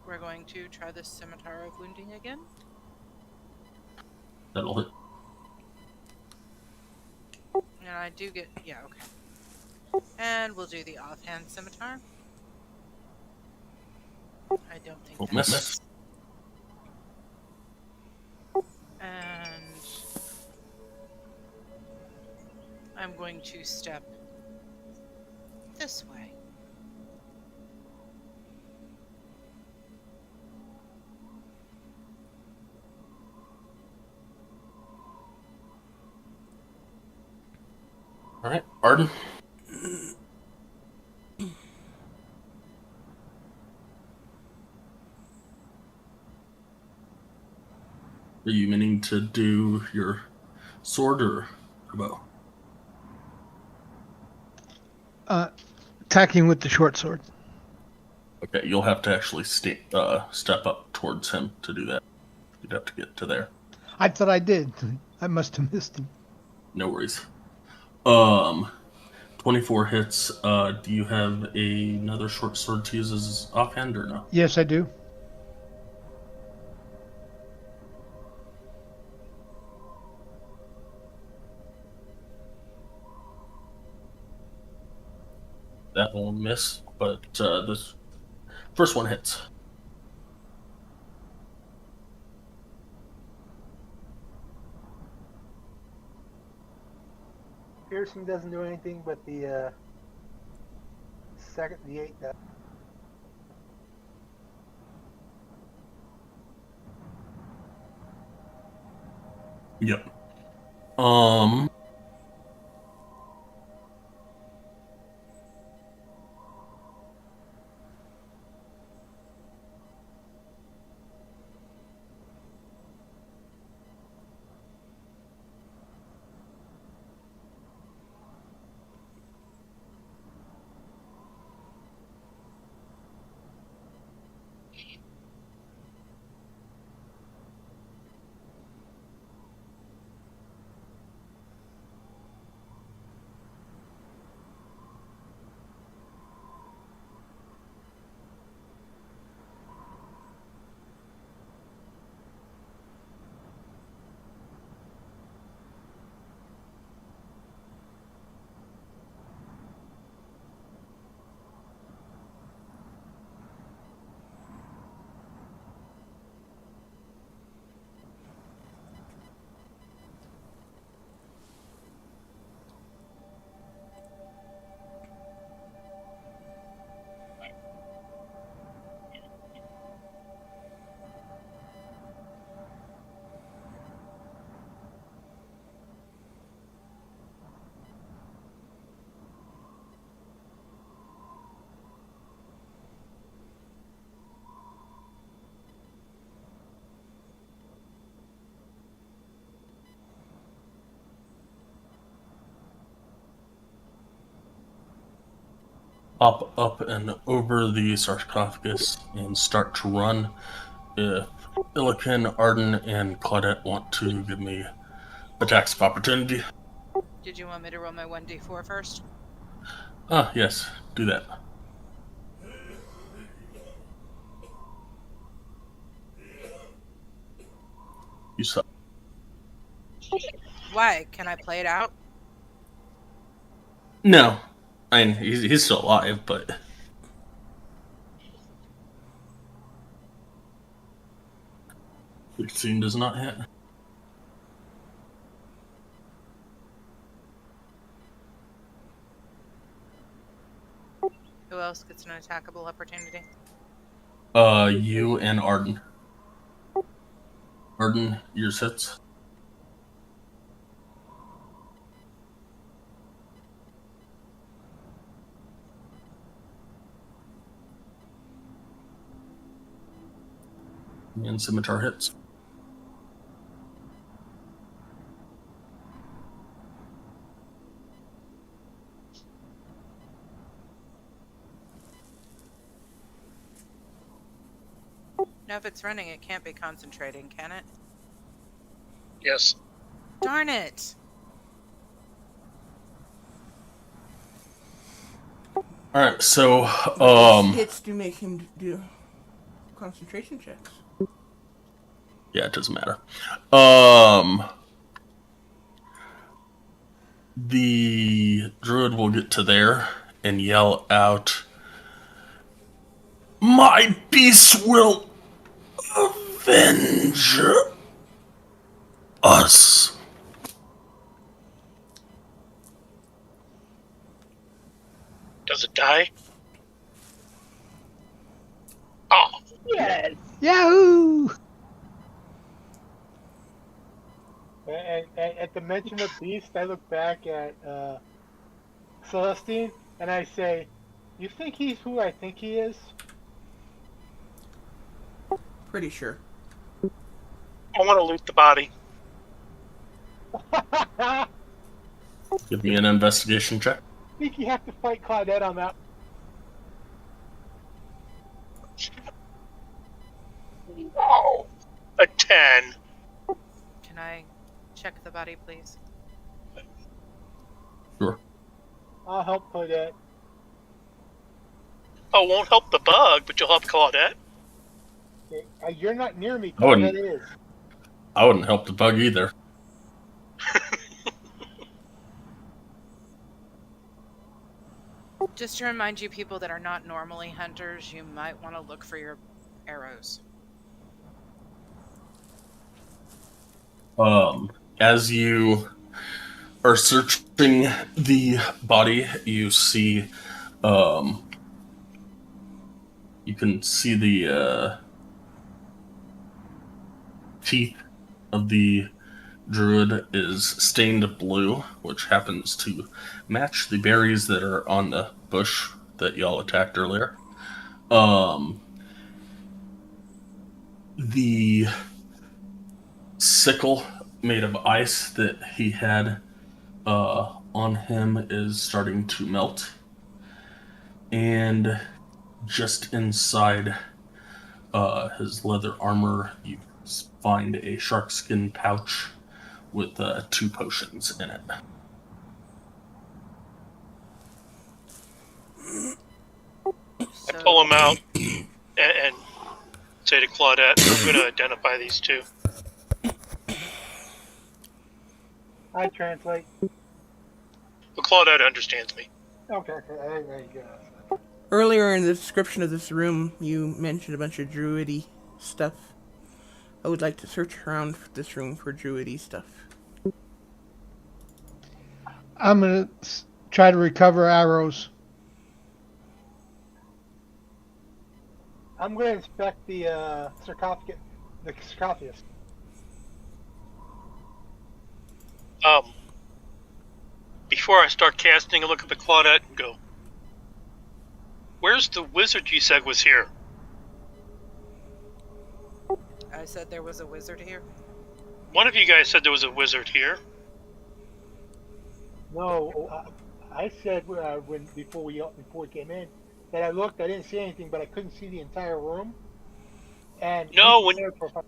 [SPEAKER 4] we're going to try the Scimitar of Wounding again.
[SPEAKER 3] That'll hit.
[SPEAKER 4] And I do get... Yeah, okay. And we'll do the offhand Scimitar. I don't think
[SPEAKER 3] Will
[SPEAKER 4] that
[SPEAKER 3] miss.
[SPEAKER 4] hits. And I'm going to step this way.
[SPEAKER 3] All right, Arden. Are you meaning to do your sword or bow?
[SPEAKER 8] Attacking with the short sword.
[SPEAKER 3] Okay, you'll have to actually step up towards him to do that. You'd have to get to there.
[SPEAKER 8] I thought I did. I must have missed him.
[SPEAKER 3] No worries. 24 hits. Do you have another short sword to use as offhand or no?
[SPEAKER 8] Yes, I do.
[SPEAKER 3] That will miss, but this first one hits.
[SPEAKER 5] Piercing doesn't do anything, but the second, the 8 does.
[SPEAKER 3] Yep. hop up and over the sarcophagus and start to run. If Illican, Arden, and Claudette want to give me attacks of opportunity.
[SPEAKER 4] Did you want me to roll my 1d4 first?
[SPEAKER 3] Yes, do that. You suck.
[SPEAKER 4] Why? Can I play it out?
[SPEAKER 3] No. I mean, he's still alive, but... 16 does not hit.
[SPEAKER 4] Who else gets an attackable opportunity?
[SPEAKER 3] You and Arden. Arden, yours hits. And Scimitar hits.
[SPEAKER 4] No, if it's running, it can't be concentrating, can it?
[SPEAKER 7] Yes.
[SPEAKER 4] Darn it!
[SPEAKER 3] Alright, so,
[SPEAKER 6] Hits do make him do concentration checks.
[SPEAKER 3] yeah, it doesn't matter. The druid will get to there and yell out, "My beast will avenge us."
[SPEAKER 7] Does it die? Oh.
[SPEAKER 5] Yes.
[SPEAKER 8] Yahoo!
[SPEAKER 5] And at the mention of beast, I look back at Celestine and I say, "You think he's who I think he is?"
[SPEAKER 6] Pretty sure.
[SPEAKER 7] I want to loot the body.
[SPEAKER 5] I
[SPEAKER 3] Give me an investigation check.
[SPEAKER 5] think you have to fight Claudette on that.
[SPEAKER 7] Oh, a 10.
[SPEAKER 4] Can I check the body, please?
[SPEAKER 3] Sure.
[SPEAKER 5] I'll help Claudette.
[SPEAKER 7] Oh, won't help the bug, but you'll help Claudette.
[SPEAKER 5] Okay. You're not near me.
[SPEAKER 3] I wouldn't-
[SPEAKER 5] Claudette is.
[SPEAKER 3] I wouldn't help the bug either.
[SPEAKER 4] Just to remind you people that are not normally hunters, you might want to look for your arrows.
[SPEAKER 3] As you are searching the body, you see, you can see the teeth of the druid is stained blue, which happens to match the berries that are on the bush that y'all attacked earlier. The sickle made of ice that he had on him is starting to melt. And just inside his leather armor, you find a sharkskin pouch with 2 potions in it.
[SPEAKER 4] So,
[SPEAKER 7] I pull them out and say to Claudette, I'm going to identify these two.
[SPEAKER 5] I translate.
[SPEAKER 7] But Claudette understands me.
[SPEAKER 5] Okay, there you go.
[SPEAKER 6] Earlier in the description of this room, you mentioned a bunch of druidy stuff. I would like to search around this room for druidy stuff.
[SPEAKER 8] I'm gonna try to recover arrows.
[SPEAKER 5] I'm going to inspect the sarcophagus. The sarcophagus.
[SPEAKER 7] Before I start casting, I look at the Claudette and go, "Where's the wizard you said was here?"
[SPEAKER 4] I said there was a wizard here.
[SPEAKER 7] One of you guys said there was a wizard here.
[SPEAKER 5] No, I said when before we came in that I looked, I didn't see anything, but I couldn't see the entire room. And we
[SPEAKER 7] No,
[SPEAKER 5] prepared for.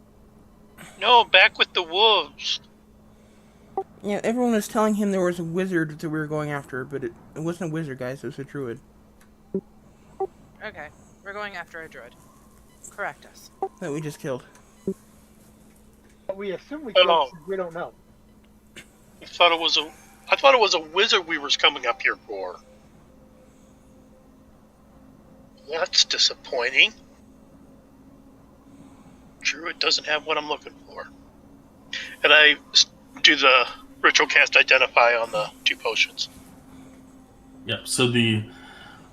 [SPEAKER 7] no, back with the wolves.
[SPEAKER 6] Yeah, everyone was telling him there was a wizard that we were going after, but it wasn't a wizard, guys. It was a druid
[SPEAKER 4] Okay, we're going after a druid. Correct us.
[SPEAKER 6] that we just killed.
[SPEAKER 5] We assume we killed.
[SPEAKER 7] Oh,
[SPEAKER 5] We don't know.
[SPEAKER 7] I thought it was a wizard we were coming up here for. That's disappointing. Druid doesn't have what I'm looking for. And I do the ritual cast identify on the 2 potions.
[SPEAKER 3] Yep. So the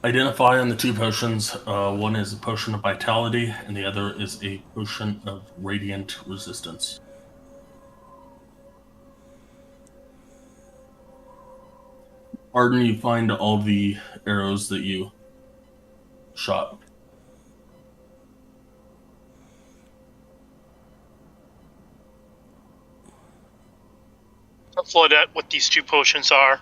[SPEAKER 3] identify on the 2 potions, one is a potion of vitality, and the other is a potion of radiant resistance. Arden, you find all the arrows that you shot.
[SPEAKER 7] Claudette, what these 2 potions are.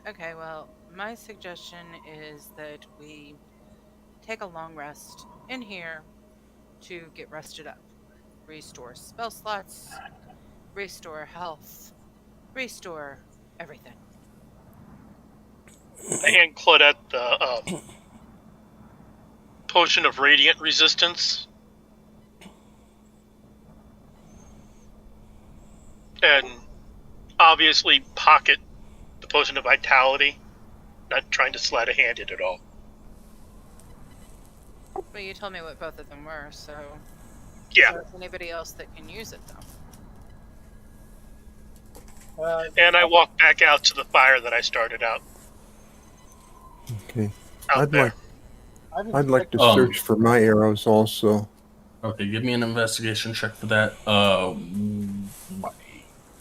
[SPEAKER 4] Okay, well, my suggestion is that we take a long rest in here to get rested up. Restore spell slots, restore health, restore everything.
[SPEAKER 7] And Claudette, the potion of radiant resistance. And obviously pocket the potion of vitality. Not trying to sleight of hand it at all.
[SPEAKER 4] But you told me what both of them were, so...
[SPEAKER 7] Yeah.
[SPEAKER 4] Is there anybody else that can use it, though?
[SPEAKER 7] And I walk back out to the fire that I started out.
[SPEAKER 2] Okay.
[SPEAKER 7] Out there.
[SPEAKER 2] I'd like to search for my arrows also.
[SPEAKER 3] Okay, give me an investigation check for that.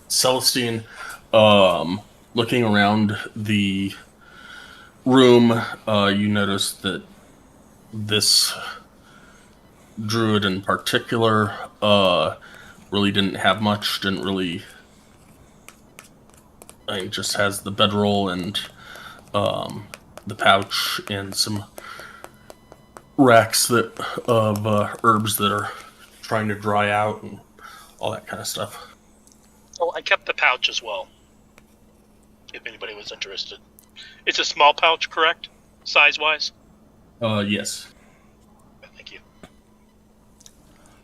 [SPEAKER 3] Celestine, looking around the room, you notice that this druid in particular really didn't have much, just has the bedroll and the pouch and some racks of herbs that are trying to dry out and all that kind of stuff.
[SPEAKER 7] Oh, I kept the pouch as well. If anybody was interested. It's a small pouch, correct? Size-wise?
[SPEAKER 3] Yes.
[SPEAKER 7] Thank you.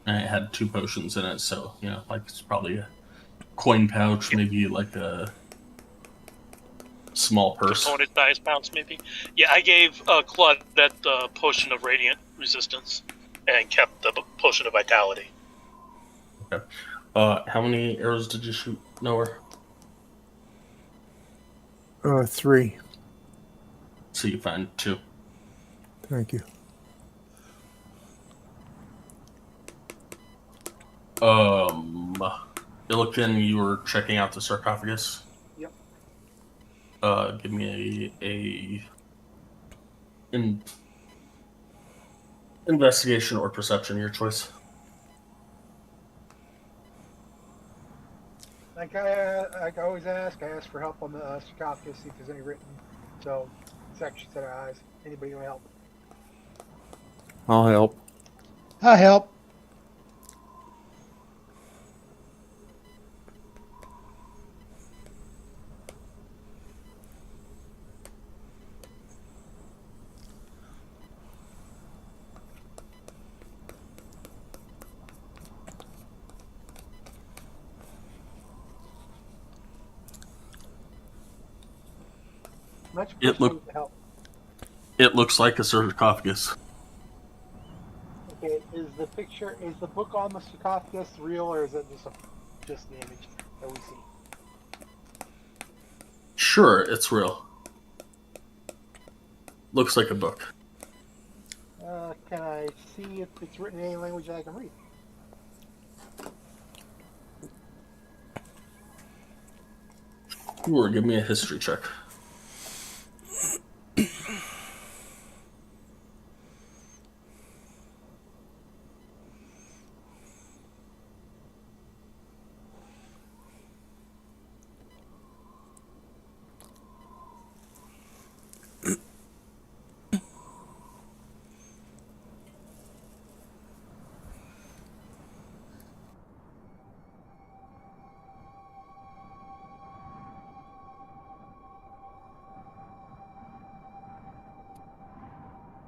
[SPEAKER 3] And it had 2 potions in it, so, it's probably a coin pouch, maybe like a small purse.
[SPEAKER 7] Component-sized pouch, maybe? Yeah, I gave Claude that potion of radiant resistance and kept the potion of vitality.
[SPEAKER 3] Okay. How many arrows did you shoot, Noah?
[SPEAKER 2] 3.
[SPEAKER 3] So you find 2.
[SPEAKER 2] Thank you.
[SPEAKER 3] Illican, you were checking out the sarcophagus?
[SPEAKER 5] Yep.
[SPEAKER 3] Give me a investigation or perception, your choice.
[SPEAKER 5] Like I always ask, I ask for help on the sarcophagus, see if there's any written. So, section set of eyes. Anybody want to help?
[SPEAKER 2] I'll help.
[SPEAKER 8] I help.
[SPEAKER 3] It looks like a sarcophagus.
[SPEAKER 5] Okay, is the book on the sarcophagus real, or is it just the image that we see?
[SPEAKER 3] Sure, it's real. Looks like a book.
[SPEAKER 5] Can I see if it's written in any language that I can read?
[SPEAKER 3] Sure, give me a history check.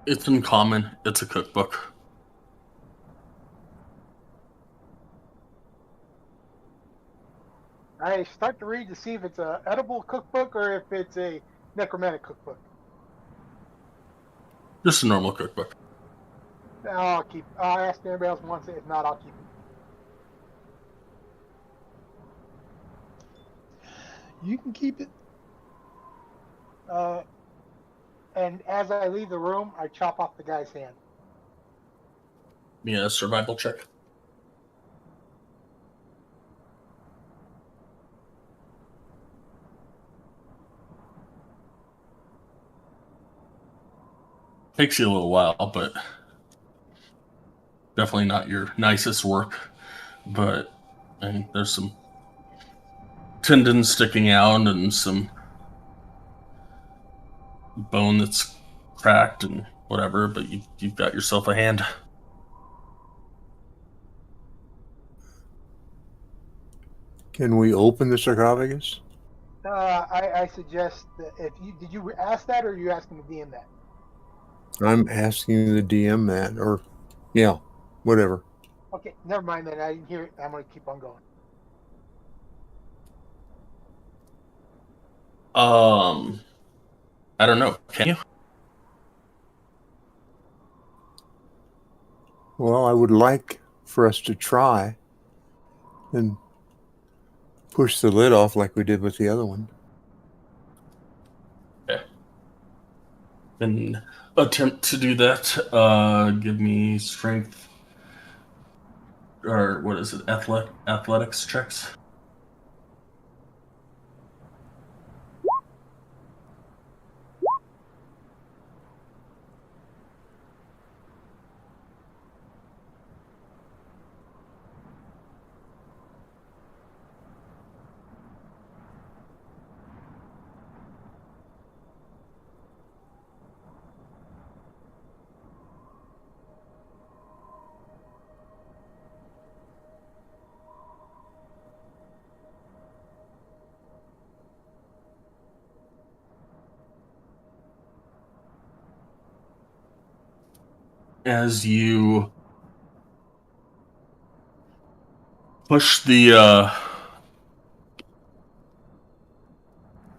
[SPEAKER 3] It's uncommon. It's a cookbook.
[SPEAKER 5] I start to read to see if it's a edible cookbook or if it's a necromantic cookbook.
[SPEAKER 3] Just a normal cookbook.
[SPEAKER 5] I'll keep. I'll ask anybody else wants it. If not, I'll keep it.
[SPEAKER 8] You can keep it.
[SPEAKER 5] And as I leave the room, I chop off the guy's hand.
[SPEAKER 3] Yeah, a survival check. Takes you a little while, but definitely not your nicest work. But there's some tendons sticking out and some bone that's cracked and whatever, but you've got yourself a hand.
[SPEAKER 2] Can we open the sarcophagus?
[SPEAKER 5] I suggest that if you did you ask that or are you asking the DM that?
[SPEAKER 2] I'm asking the DM that, or yeah, whatever.
[SPEAKER 5] Okay, never mind then. I didn't hear it. I'm gonna keep on going.
[SPEAKER 3] I don't know. Can you?
[SPEAKER 2] Well, I would like for us to try and push the lid off like we did with the other one.
[SPEAKER 3] Okay. And attempt to do that. Give me strength, or what is it? Athletics checks. As you push the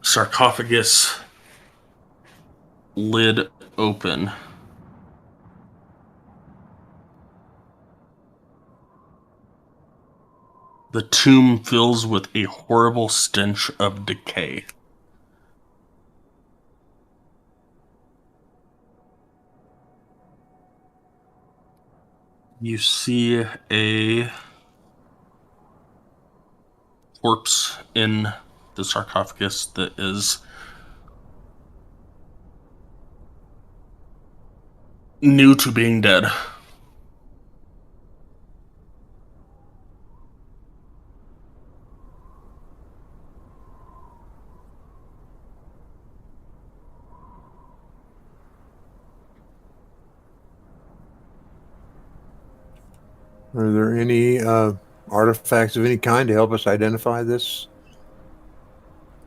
[SPEAKER 3] sarcophagus lid open, the tomb fills with a horrible stench of decay. You see a corpse in the sarcophagus that is new to being dead.
[SPEAKER 2] Are there any artifacts of any kind to help us identify this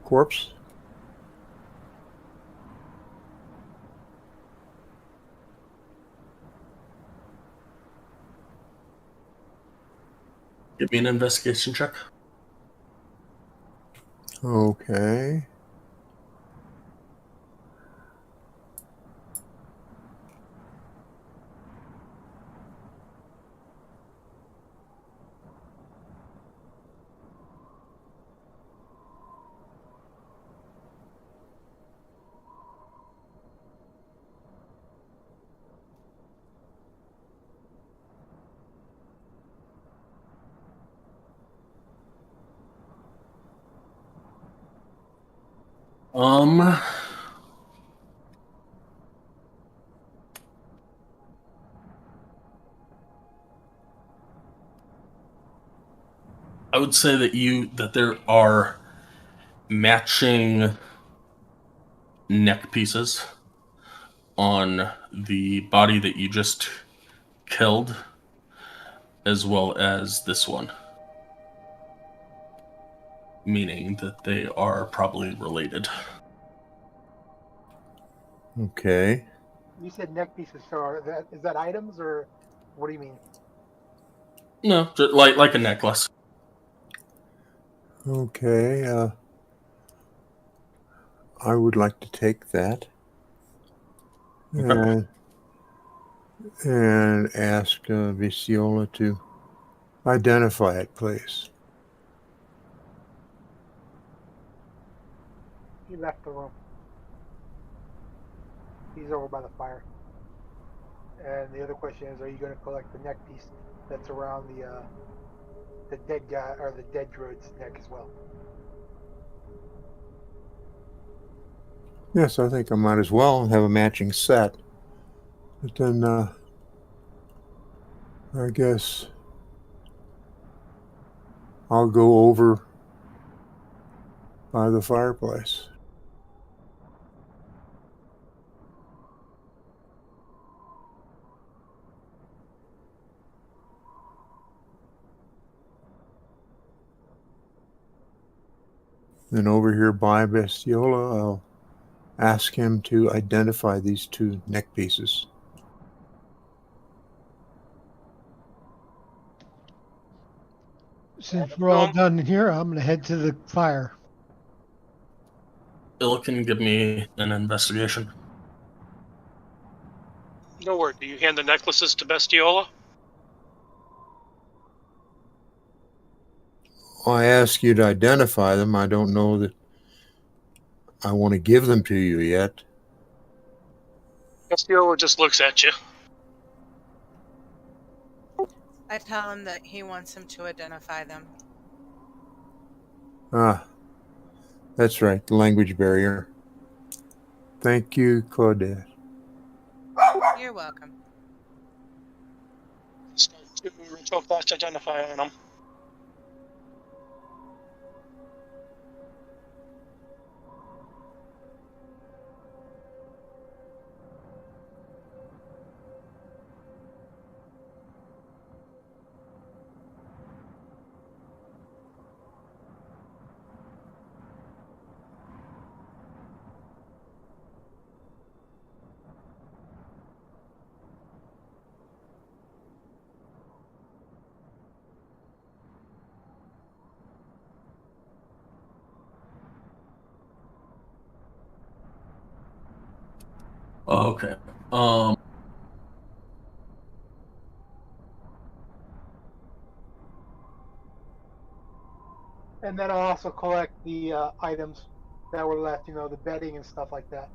[SPEAKER 2] corpse?
[SPEAKER 3] Give me an investigation check.
[SPEAKER 2] Okay.
[SPEAKER 3] I would say that there are matching neck pieces on the body that you just killed, as well as this one, meaning that they are probably related.
[SPEAKER 2] Okay.
[SPEAKER 5] You said neck pieces, so is that items or what do you mean?
[SPEAKER 3] No, just like a necklace.
[SPEAKER 2] Okay, I would like to take that
[SPEAKER 3] Okay.
[SPEAKER 2] and ask Viciola to identify it, please.
[SPEAKER 5] He left the room. He's over by the fire. And the other question is, are you going to collect the neck piece that's around the dead guy or the dead druid's neck as well?
[SPEAKER 2] Yes, I think I might as well have a matching set. But then I guess I'll go over by the fireplace. Then over here by Bestiola, I'll ask him to identify these two neck pieces.
[SPEAKER 8] Since we're all done here, I'm going to head to the fire.
[SPEAKER 3] Bill can give me an investigation.
[SPEAKER 7] No word. Do you hand the necklaces to Bestiola?
[SPEAKER 2] I ask you to identify them. I don't know that I want to give them to you yet.
[SPEAKER 7] Bestiola just looks at you.
[SPEAKER 4] I tell him that he wants him to identify them.
[SPEAKER 2] Ah, that's right, the language barrier. Thank you, Claudette.
[SPEAKER 4] You're welcome.
[SPEAKER 7] Start to ritual class identify on them.
[SPEAKER 3] Okay.
[SPEAKER 5] And then I'll also collect the items that were left, the bedding and stuff like that.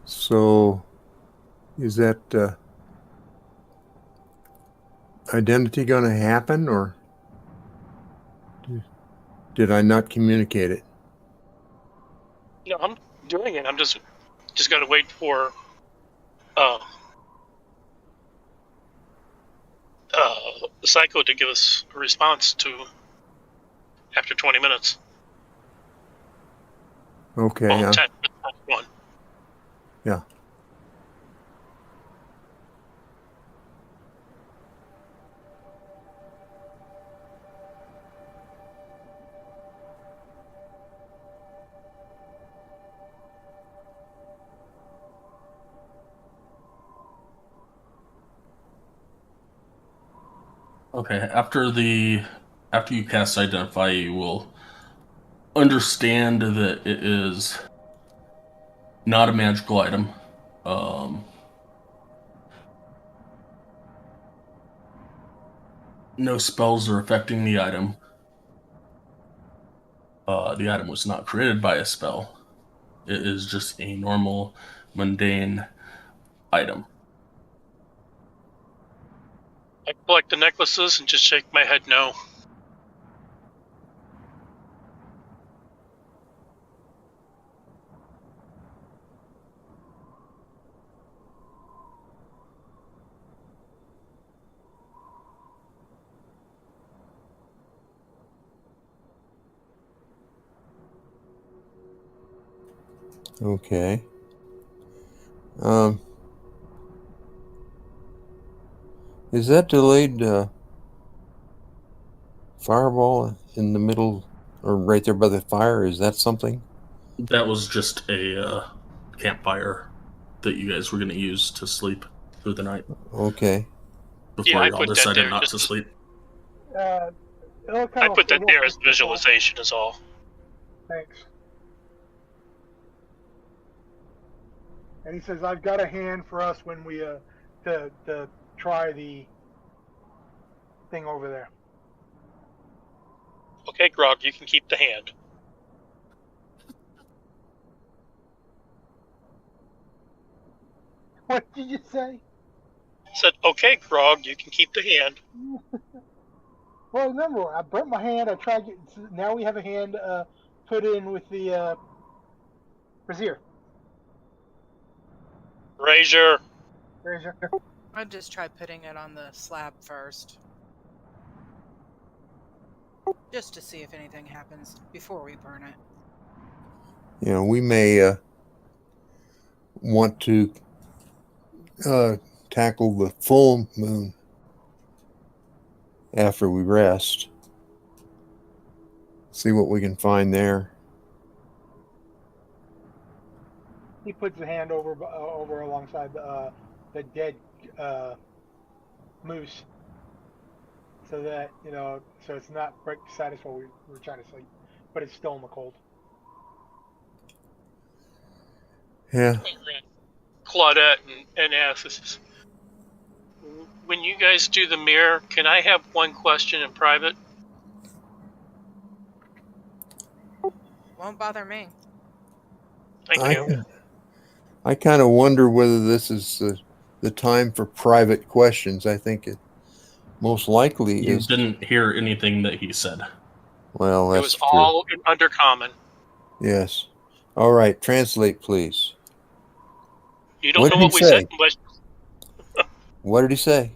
[SPEAKER 2] So, is that identity going to happen, or did I not communicate it?
[SPEAKER 7] No, I'm doing it. I'm just got to wait for uh, the psycho to give us a response to after 20 minutes.
[SPEAKER 2] Okay,
[SPEAKER 7] Well, 10 1.
[SPEAKER 2] yeah.
[SPEAKER 3] Okay. After you cast identify, you will understand that it is not a magical item. No spells are affecting the item. The item was not created by a spell. It is just a normal, mundane item.
[SPEAKER 7] I collect the necklaces and just shake my head no.
[SPEAKER 2] Okay. Um, Is that delayed fireball in the middle or right there by the fire? Is that something?
[SPEAKER 3] That was just a campfire that you guys were going to use to sleep through the night
[SPEAKER 2] Okay.
[SPEAKER 3] before
[SPEAKER 7] I
[SPEAKER 3] y'all
[SPEAKER 7] put that
[SPEAKER 3] decided
[SPEAKER 7] there
[SPEAKER 3] not
[SPEAKER 7] just
[SPEAKER 3] to sleep.
[SPEAKER 5] It'll
[SPEAKER 7] I
[SPEAKER 5] kind of
[SPEAKER 7] put that
[SPEAKER 5] we'll
[SPEAKER 7] there
[SPEAKER 5] push
[SPEAKER 7] as
[SPEAKER 5] this off.
[SPEAKER 7] visualization is all.
[SPEAKER 5] Thanks. And he says, "I've got a hand for us when we to try the thing over there."
[SPEAKER 7] Okay, Grog, you can keep the hand.
[SPEAKER 5] What did you say?
[SPEAKER 7] I said, okay, Grog, you can keep the hand.
[SPEAKER 5] Well, remember, I burnt my hand. I tried. Now we have a hand put in with the brazier.
[SPEAKER 7] Razor.
[SPEAKER 5] Razor.
[SPEAKER 4] I'd just try putting it on the slab first. Just to see if anything happens before we burn it.
[SPEAKER 2] You know, we may want to tackle the full moon after we rest. See what we can find there.
[SPEAKER 5] He puts the hand over alongside the dead moose, so that so it's not right beside us while we're trying to sleep, but it's still in the cold.
[SPEAKER 2] Yeah.
[SPEAKER 7] Claudette and asks, when you guys do the mirror, can I have one question in private?
[SPEAKER 4] Won't bother me.
[SPEAKER 7] Thank you.
[SPEAKER 2] I kind of wonder whether this is the time for private questions. I think it most likely
[SPEAKER 3] You
[SPEAKER 2] is.
[SPEAKER 3] didn't hear anything that he said.
[SPEAKER 2] Well,
[SPEAKER 7] It
[SPEAKER 2] that's
[SPEAKER 7] was
[SPEAKER 2] true.
[SPEAKER 7] all in undercommon.
[SPEAKER 2] Yes. All right. Translate, please.
[SPEAKER 7] You don't
[SPEAKER 2] What
[SPEAKER 7] know
[SPEAKER 2] did
[SPEAKER 7] what
[SPEAKER 2] he
[SPEAKER 7] we
[SPEAKER 2] say?
[SPEAKER 7] said, but
[SPEAKER 2] What did he say?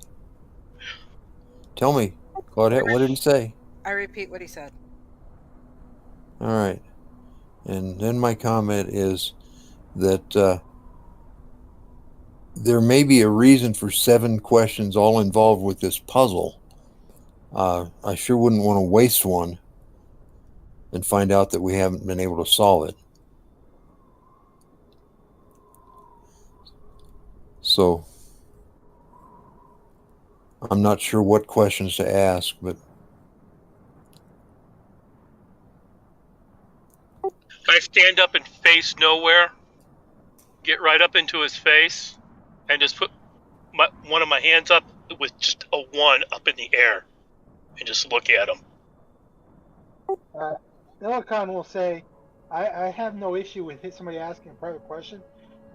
[SPEAKER 2] Tell me, Claudette, what did he say?
[SPEAKER 4] I repeat what he said.
[SPEAKER 2] All right. And then my comment is that there may be a reason for 7 questions all involved with this puzzle. I sure wouldn't want to waste one and find out that we haven't been able to solve it. So I'm not sure what questions to ask, but
[SPEAKER 7] I stand up and face nowhere, get right up into his face, and just put one of my hands up with just a 1 up in the air, and just look at him.
[SPEAKER 5] Illican will say, I have no issue with somebody asking a private question.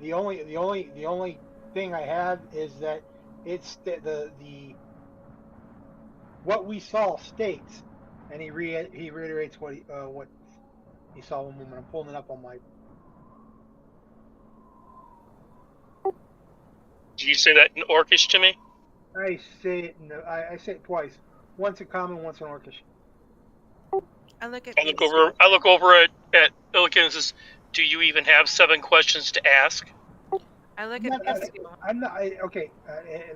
[SPEAKER 5] The only thing I have is that it's the what we saw states, and he reiterates what he saw one moment. I'm pulling it up on my.
[SPEAKER 7] Do you say that in Orcish to me?
[SPEAKER 5] I say it. I say it twice. Once in common, once in Orcish.
[SPEAKER 4] I look at
[SPEAKER 7] I look over at Illican and says, "Do you even have 7 questions to ask?"
[SPEAKER 4] I look at Bestial.
[SPEAKER 5] I'm not. Okay,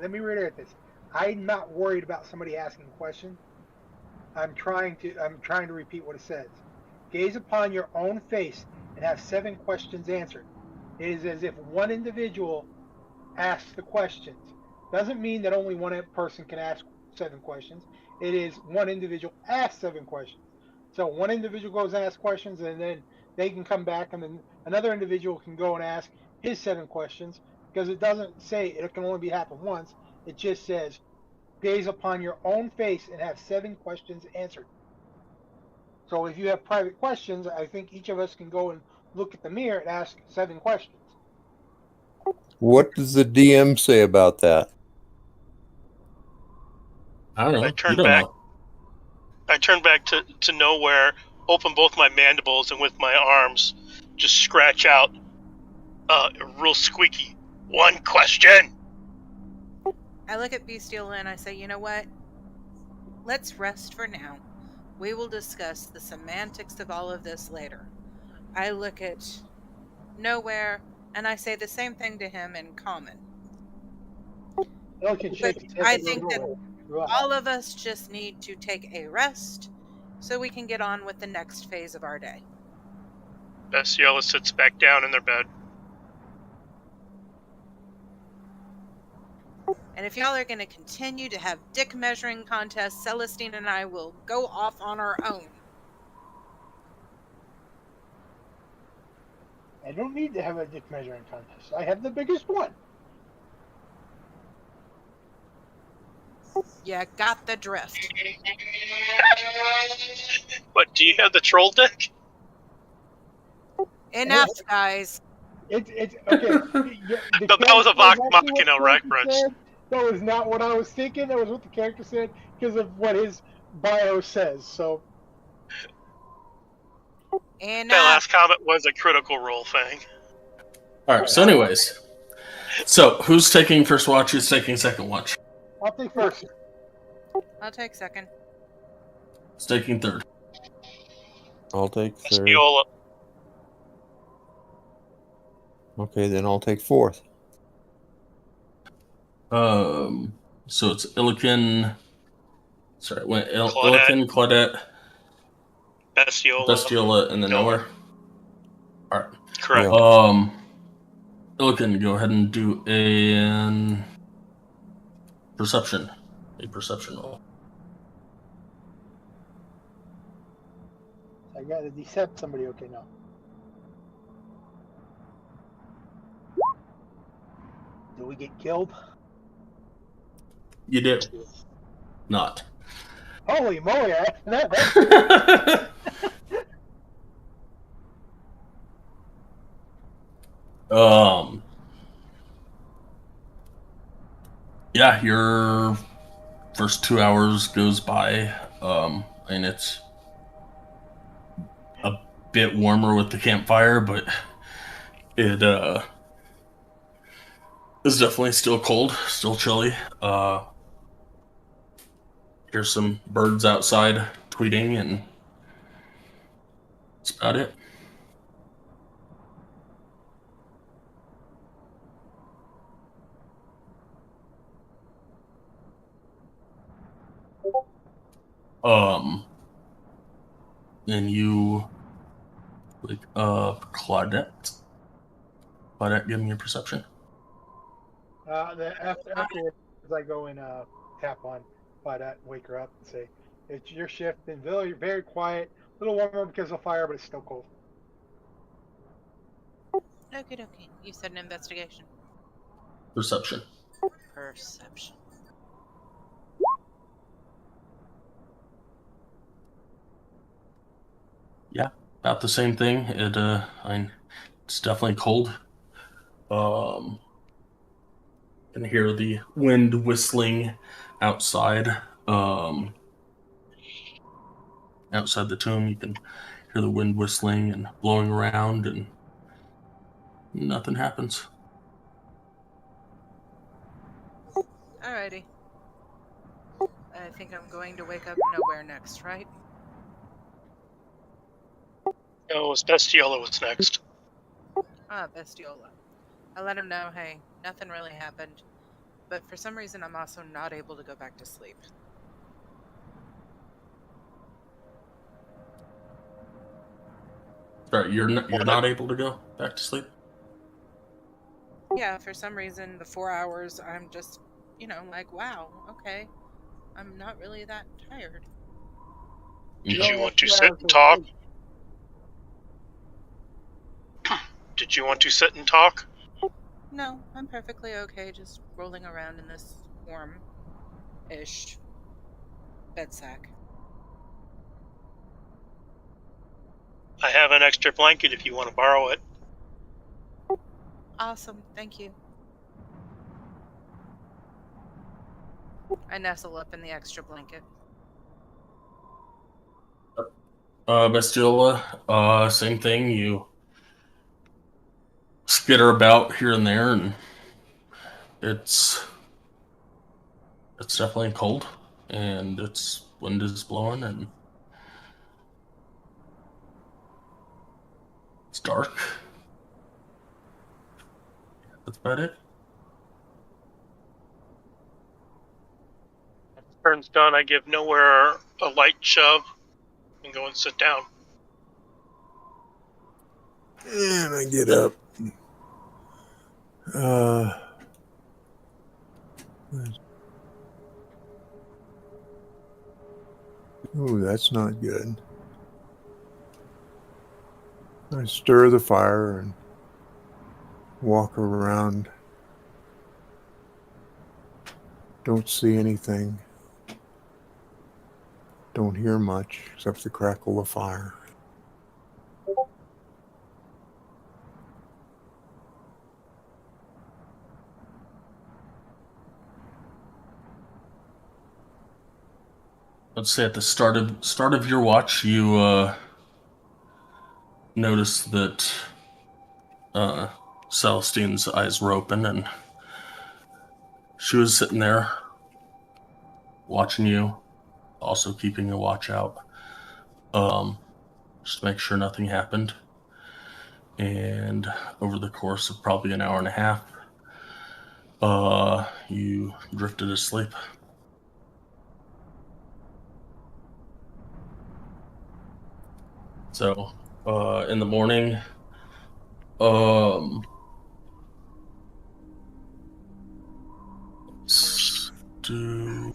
[SPEAKER 5] let me reiterate this. I'm not worried about somebody asking a question. I'm trying to repeat what it says. Gaze upon your own face and have 7 questions answered. It is as if one individual asks the questions. Doesn't mean that only one person can ask 7 questions. It is one individual asks 7 questions. So one individual goes and asks questions, and then they can come back, and then another individual can go and ask his 7 questions, because it doesn't say it can only be happen once. It just says gaze upon your own face and have 7 questions answered. So if you have private questions, I think each of us can go and look at the mirror and ask 7 questions.
[SPEAKER 2] what does the DM say about that?
[SPEAKER 3] I don't know.
[SPEAKER 7] I
[SPEAKER 3] You
[SPEAKER 7] turn
[SPEAKER 3] don't
[SPEAKER 7] back.
[SPEAKER 3] know.
[SPEAKER 7] I turn back to nowhere, open both my mandibles, and with my arms, just scratch out a real squeaky 1 question.
[SPEAKER 4] I look at Bestial and I say, you know what? Let's rest for now. We will discuss the semantics of all of this later. I look at Nowhere and I say the same thing to him in common.
[SPEAKER 5] Elkin
[SPEAKER 4] But
[SPEAKER 5] shakes his head.
[SPEAKER 4] I
[SPEAKER 5] Like,
[SPEAKER 4] think that
[SPEAKER 5] relax.
[SPEAKER 4] all of us just need to take a rest so we can get on with the next phase of our day.
[SPEAKER 7] Bestiola sits back down in their bed.
[SPEAKER 4] And if y'all are going to continue to have dick measuring contests, Celestine and I will go off on our own.
[SPEAKER 5] I don't need to have a dick measuring contest. I have the biggest one.
[SPEAKER 4] You got the drift.
[SPEAKER 7] But do you have the troll dick?
[SPEAKER 4] Enough, guys.
[SPEAKER 5] It's okay.
[SPEAKER 7] That was a Vox Machina
[SPEAKER 5] character
[SPEAKER 7] reference.
[SPEAKER 5] said. That was not what I was thinking. That was what the character said because of what his bio says. So
[SPEAKER 4] Enough.
[SPEAKER 7] That last comment was a Critical Role thing.
[SPEAKER 3] Alright, so anyways. So, who's taking first watch? Who's taking second watch?
[SPEAKER 5] I'll take first.
[SPEAKER 4] I'll take second.
[SPEAKER 3] Who's taking third?
[SPEAKER 2] I'll take third.
[SPEAKER 7] Bestiola.
[SPEAKER 2] Okay, then I'll take fourth.
[SPEAKER 3] So it's Illiken. Sorry,
[SPEAKER 7] Claudette.
[SPEAKER 3] Illiken, Claudette,
[SPEAKER 7] Bestiola.
[SPEAKER 3] Bestiola, and then Nowhere. Alright.
[SPEAKER 7] Correct.
[SPEAKER 2] Yeah.
[SPEAKER 3] Illiken, go ahead and do a perception roll.
[SPEAKER 5] I got to decept somebody. Okay, now. Do we get killed?
[SPEAKER 3] You do. Not.
[SPEAKER 5] Holy moly!
[SPEAKER 3] Yeah, your first 2 hours goes by, and it's a bit warmer with the campfire, but it is definitely still cold, still chilly. Here's some birds outside tweeting, and that's about it. Then you wake up Claudette. Claudette, give me your perception.
[SPEAKER 5] Afterwards, I go and tap on Claudette, wake her up, and say, "It's your shift. And very, very quiet. A little warmer because of fire, but it's still cold."
[SPEAKER 4] Okie dokie. You said an investigation.
[SPEAKER 3] Perception.
[SPEAKER 4] Perception.
[SPEAKER 3] Yeah, about the same thing. It's definitely cold. Can hear the wind whistling outside. Outside the tomb, you can hear the wind whistling and blowing around, and nothing happens.
[SPEAKER 4] Alrighty. I think I'm going to wake up Nowhere next, right?
[SPEAKER 7] No, Bestiola was next.
[SPEAKER 4] Bestiola. I let him know, hey, nothing really happened. But for some reason, I'm also not able to go back to sleep.
[SPEAKER 3] Sorry, you're not able to go back to sleep?
[SPEAKER 4] Yeah, for some reason, the 4 hours, I'm just, like, wow, okay. I'm not really that tired.
[SPEAKER 7] Did you want to sit and talk? Did you want to sit and talk?
[SPEAKER 4] No, I'm perfectly okay just rolling around in this warm-ish bed sack.
[SPEAKER 7] I have an extra blanket if you want to borrow it.
[SPEAKER 4] Awesome, thank you. I nestle up in the extra blanket.
[SPEAKER 3] Bestiola, same thing. You skitter about here and there, and it's definitely cold, and wind is blowing, and it's dark. That's about it.
[SPEAKER 7] everyone's done, I give Nowhere a light shove and go and sit down.
[SPEAKER 2] And I get up. Oh, that's not good. I stir the fire and walk around. Don't see anything. Don't hear much except the crackle of fire.
[SPEAKER 3] Let's say at the start of your watch, you notice that Celestine's eyes were open, and she was sitting there watching you, also keeping a watch out, just to make sure nothing happened. And over the course of probably an hour and a half, you drifted asleep. So, in the morning, let's do...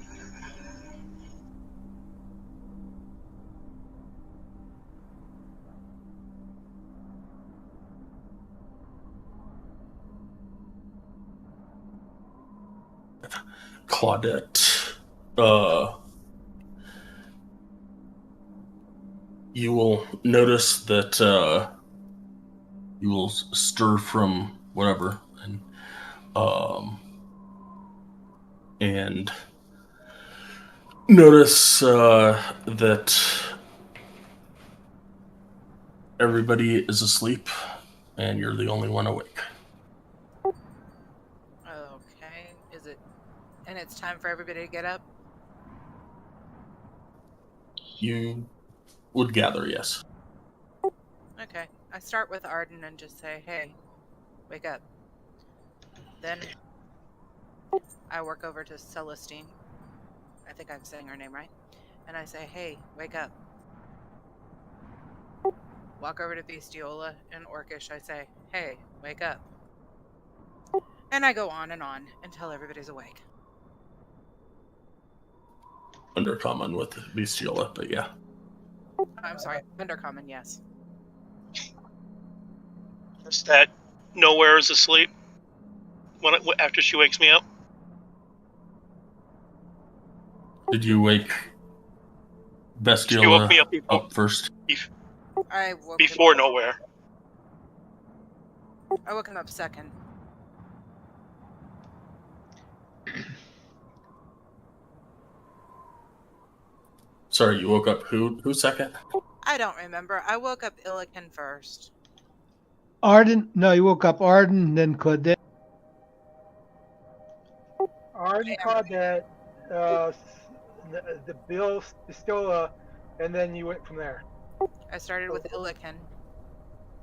[SPEAKER 3] Claudette, you will notice that you will stir from whatever, and notice that everybody is asleep and you're the only one awake.
[SPEAKER 4] Okay. Is it? And it's time for everybody to get up?
[SPEAKER 3] You would gather, yes.
[SPEAKER 4] Okay. I start with Arden and just say, hey, wake up. Then I work over to Celestine. I think I'm saying her name right. And I say, hey, wake up. Walk over to Bestiola and Orcish. I say, hey, wake up. And I go on until everybody's awake.
[SPEAKER 3] Undercommon with Bestiola, but yeah.
[SPEAKER 4] I'm sorry, Undercommon, yes.
[SPEAKER 7] Is that Nowhere is asleep after she wakes me up?
[SPEAKER 3] Did you wake
[SPEAKER 7] She woke me
[SPEAKER 3] Bestiola
[SPEAKER 7] up
[SPEAKER 3] up first?
[SPEAKER 4] I woke
[SPEAKER 7] Before
[SPEAKER 4] him up.
[SPEAKER 7] Nowhere.
[SPEAKER 4] I woke him up second.
[SPEAKER 3] Sorry, you woke up who second?
[SPEAKER 4] I don't remember. I woke up Illican first.
[SPEAKER 8] Arden? No, you woke up Arden, then Claudette.
[SPEAKER 5] Arden, Claudette, the Bill Pistola, and then you went from there.
[SPEAKER 4] I started with Illican.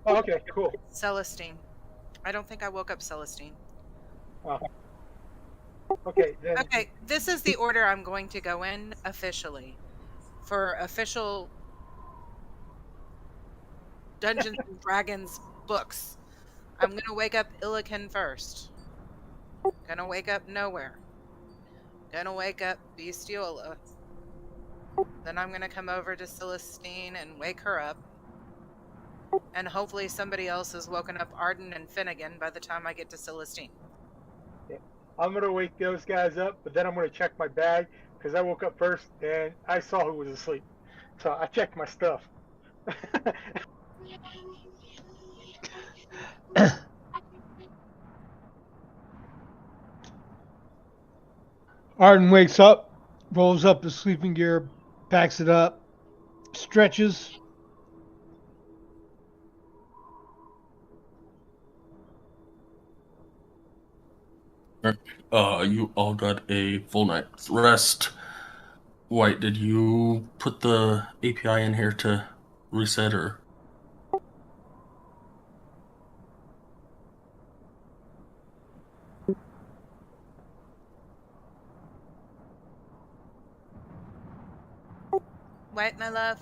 [SPEAKER 5] Oh, okay, cool.
[SPEAKER 4] Celestine. I don't think I woke up Celestine.
[SPEAKER 5] Okay, then.
[SPEAKER 4] Okay, this is the order I'm going to go in officially. For official Dungeons and Dragons books. I'm going to wake up Illican first. Gonna wake up Nowhere. Gonna wake up Bestiola. Then I'm gonna come over to Celestine and wake her up. And hopefully somebody else has woken up Arden and Finnegan by the time I get to Celestine.
[SPEAKER 5] Yeah. I'm gonna wake those guys up, but then I'm gonna check my bag because I woke up first and I saw who was asleep. So I checked my stuff.
[SPEAKER 8] Arden wakes up, rolls up his sleeping gear, packs it up, stretches.
[SPEAKER 3] You all got a full night's rest. White, did you put the API in here to reset or?
[SPEAKER 4] What, my love?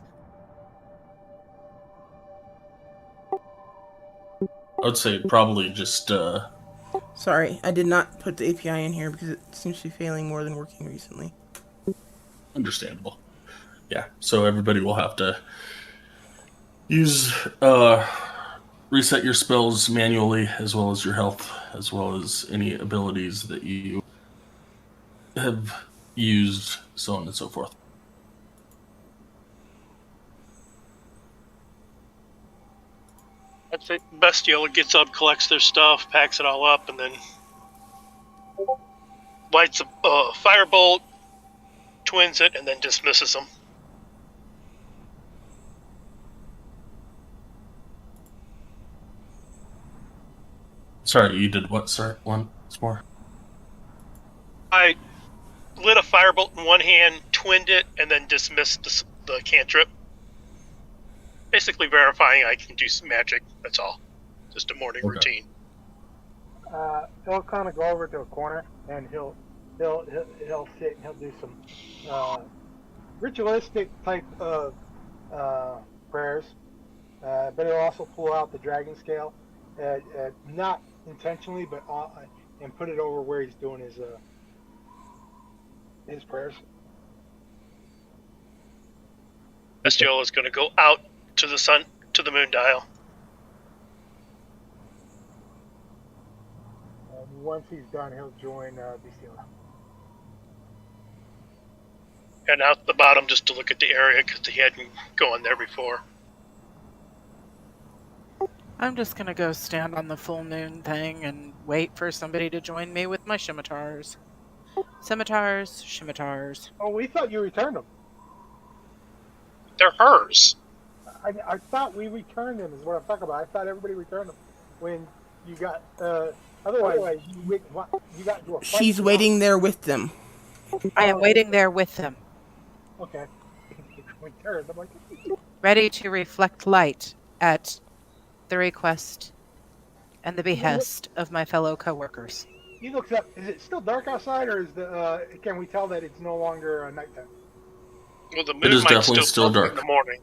[SPEAKER 3] I would say probably just
[SPEAKER 6] Sorry, I did not put the API in here because it seems to be failing more than working recently.
[SPEAKER 3] understandable. Yeah, so everybody will have to use reset your spells manually, as well as your health, as well as any abilities that you have used, so on and so forth.
[SPEAKER 7] That's it. Bestial gets up, collects their stuff, packs it all up, and then lights a firebolt, twins it, and then dismisses them.
[SPEAKER 3] Sorry, you did what, sir? Once more?
[SPEAKER 7] I lit a firebolt in one hand, twinned it, and then dismissed the cantrip. Basically verifying I can do some magic, that's all. Just a morning routine.
[SPEAKER 5] He'll kind of go over to a corner and he'll sit and he'll do some ritualistic type of prayers, but he'll also pull out the dragon scale, not intentionally, but and put it over where he's doing his prayers.
[SPEAKER 7] Bestial is going to go out to the moon dial.
[SPEAKER 5] Once he's done, he'll join Bestial.
[SPEAKER 7] And out the bottom just to look at the area because he hadn't gone there before.
[SPEAKER 4] I'm just gonna go stand on the full moon thing and wait for somebody to join me with my scimitars. Scimitars.
[SPEAKER 5] Oh, we thought you returned them.
[SPEAKER 7] They're hers.
[SPEAKER 5] I thought we returned them, is what I'm talking about. I thought everybody returned them when you got. Otherwise, you got into a fight.
[SPEAKER 6] She's waiting there with them.
[SPEAKER 4] I am waiting there with them,
[SPEAKER 5] Okay. Returned. I'm like,
[SPEAKER 4] ready to reflect light at the request and the behest of my fellow coworkers.
[SPEAKER 5] he looks up. Is it still dark outside, or is can we tell that it's no longer nighttime?
[SPEAKER 7] Well, the
[SPEAKER 3] It
[SPEAKER 7] moon
[SPEAKER 3] is
[SPEAKER 7] might
[SPEAKER 3] definitely still
[SPEAKER 7] come
[SPEAKER 3] dark.
[SPEAKER 7] in the morning.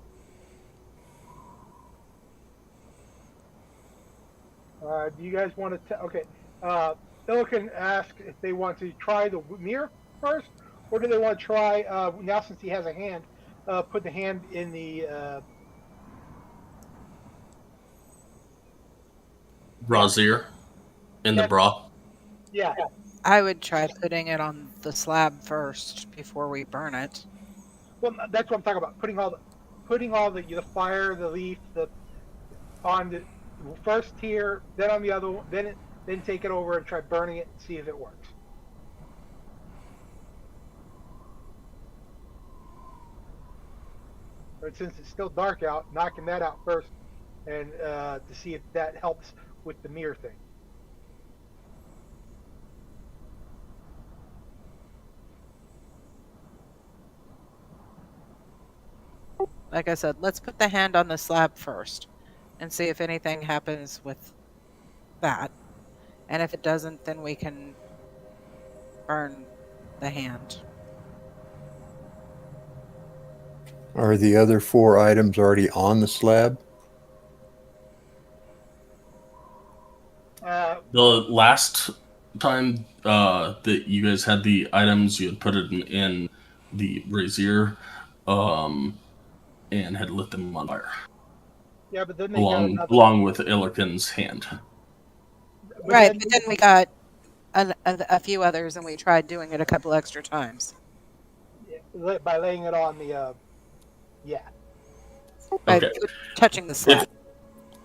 [SPEAKER 5] Do you guys want to? Okay. Illican asked if they want to try the mirror first, or do they want to try now since he has a hand? Put the hand in the.
[SPEAKER 3] Brazier in the bra.
[SPEAKER 5] Yeah.
[SPEAKER 4] I would try putting it on the slab first before we burn it.
[SPEAKER 5] Well, that's what I'm talking about. Putting all the fire, the leaf, on the first tier, then on the other one, then take it over and try burning it and see if it works. But since it's still dark out, knocking that out first, and to see if that helps with the mirror thing.
[SPEAKER 4] Like I said, let's put the hand on the slab first and see if anything happens with that. And if it doesn't, then we can burn the hand.
[SPEAKER 2] Are the other 4 items already on the slab?
[SPEAKER 3] The last time that you guys had the items, you had put it in the brazier and had lit them on fire.
[SPEAKER 5] Yeah, but then they
[SPEAKER 3] along with Illican's hand.
[SPEAKER 4] Right, but then we got a few others, and we tried doing it a couple extra times.
[SPEAKER 5] By laying it on the,
[SPEAKER 4] By
[SPEAKER 3] Okay.
[SPEAKER 4] touching the slab.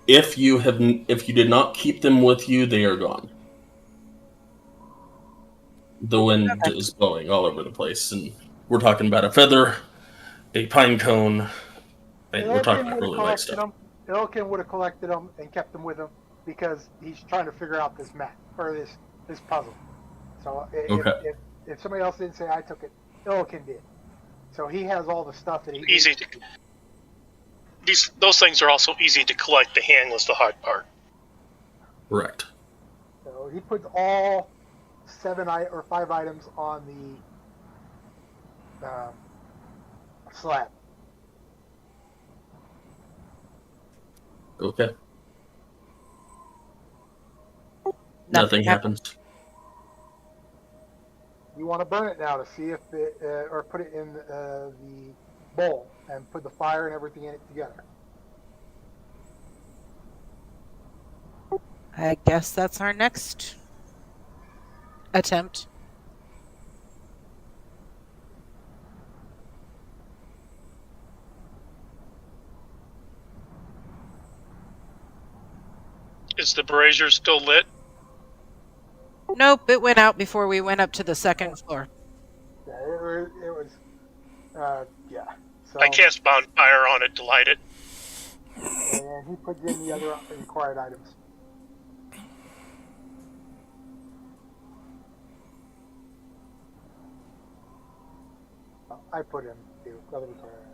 [SPEAKER 3] If you did not keep them with you, they are gone. The wind is blowing all over the place, and we're talking about a feather, a pine cone, and we're talking about really light stuff.
[SPEAKER 5] Illican would have collected them and kept them with him because he's trying to figure out this map or this puzzle. So if somebody else didn't say I took it, Illican did. So he has all the stuff that he
[SPEAKER 7] easy to. Those things are also easy to collect. The hand was the hard part.
[SPEAKER 3] Correct.
[SPEAKER 5] So he puts all 5 items on the slab.
[SPEAKER 3] Okay.
[SPEAKER 4] Nothing
[SPEAKER 3] Nothing happens.
[SPEAKER 5] You want to burn it now to see if it, or put it in the bowl and put the fire and everything in it together.
[SPEAKER 4] I guess that's our next attempt.
[SPEAKER 7] Is the brazier still lit?
[SPEAKER 4] Nope, it went out before we went up to the second floor.
[SPEAKER 5] Yeah, it was yeah. So
[SPEAKER 7] I cast bonfire on it to light it.
[SPEAKER 5] and he puts in the other required items. I put in the other required items.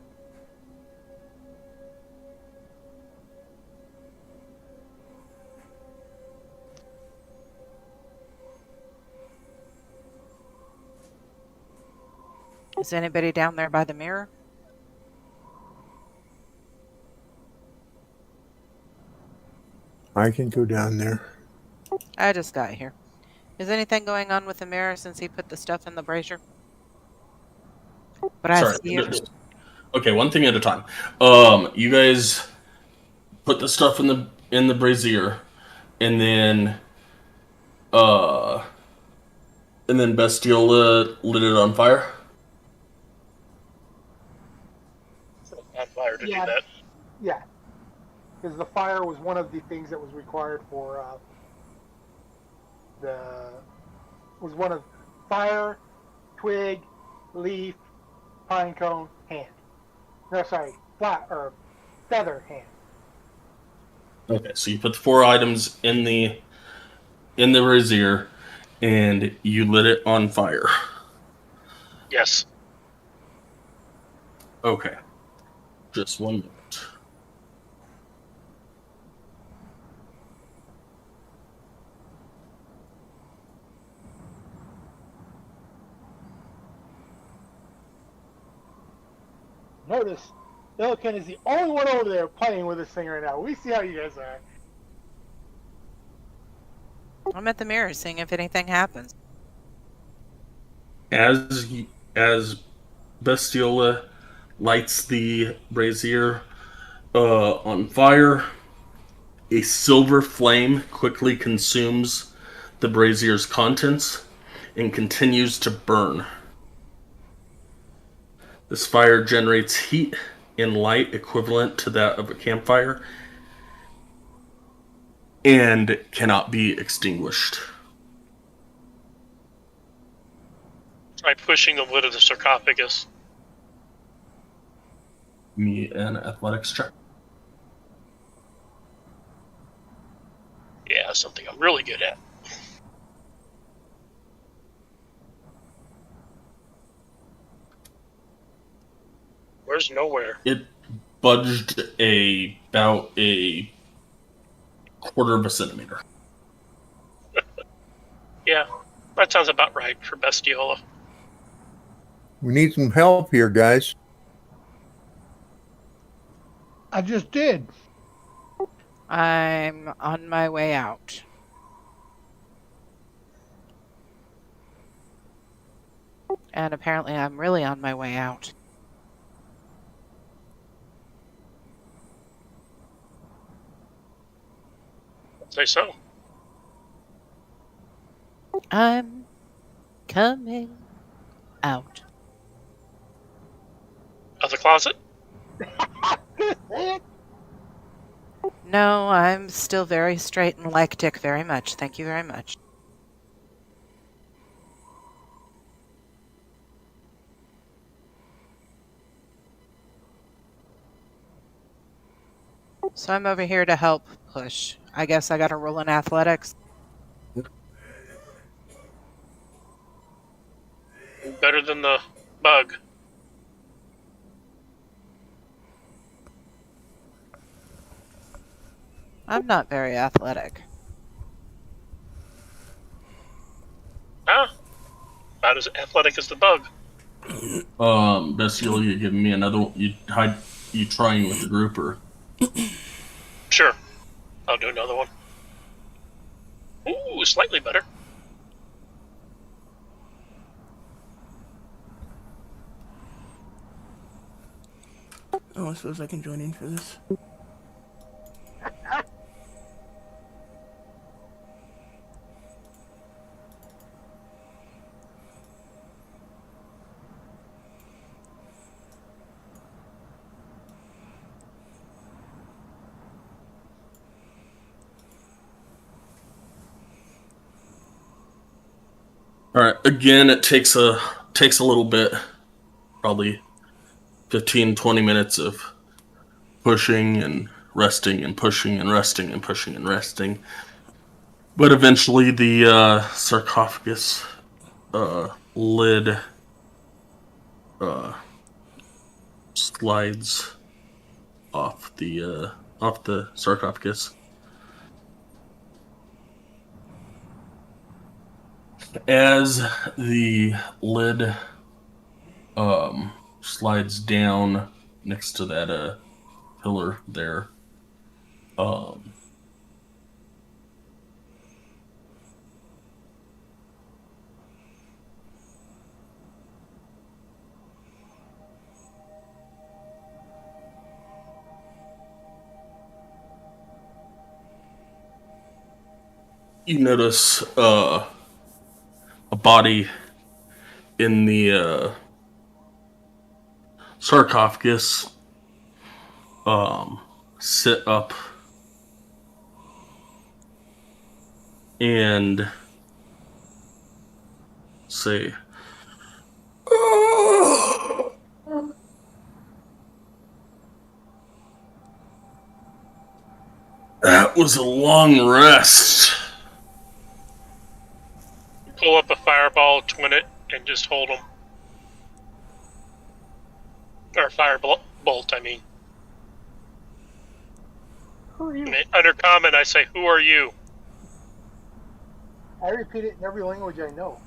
[SPEAKER 4] Is anybody down there by the mirror?
[SPEAKER 2] I can go down there.
[SPEAKER 4] I just got here. Is anything going on with the mirror since he put the stuff in the brazier? But I
[SPEAKER 3] Sorry.
[SPEAKER 4] see it.
[SPEAKER 3] Okay, one thing at a time. You guys put the stuff in the brazier, and then Bastille lit it on fire.
[SPEAKER 7] On fire to
[SPEAKER 5] Yeah.
[SPEAKER 7] do that.
[SPEAKER 5] Yeah, because the fire was one of the things that was required for was one of fire, twig, leaf, pine cone, hand. No, sorry, flat or feather hand.
[SPEAKER 3] Okay, so you put the 4 items in the brazier, and you lit it on fire.
[SPEAKER 7] Yes.
[SPEAKER 3] Okay. Just 1 minute.
[SPEAKER 5] Notice, Elkin is the only one over there playing with this thing right now. We see how you guys are.
[SPEAKER 4] I'm at the mirror seeing if anything happens.
[SPEAKER 3] As Bastille lights the brazier on fire, a silver flame quickly consumes the brazier's contents and continues to burn. This fire generates heat and light equivalent to that of a campfire and cannot be extinguished.
[SPEAKER 7] Try pushing the lid of the sarcophagus.
[SPEAKER 3] Me an athletics check.
[SPEAKER 7] Yeah, something I'm really good at. Where's nowhere?
[SPEAKER 3] It budged about a quarter of a centimeter.
[SPEAKER 7] Yeah, that sounds about right for Bestiola.
[SPEAKER 2] We need some help here, guys.
[SPEAKER 8] I just did.
[SPEAKER 4] I'm on my way out. And apparently I'm really on my way out.
[SPEAKER 7] Say so.
[SPEAKER 4] I'm coming out.
[SPEAKER 7] Of the closet?
[SPEAKER 4] No, I'm still very straight and like Dick very much. Thank you very much. So I'm over here to help push. I guess I gotta roll in athletics.
[SPEAKER 7] Better than the bug.
[SPEAKER 4] I'm not very athletic.
[SPEAKER 7] Ah, about as athletic as the bug.
[SPEAKER 3] Bastille, you giving me another one? You trying with the group or?
[SPEAKER 7] Sure. I'll do another one. Ooh, slightly better.
[SPEAKER 6] Oh, I suppose I can join in for this.
[SPEAKER 3] All right. Again, it takes a little bit, probably 15, 20 minutes of pushing and resting and pushing and resting and pushing and resting. But eventually the sarcophagus lid slides off the sarcophagus. As the lid slides down next to that pillar there, you notice a body in the sarcophagus sit up and say, "That was a long rest."
[SPEAKER 7] Pull up a fireball, twin it, and just hold them. Or firebolt, I mean.
[SPEAKER 5] Who are you?
[SPEAKER 7] And under comment, I say, "Who are you?"
[SPEAKER 5] I repeat it in every language I know.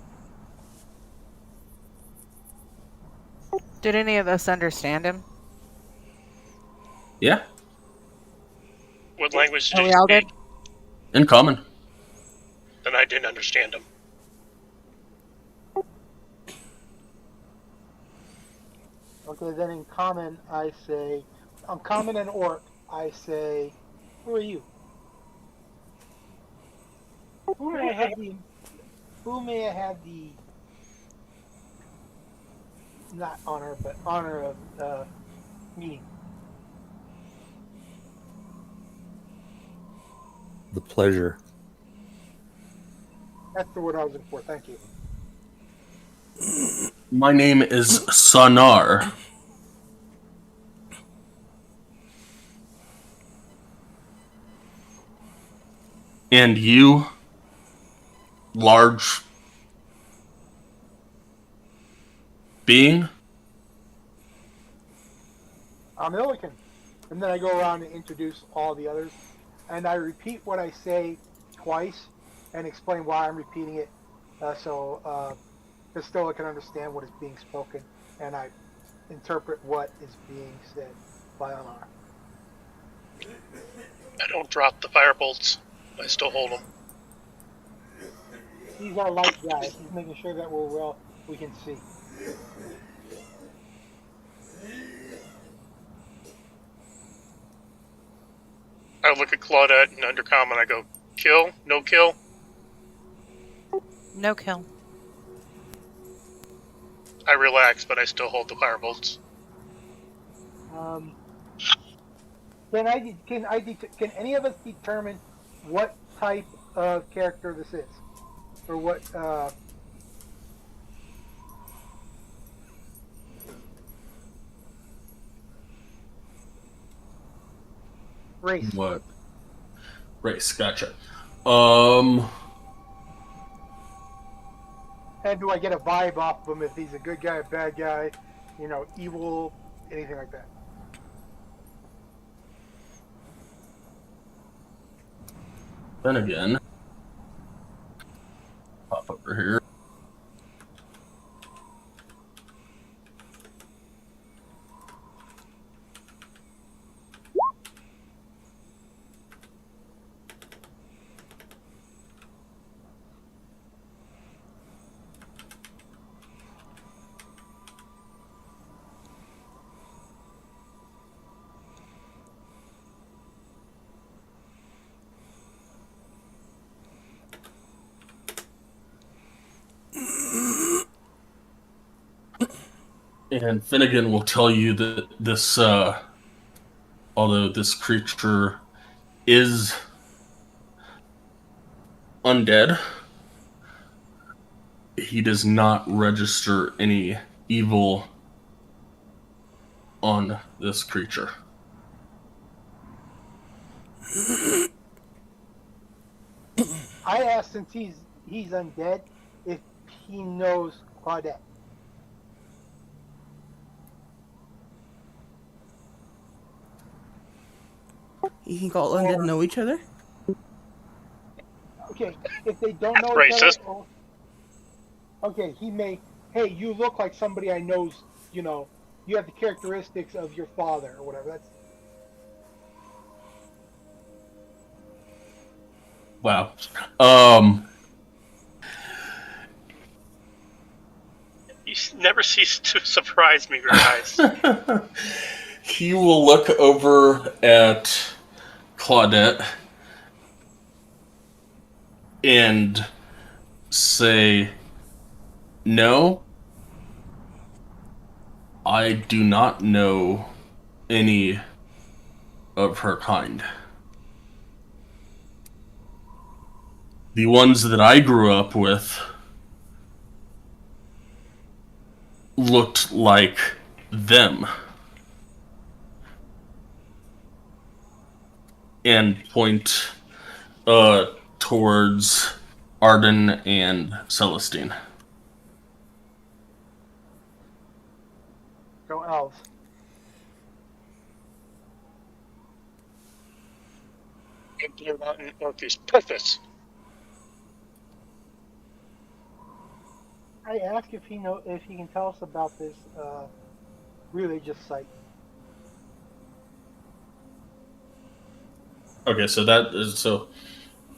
[SPEAKER 4] Did any of us understand him?
[SPEAKER 3] Yeah,
[SPEAKER 7] What language did
[SPEAKER 4] Oh,
[SPEAKER 7] he
[SPEAKER 4] we all
[SPEAKER 7] speak?
[SPEAKER 4] did?
[SPEAKER 3] in common.
[SPEAKER 7] Then I didn't understand him.
[SPEAKER 5] Okay, then in common, I say, on common and orc, I say, who are you? Who may I have the not honor, but honor of meeting?
[SPEAKER 2] The pleasure.
[SPEAKER 5] That's the word I was looking for. Thank you.
[SPEAKER 3] My name is Sanar. And you, large being?
[SPEAKER 5] I'm Illican. And then I go around and introduce all the others. And I repeat what I say twice and explain why I'm repeating it so Pistola can understand what is being spoken. And I interpret what is being said by Anar.
[SPEAKER 7] I don't drop the firebolts. I still hold them.
[SPEAKER 5] He's our light guy. He's making sure that we can see.
[SPEAKER 7] I look at Claudette and under comment, I go, "Kill? No kill?"
[SPEAKER 4] No kill.
[SPEAKER 7] I relax, but I still hold the firebolts.
[SPEAKER 5] Can any of us determine what type of character this is, or what race?
[SPEAKER 3] What? Race, gotcha.
[SPEAKER 5] And do I get a vibe off of him if he's a good guy, a bad guy, evil, anything like that?
[SPEAKER 3] Then again, pop over here. And Finnegan will tell you that this, although this creature is undead, he does not register any evil on this creature.
[SPEAKER 5] I asked, since he's undead, if he knows Claudette.
[SPEAKER 6] You think all undead know each other?
[SPEAKER 5] Okay, if they don't know each
[SPEAKER 7] Racist.
[SPEAKER 5] other, okay, he may. Hey, you look like somebody I knows. You know, you have the characteristics of your father or whatever. That's
[SPEAKER 3] Wow.
[SPEAKER 7] You never cease to surprise me, guys.
[SPEAKER 3] He will look over at Claudette and say, "No, I do not know any of her kind. The ones that I grew up with looked like them." And point towards Arden and Celestine.
[SPEAKER 5] go elves.
[SPEAKER 7] And Blue Mountain Orcus Preface.
[SPEAKER 5] I asked if he can tell us about this religious site.
[SPEAKER 3] Okay, so that is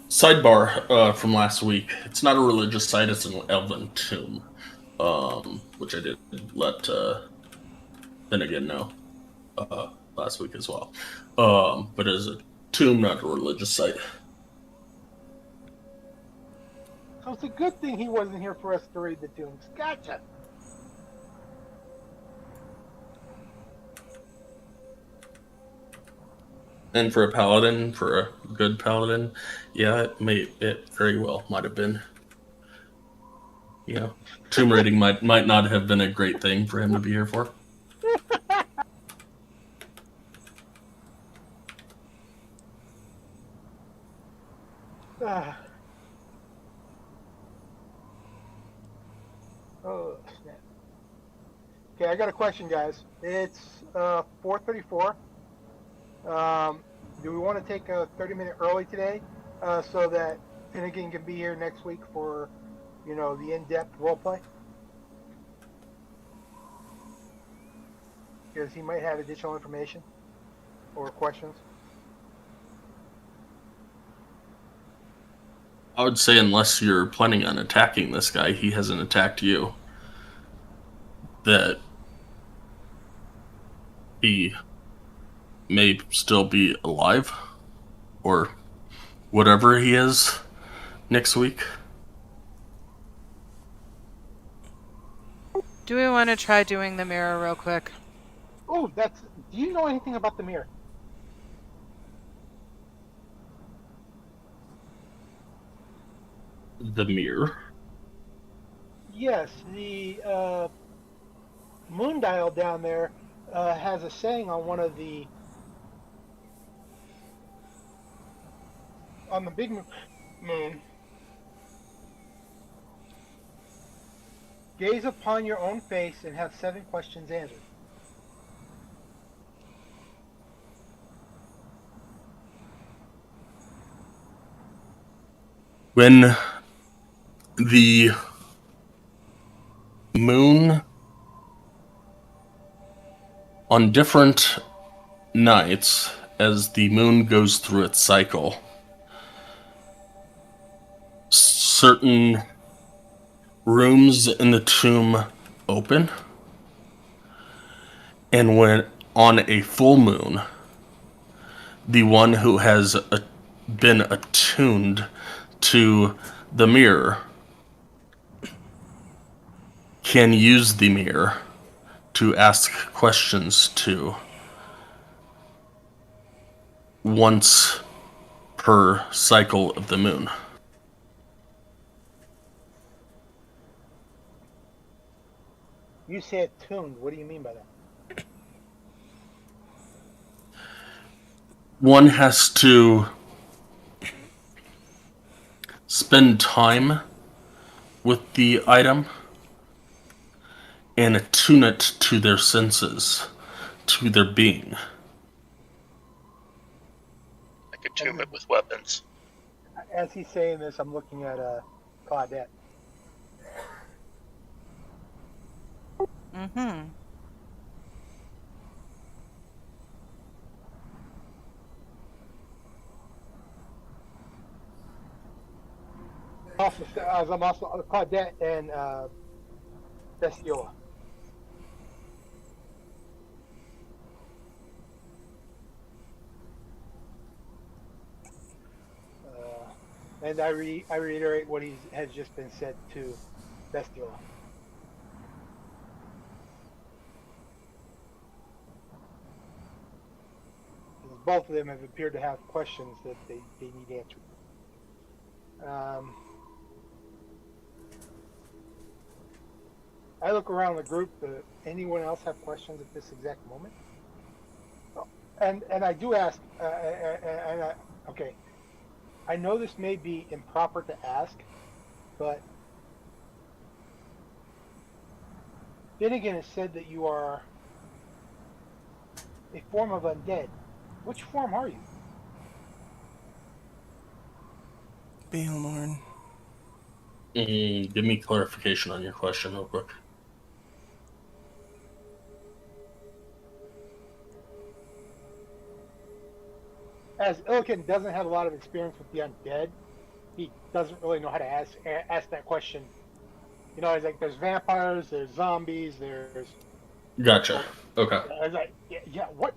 [SPEAKER 3] sidebar from last week. It's not a religious site; it's an Elven tomb, which I did let Finnegan know last week as well. But it is a tomb, not a religious site.
[SPEAKER 5] So it's a good thing he wasn't here for us to read the tombs. Gotcha.
[SPEAKER 3] And for a paladin, for a good paladin, yeah, it very well might have been. You know, tomb raiding might not have been a great thing for him to be here for.
[SPEAKER 5] Oh snap. Okay, I got a question, guys. It's 4:34. Do we want to take a 30-minute early today, so that Finnegan can be here next week for, the in-depth roleplay? Because he might have additional information or questions.
[SPEAKER 3] I would say, unless you're planning on attacking this guy, he hasn't attacked you, that he may still be alive, or whatever he is, next week.
[SPEAKER 4] Do we want to try doing the mirror real quick?
[SPEAKER 5] Oh, do you know anything about the mirror?
[SPEAKER 3] The mirror?
[SPEAKER 5] Yes, the moon dial down there has a saying on on the big moon. Gaze upon your own face and have 7 questions answered.
[SPEAKER 3] When the moon, on different nights, as the moon goes through its cycle, certain rooms in the tomb open, and when on a full moon, the one who has been attuned to the mirror can use the mirror to ask questions to once per cycle of the moon.
[SPEAKER 5] You said tuned. What do you mean by that?
[SPEAKER 3] One has to spend time with the item and attune it to their senses, to their being.
[SPEAKER 7] Like attunement with weapons.
[SPEAKER 5] As he's saying this, I'm looking at Claudette.
[SPEAKER 4] Mm-hmm.
[SPEAKER 5] Also, as I'm also Claudette and Bestiola. And I reiterate what has just been said to Bestiola. Both of them have appeared to have questions that they need answered. I look around the group. Anyone else have questions at this exact moment? Oh, and I do ask. Okay, I know this may be improper to ask, but Finnegan has said that you are a form of undead. Which form are you?
[SPEAKER 6] Baelorn.
[SPEAKER 3] Give me clarification on your question real quick.
[SPEAKER 5] As Illiken doesn't have a lot of experience with the undead, he doesn't really know how to ask that question. You know, it's like there's vampires, there's zombies, there's.
[SPEAKER 3] Gotcha. Okay.
[SPEAKER 5] I was like, yeah, what?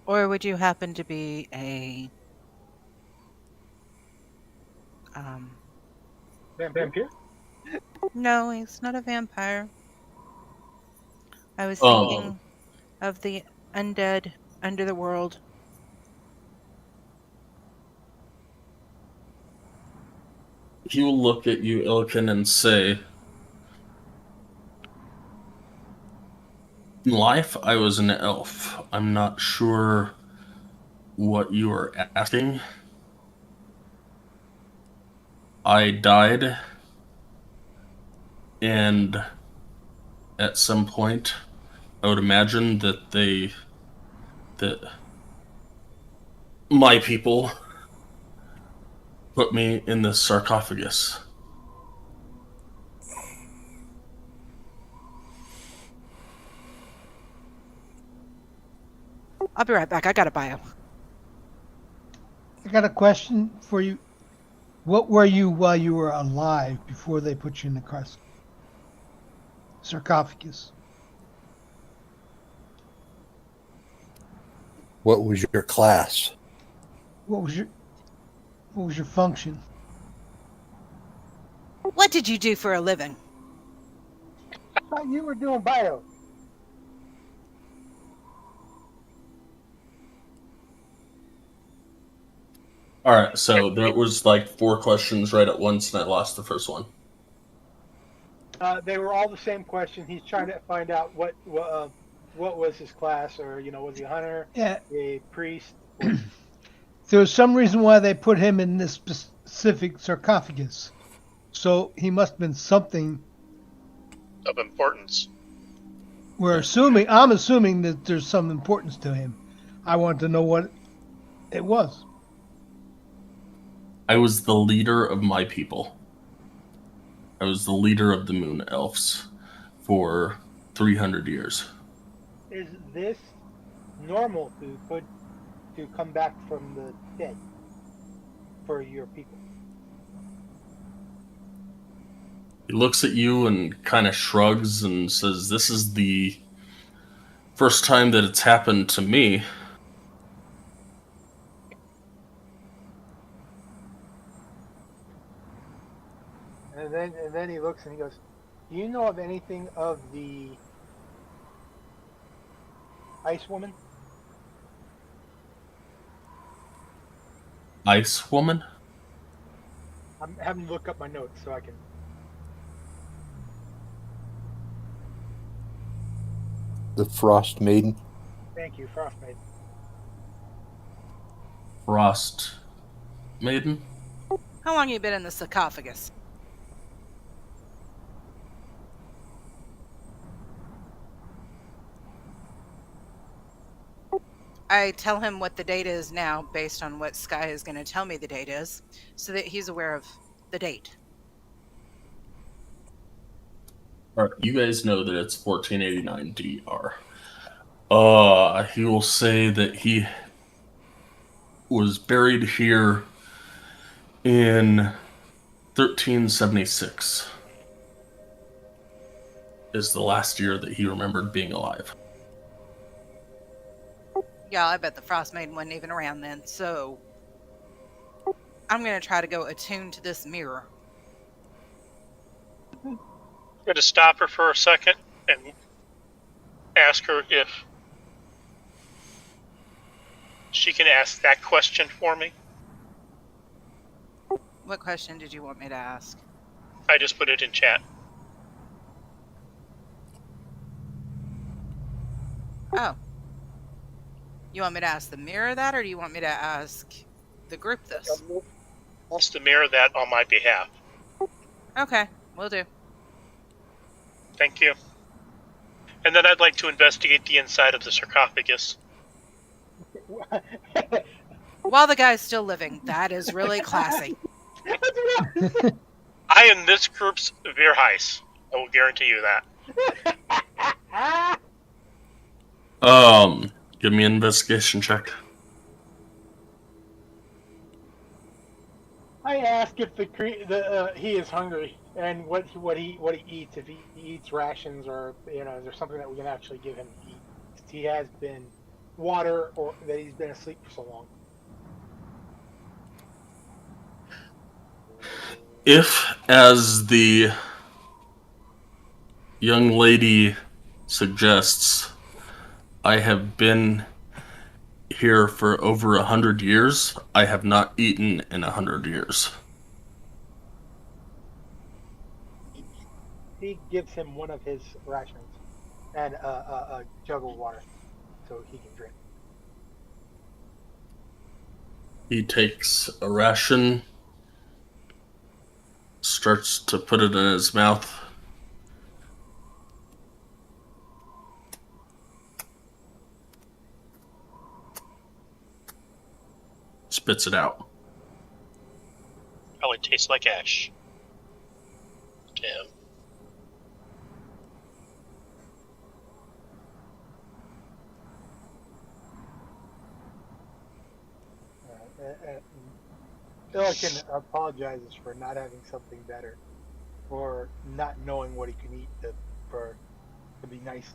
[SPEAKER 4] Or would you happen to be a
[SPEAKER 5] Vampire?
[SPEAKER 4] No, he's not a vampire. I was thinking of the undead under the world.
[SPEAKER 3] He will look at you, Illiken, and say, in life, I was an elf. I'm not sure what you are asking. I died, and at some point, I would imagine that my people put me in the sarcophagus.
[SPEAKER 4] I'll be right back. I got a bio.
[SPEAKER 8] I got a question for you. What were you while you were alive before they put you in the sarcophagus?
[SPEAKER 2] What was your class?
[SPEAKER 8] What was your function?
[SPEAKER 4] What did you do for a living?
[SPEAKER 5] I thought you were doing bio.
[SPEAKER 3] Alright, so there was like 4 questions right at once, and I lost the first one.
[SPEAKER 5] They were all the same question. He's trying to find out what was his class, or was he a hunter, a priest?
[SPEAKER 8] There was some reason why they put him in this specific sarcophagus, so he must have been something
[SPEAKER 7] Of importance.
[SPEAKER 8] I'm assuming that there's some importance to him. I want to know what it was.
[SPEAKER 3] I was the leader of my people. I was the leader of the Moon Elves for 300 years.
[SPEAKER 5] Is this normal to come back from the dead for your people?
[SPEAKER 3] He looks at you and kind of shrugs and says, "This is the first time that it's happened to me."
[SPEAKER 5] And then he looks and he goes, Do you know of anything of the Ice Woman?
[SPEAKER 3] Ice woman?
[SPEAKER 5] I'm having to look up my notes so I can.
[SPEAKER 2] The Frost Maiden.
[SPEAKER 5] Thank you, Frost Maiden.
[SPEAKER 3] Frost maiden?
[SPEAKER 4] How long you been in the sarcophagus? I tell him what the date is now based on what Sky is going to tell me the date is, so that he's aware of the date.
[SPEAKER 3] Alright, you guys know that it's 1489 DR. He will say that he was buried here in 1376. Is the last year that he remembered being alive.
[SPEAKER 4] Yeah, I bet the Frost Maiden wasn't even around then, so I'm going to try to go attune to this mirror.
[SPEAKER 7] I'm going to stop her for a second and ask her if she can ask that question for me.
[SPEAKER 4] What question did you want me to ask?
[SPEAKER 7] I just put it in chat.
[SPEAKER 4] Oh. You want me to ask the mirror that, or do you want me to ask the group this?
[SPEAKER 7] Ask the mirror that on my behalf.
[SPEAKER 4] Okay, will do.
[SPEAKER 7] Thank you. And then I'd like to investigate the inside of the sarcophagus.
[SPEAKER 4] While the guy's still living, that is really classy.
[SPEAKER 7] I am this group's Weerhuis. I will guarantee you that.
[SPEAKER 3] Give me an investigation check.
[SPEAKER 5] I ask if he is hungry and what he eats, if he eats rations or is there something that we can actually give him to eat. He has been water or that he's been asleep for so long.
[SPEAKER 3] If, as the young lady suggests, I have been here for over 100 years, I have not eaten in 100 years.
[SPEAKER 5] He gives him one of his rations and a jug of water so he can drink.
[SPEAKER 3] He takes a ration, starts to put it in his mouth. Spits it out.
[SPEAKER 7] Probably tastes like ash. Damn.
[SPEAKER 5] Pelican apologizes for not having something better, for not knowing what he can eat to be nice.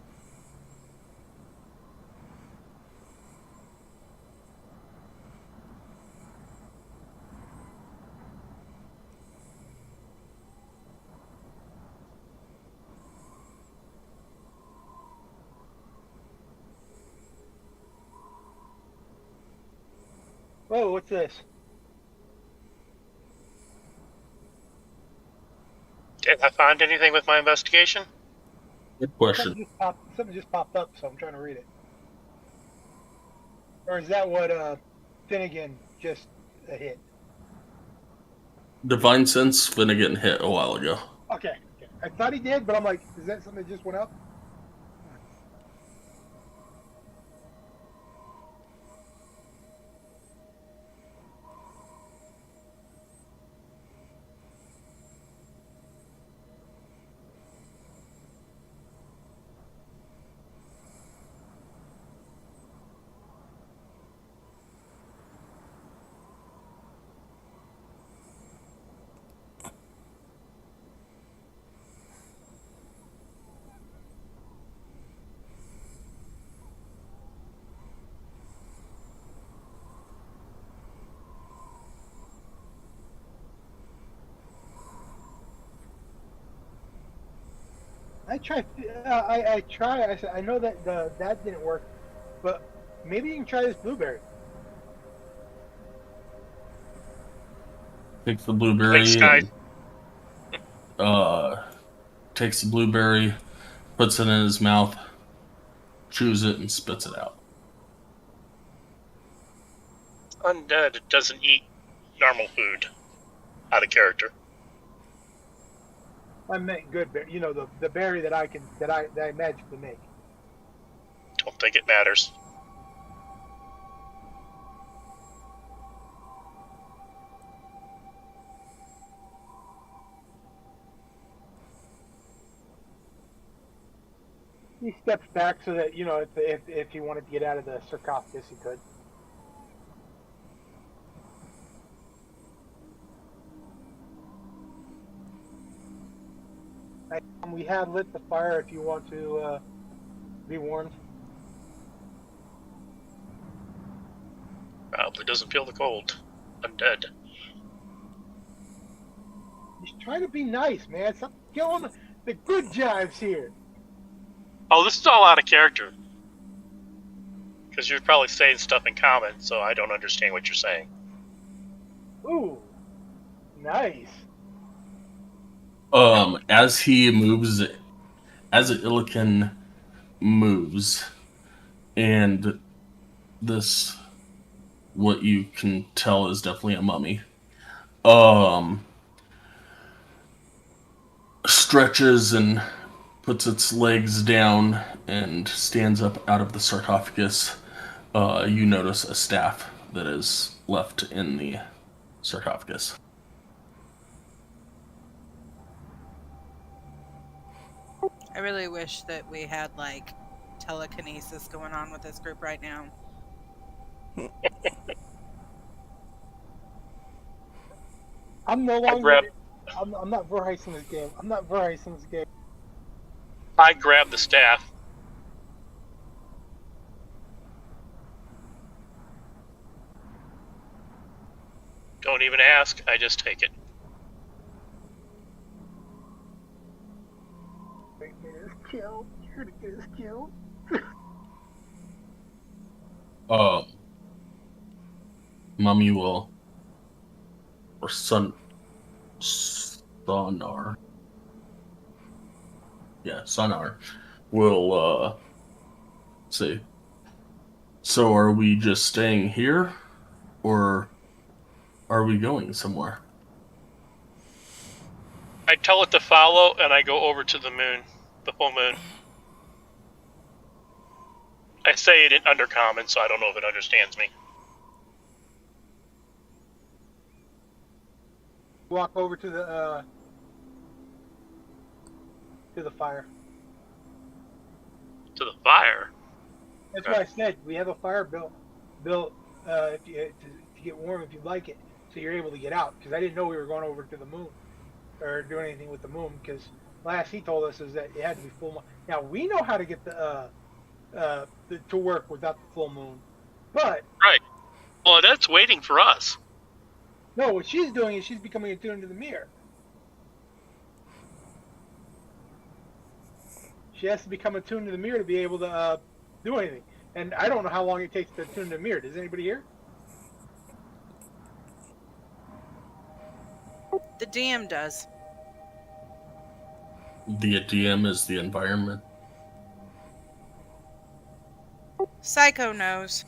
[SPEAKER 5] Whoa, what's this?
[SPEAKER 7] Did I find anything with my investigation?
[SPEAKER 3] Good question.
[SPEAKER 5] Something just popped up, so I'm trying to read it. Or is that what Finnegan just hit?
[SPEAKER 3] Divine Sense Finnegan hit a while ago.
[SPEAKER 5] Okay. I thought he did, but I'm like, is that something that just went up? I try. I try. I said I know that that didn't work, but maybe you can try this blueberry.
[SPEAKER 3] Takes the
[SPEAKER 7] Thanks,
[SPEAKER 3] blueberry
[SPEAKER 7] guys.
[SPEAKER 3] and takes the blueberry, puts it in his mouth, chews it, and spits it out.
[SPEAKER 7] Undead doesn't eat normal food. Out of character.
[SPEAKER 5] I meant good berry. You know the berry that I magically make.
[SPEAKER 7] Don't think it matters.
[SPEAKER 5] He steps back so that if he wanted to get out of the sarcophagus, he could. We have lit the fire if you want to be warned.
[SPEAKER 7] Probably doesn't feel the cold. Undead.
[SPEAKER 5] He's trying to be nice, man. Stop killing the good jives here.
[SPEAKER 7] Oh, this is all out of character. Because you're probably saying stuff in common, so I don't understand what you're saying.
[SPEAKER 5] Ooh, nice.
[SPEAKER 3] As he moves, as Illican moves, and this, what you can tell is definitely a mummy, stretches and puts its legs down and stands up out of the sarcophagus. You notice a staff that is left in the sarcophagus.
[SPEAKER 4] I really wish that we had like telekinesis going on with this group right now.
[SPEAKER 5] I'm no longer. I'm not Verheising this game. I'm not Verheising this game.
[SPEAKER 7] I grab the staff. Don't even ask, I just take it.
[SPEAKER 5] You're gonna get us killed. You're gonna get us killed.
[SPEAKER 3] Mummy will, or Sonar. Yeah, Sonar will say, so are we just staying here, or are we going somewhere?
[SPEAKER 7] I tell it to follow, and I go over to the moon, the full moon. I say it in undercommon, so I don't know if it understands me.
[SPEAKER 5] Walk over to the fire.
[SPEAKER 7] To the fire?
[SPEAKER 5] That's what I said. We have a fire built if you, to get warm if you'd like it, so you're able to get out. Because I didn't know we were going over to the moon or doing anything with the moon. Because last he told us is that it had to be full moon. Now we know how to get the to work without the full moon, but
[SPEAKER 7] right. Well, that's waiting for us.
[SPEAKER 5] No, what she's doing is she's becoming attuned to the mirror. She has to become attuned to the mirror to be able to do anything. And I don't know how long it takes to attune to the mirror. Does anybody here?
[SPEAKER 4] The DM does.
[SPEAKER 3] The DM is the environment.
[SPEAKER 4] Psycho knows.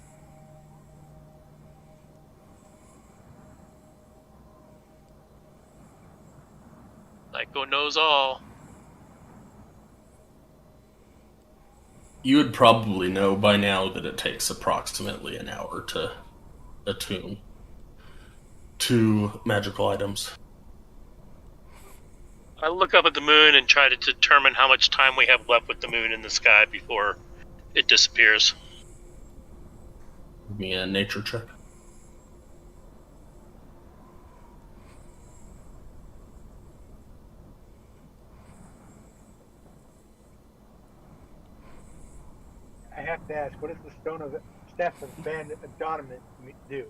[SPEAKER 7] Psycho knows all.
[SPEAKER 3] You would probably know by now that it takes approximately an hour to attune to magical items.
[SPEAKER 7] I look up at the moon and try to determine how much time we have left with the moon in the sky before it disappears.
[SPEAKER 3] Give me a nature check.
[SPEAKER 5] I have to ask, what does the stone of staff of band adornment do?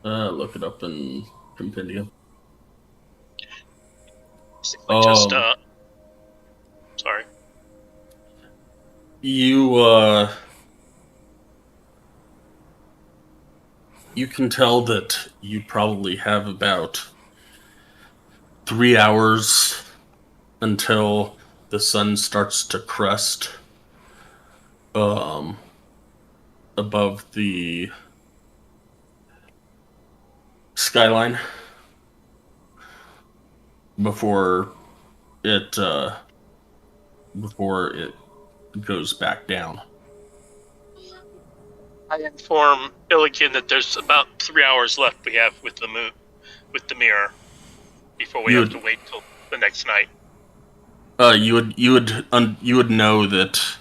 [SPEAKER 3] Look it up in compendium.
[SPEAKER 7] Just, sorry.
[SPEAKER 3] You you can tell that you probably have about 3 hours until the sun starts to crest um, above the skyline before it before it goes back down.
[SPEAKER 7] I inform Illikin that there's about 3 hours left we have with the moon, with the mirror, before we
[SPEAKER 3] You
[SPEAKER 7] have to
[SPEAKER 3] would
[SPEAKER 7] wait till the next night.
[SPEAKER 3] you would know that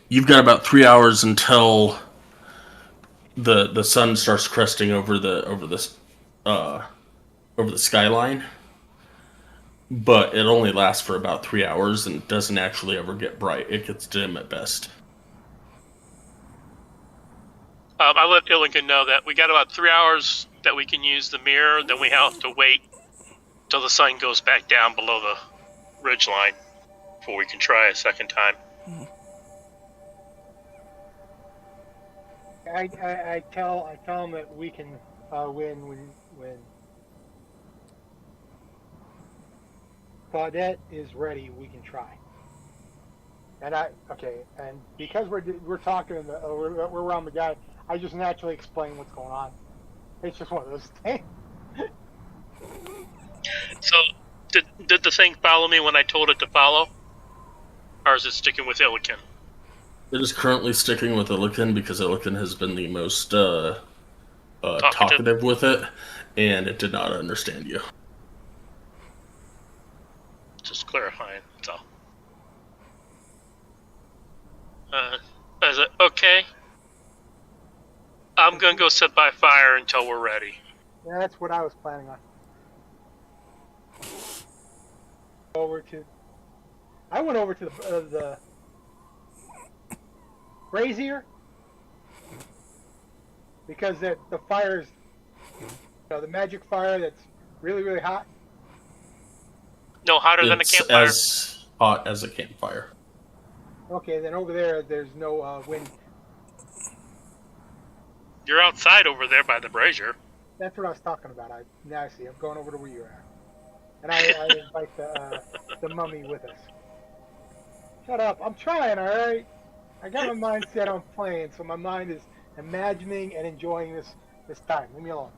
[SPEAKER 3] you've got about 3 hours until the sun starts cresting uh over the skyline, but it only lasts for about 3 hours and doesn't actually ever get bright. It gets dim at best.
[SPEAKER 7] I let Illikin know that we got about 3 hours that we can use the mirror. Then we have to wait till the sun goes back down below the ridge line before we can try a second time.
[SPEAKER 5] I tell him that we can when Claudette is ready, we can try. And and because we're talking, we're around the guy, I just naturally explain what's going on. It's just one of those things.
[SPEAKER 7] So, did the thing follow me when I told it to follow? Or is it sticking with Illikin?
[SPEAKER 3] It is currently sticking with Illikin because Illikin has been the most talkative with it, and it did not understand you.
[SPEAKER 7] Just clarifying, that's all. Is it okay? I'm gonna go sit by fire until we're ready.
[SPEAKER 5] Yeah, that's what I was planning on. I went over to the brazier because the fire's, the magic fire that's really really hot.
[SPEAKER 7] No hotter than a
[SPEAKER 3] It's
[SPEAKER 7] campfire.
[SPEAKER 3] as hot as a campfire.
[SPEAKER 5] Okay, then over there's no wind.
[SPEAKER 7] You're outside over there by the brazier.
[SPEAKER 5] That's what I was talking about. Now I see. I'm going over to where you're at, and I invite the mummy with us. Shut up! I'm trying. All right. I got my mind set on playing, so my mind is imagining and enjoying this time. Leave me alone.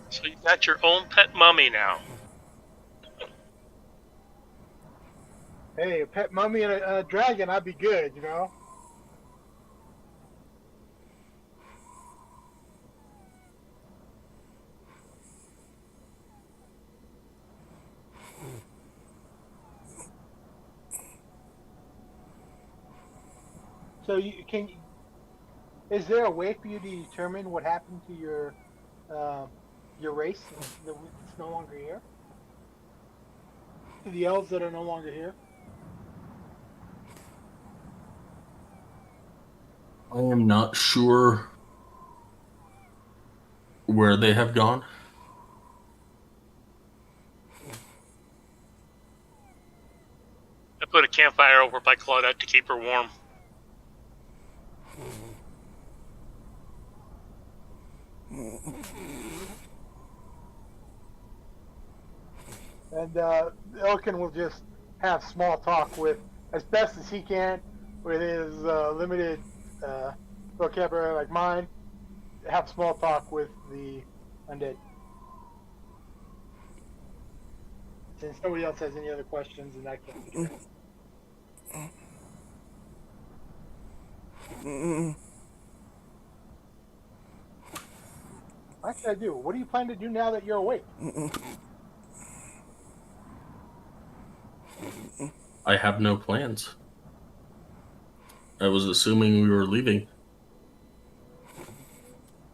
[SPEAKER 7] So you got your own pet mummy now.
[SPEAKER 5] Hey, a pet mummy and a dragon, I'd be good, you know. So is there a way for you to determine what happened to your race that's no longer here? To the elves that are no longer here?
[SPEAKER 3] I am not sure where they have gone.
[SPEAKER 7] I put a campfire over by Claudette to keep her warm.
[SPEAKER 5] And Elkin will just have small talk as best as he can, with his limited vocabulary like mine. Have small talk with the undead. Since nobody else has any other questions, and I can't. What should I do? What do you plan to do now that you're awake?
[SPEAKER 3] I have no plans. I was assuming we were leaving.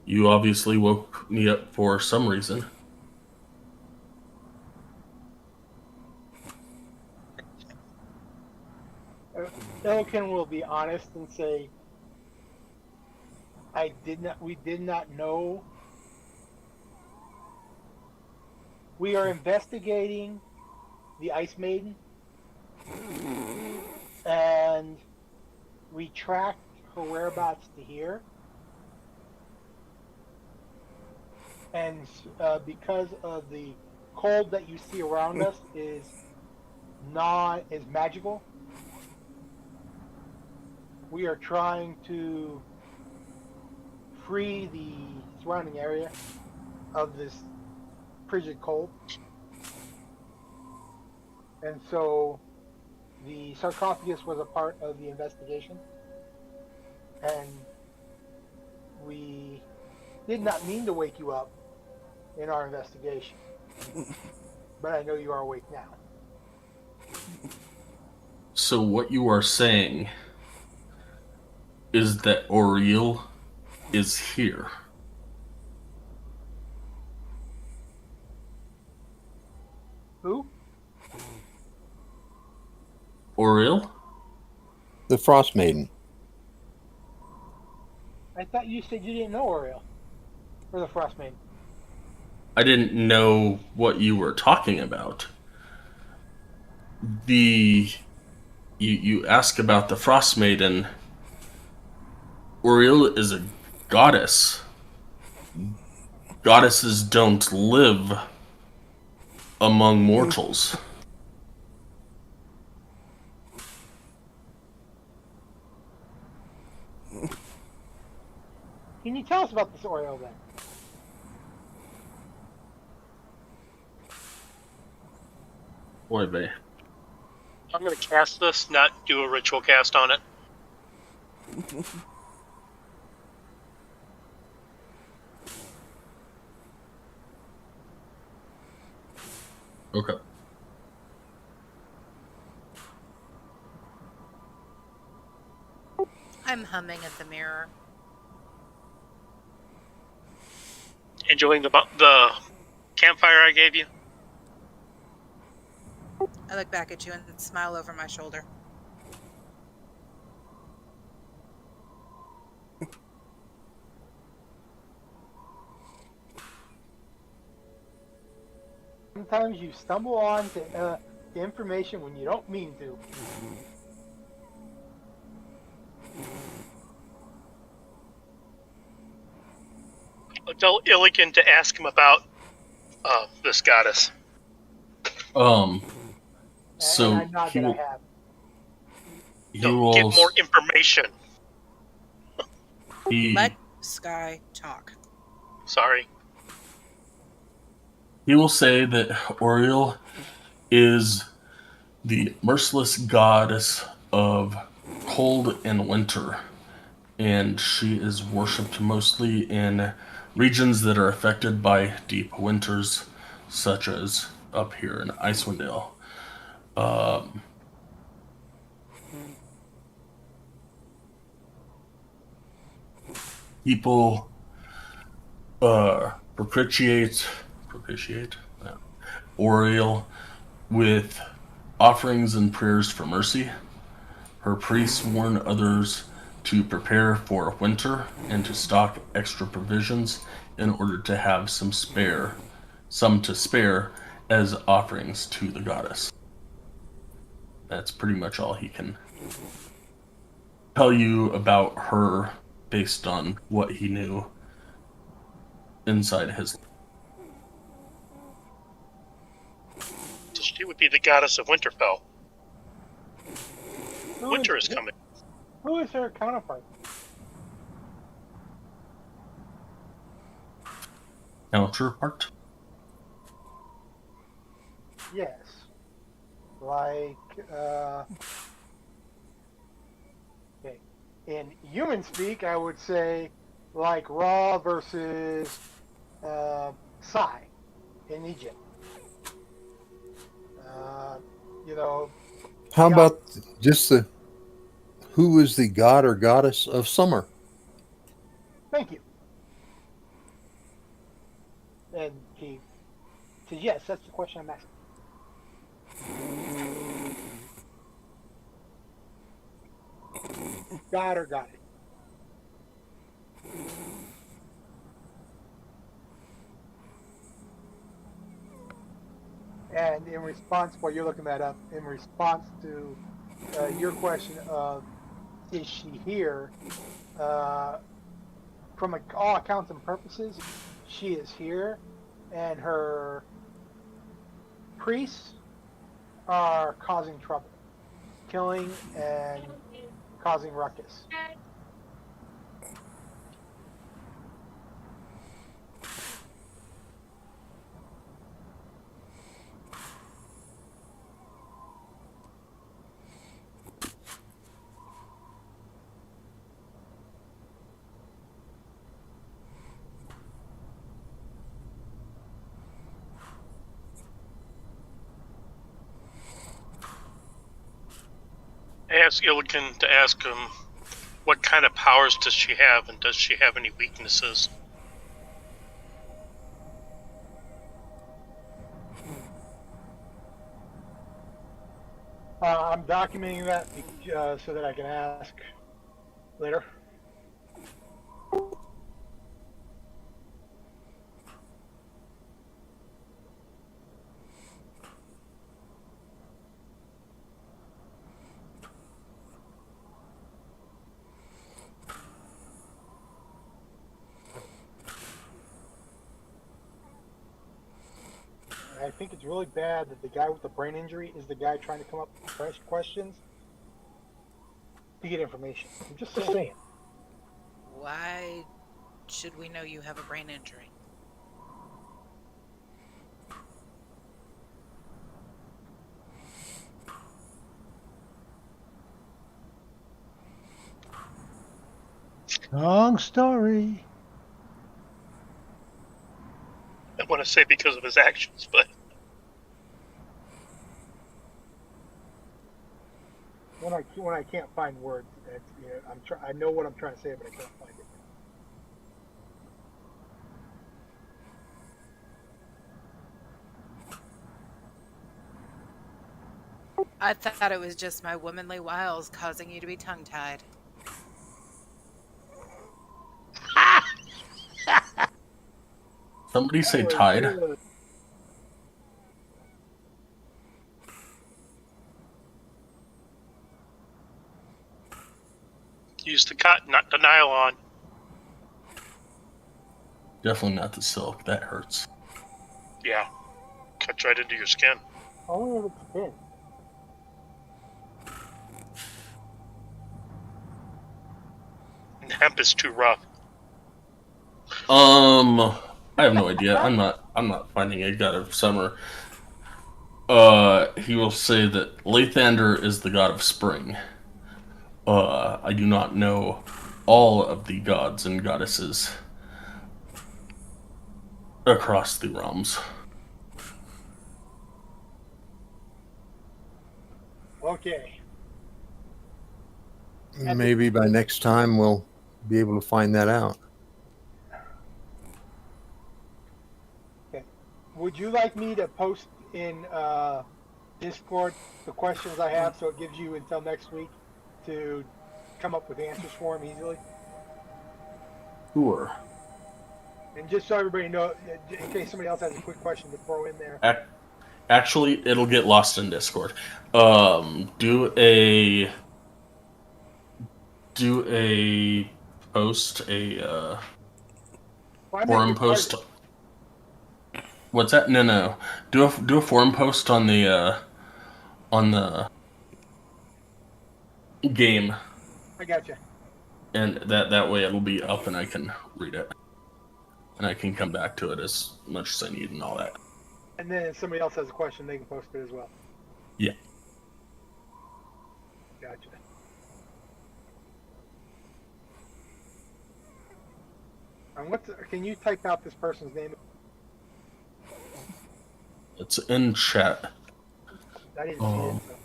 [SPEAKER 3] You obviously woke me up for some reason.
[SPEAKER 5] Elkin will be honest and say, we did not know. We are investigating the Ice Maiden. and we tracked her whereabouts to here. And because of the cold that you see around us is magical, we are trying to free the surrounding area of this frigid cold. And so the sarcophagus was a part of the investigation, and we did not mean to wake you up in our investigation, but I know you are awake now.
[SPEAKER 3] So what you are saying is that Oriel is here.
[SPEAKER 5] Who?
[SPEAKER 3] Oriel?
[SPEAKER 2] The Frost Maiden.
[SPEAKER 5] I thought you said you didn't know Oriel or the Frost Maiden.
[SPEAKER 3] I didn't know what you were talking about. You ask about the Frost Maiden. Oriel is a goddess. Goddesses don't live among mortals.
[SPEAKER 5] Can you tell us about this Oriel then?
[SPEAKER 3] Boy, they.
[SPEAKER 7] I'm going to cast this, not do a ritual cast on it.
[SPEAKER 3] Okay.
[SPEAKER 4] I'm humming at the mirror.
[SPEAKER 7] Enjoying the campfire I gave you?
[SPEAKER 4] I look back at you and smile over my shoulder.
[SPEAKER 5] Sometimes you stumble on to information when you don't mean to.
[SPEAKER 7] I'll tell Illigan to ask him about this goddess.
[SPEAKER 3] So
[SPEAKER 5] and I nod that I have.
[SPEAKER 3] he will
[SPEAKER 7] get more information.
[SPEAKER 4] Let Sky talk.
[SPEAKER 7] Sorry.
[SPEAKER 3] He will say that Oriel is the merciless goddess of cold and winter, and she is worshipped mostly in regions that are affected by deep winters, such as up here in Icewind Dale. People propitiate Oriel with offerings and prayers for mercy. Her priests warn others to prepare for winter and to stock extra provisions in order to have some to spare as offerings to the goddess. That's pretty much all he can tell you about her based on what he knew inside his.
[SPEAKER 7] So she would be the goddess of Winterfell. Winter is coming.
[SPEAKER 5] Who is her counterpart?
[SPEAKER 3] Counterpart?
[SPEAKER 5] Yes. Like, okay. In human speak, I would say, like Ra versus Sai in Egypt.
[SPEAKER 2] How about just who is the god or goddess of summer?
[SPEAKER 5] Thank you. And he says, yes, that's the question I'm asking. God or goddess? And in response, while you're looking that up, in response to your question of is she here? Uh, from all accounts and purposes, she is here, and her priests are causing trouble, killing and causing ruckus.
[SPEAKER 7] Ask Illigan to ask him what kind of powers does she have, and does she have any weaknesses?
[SPEAKER 5] I'm documenting that so that I can ask later. I think it's really bad that the guy with the brain injury is the guy trying to come up with fresh questions to get information. I'm just saying.
[SPEAKER 4] Why should we know you have a brain injury?
[SPEAKER 8] Long story.
[SPEAKER 7] I want to say because of his actions, but
[SPEAKER 5] when I can't find words, it's, I know what I'm trying to say, but I can't find it.
[SPEAKER 4] I thought it was just my womanly wiles causing you to be tongue-tied.
[SPEAKER 3] Somebody say
[SPEAKER 5] That was
[SPEAKER 3] tied.
[SPEAKER 5] good.
[SPEAKER 7] use the cotton, not the nylon.
[SPEAKER 3] Definitely not the silk. That hurts.
[SPEAKER 7] Yeah, cuts right into your skin.
[SPEAKER 5] Only if it's thin.
[SPEAKER 7] And hemp is too rough.
[SPEAKER 3] I have no idea. I'm not finding a god of summer. He will say that Lathander is the god of spring. I do not know all of the gods and goddesses across the realms.
[SPEAKER 5] Okay.
[SPEAKER 2] Maybe by next time we'll be able to find that out.
[SPEAKER 5] Okay. Would you like me to post in Discord the questions I have so it gives you until next week to come up with answers for them easily?
[SPEAKER 3] Sure.
[SPEAKER 5] And just so everybody knows, in case somebody else has a quick question to throw in there.
[SPEAKER 3] Actually, it'll get lost in Discord. Do a post, a forum post. What's that? No. Do a forum post on the game,
[SPEAKER 5] I gotcha.
[SPEAKER 3] and that way it'll be up and I can read it, and I can come back to it as much as I need and all that.
[SPEAKER 5] And then if somebody else has a question, they can post it as well.
[SPEAKER 3] Yeah.
[SPEAKER 5] Gotcha. And can you type out this person's name?
[SPEAKER 3] It's in chat.
[SPEAKER 5] I didn't see it. So.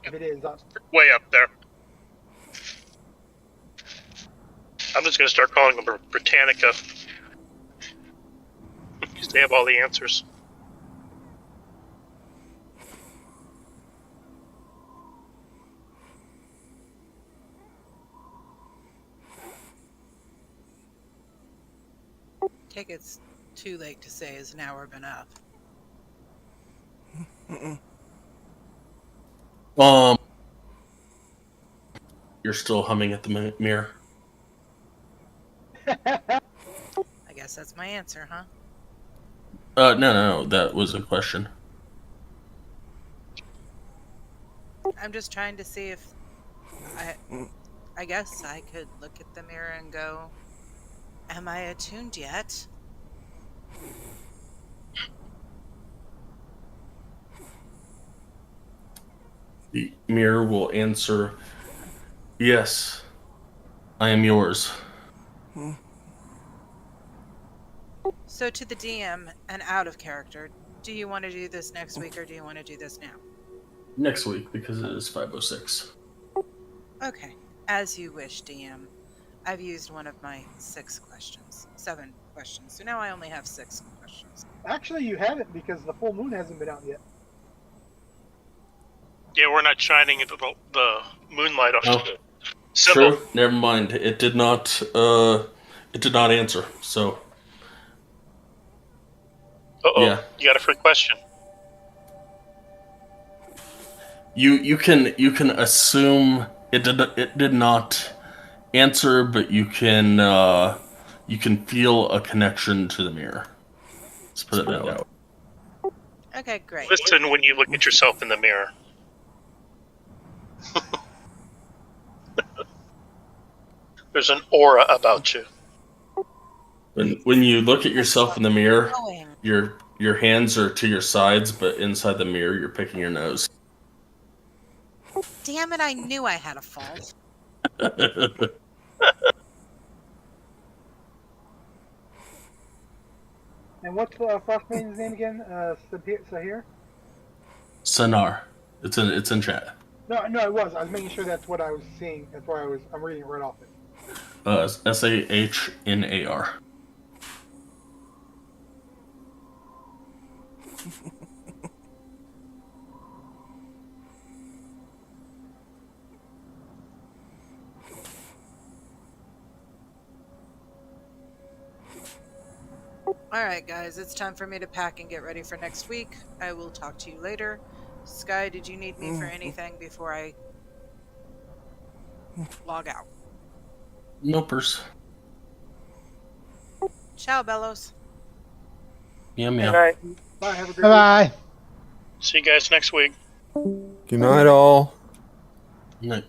[SPEAKER 5] If it is,
[SPEAKER 7] Way up there. I'm just going to start calling them Britannica. Because they have all the answers.
[SPEAKER 4] Take it's too late to say is an hour been up.
[SPEAKER 3] you're still humming at the mirror.
[SPEAKER 4] I guess that's my answer, huh?
[SPEAKER 3] No, that was a question.
[SPEAKER 4] I'm just trying to see if I guess I could look at the mirror and go, am I attuned yet?
[SPEAKER 3] The mirror will answer, yes, I am yours.
[SPEAKER 4] So to the DM and out of character, do you want to do this next week or do you want to do this now?
[SPEAKER 3] Next week, because it is 5:06.
[SPEAKER 4] Okay, as you wish, DM. I've used one of my 7 questions, so now I only have 6 questions.
[SPEAKER 5] Actually, you haven't because the full moon hasn't been out yet.
[SPEAKER 7] Yeah, we're not shining into the moonlight on
[SPEAKER 3] Oh,
[SPEAKER 7] the symbol.
[SPEAKER 3] true. Never mind. It did not. It did not answer. So. Yeah.
[SPEAKER 7] You got a free question.
[SPEAKER 3] You can assume it did not answer, but you can feel a connection to the mirror. Let's put it that way.
[SPEAKER 4] Okay, great.
[SPEAKER 7] Listen when you look at yourself in the mirror. There's an aura about you.
[SPEAKER 3] When you look at yourself in the mirror, your hands are to your sides, but inside the mirror, you're picking your nose.
[SPEAKER 4] Damn it, I knew I had a fault.
[SPEAKER 5] And what's Frostbane's name again? Sahir?
[SPEAKER 3] Sonar. It's in chat.
[SPEAKER 5] No, it was. I was making sure that's what I was seeing. That's why I'm reading it right off it.
[SPEAKER 3] Sahnar.
[SPEAKER 4] Alright, guys, it's time for me to pack and get ready for next week. I will talk to you later. Sky, did you need me for anything before I log out?
[SPEAKER 3] Nopers.
[SPEAKER 4] Ciao, Bellows.
[SPEAKER 3] Meow
[SPEAKER 7] Good
[SPEAKER 3] meow.
[SPEAKER 7] night.
[SPEAKER 5] Bye. Have a great
[SPEAKER 8] Bye bye.
[SPEAKER 7] See you guys next week.
[SPEAKER 2] Good night, all.
[SPEAKER 3] Night.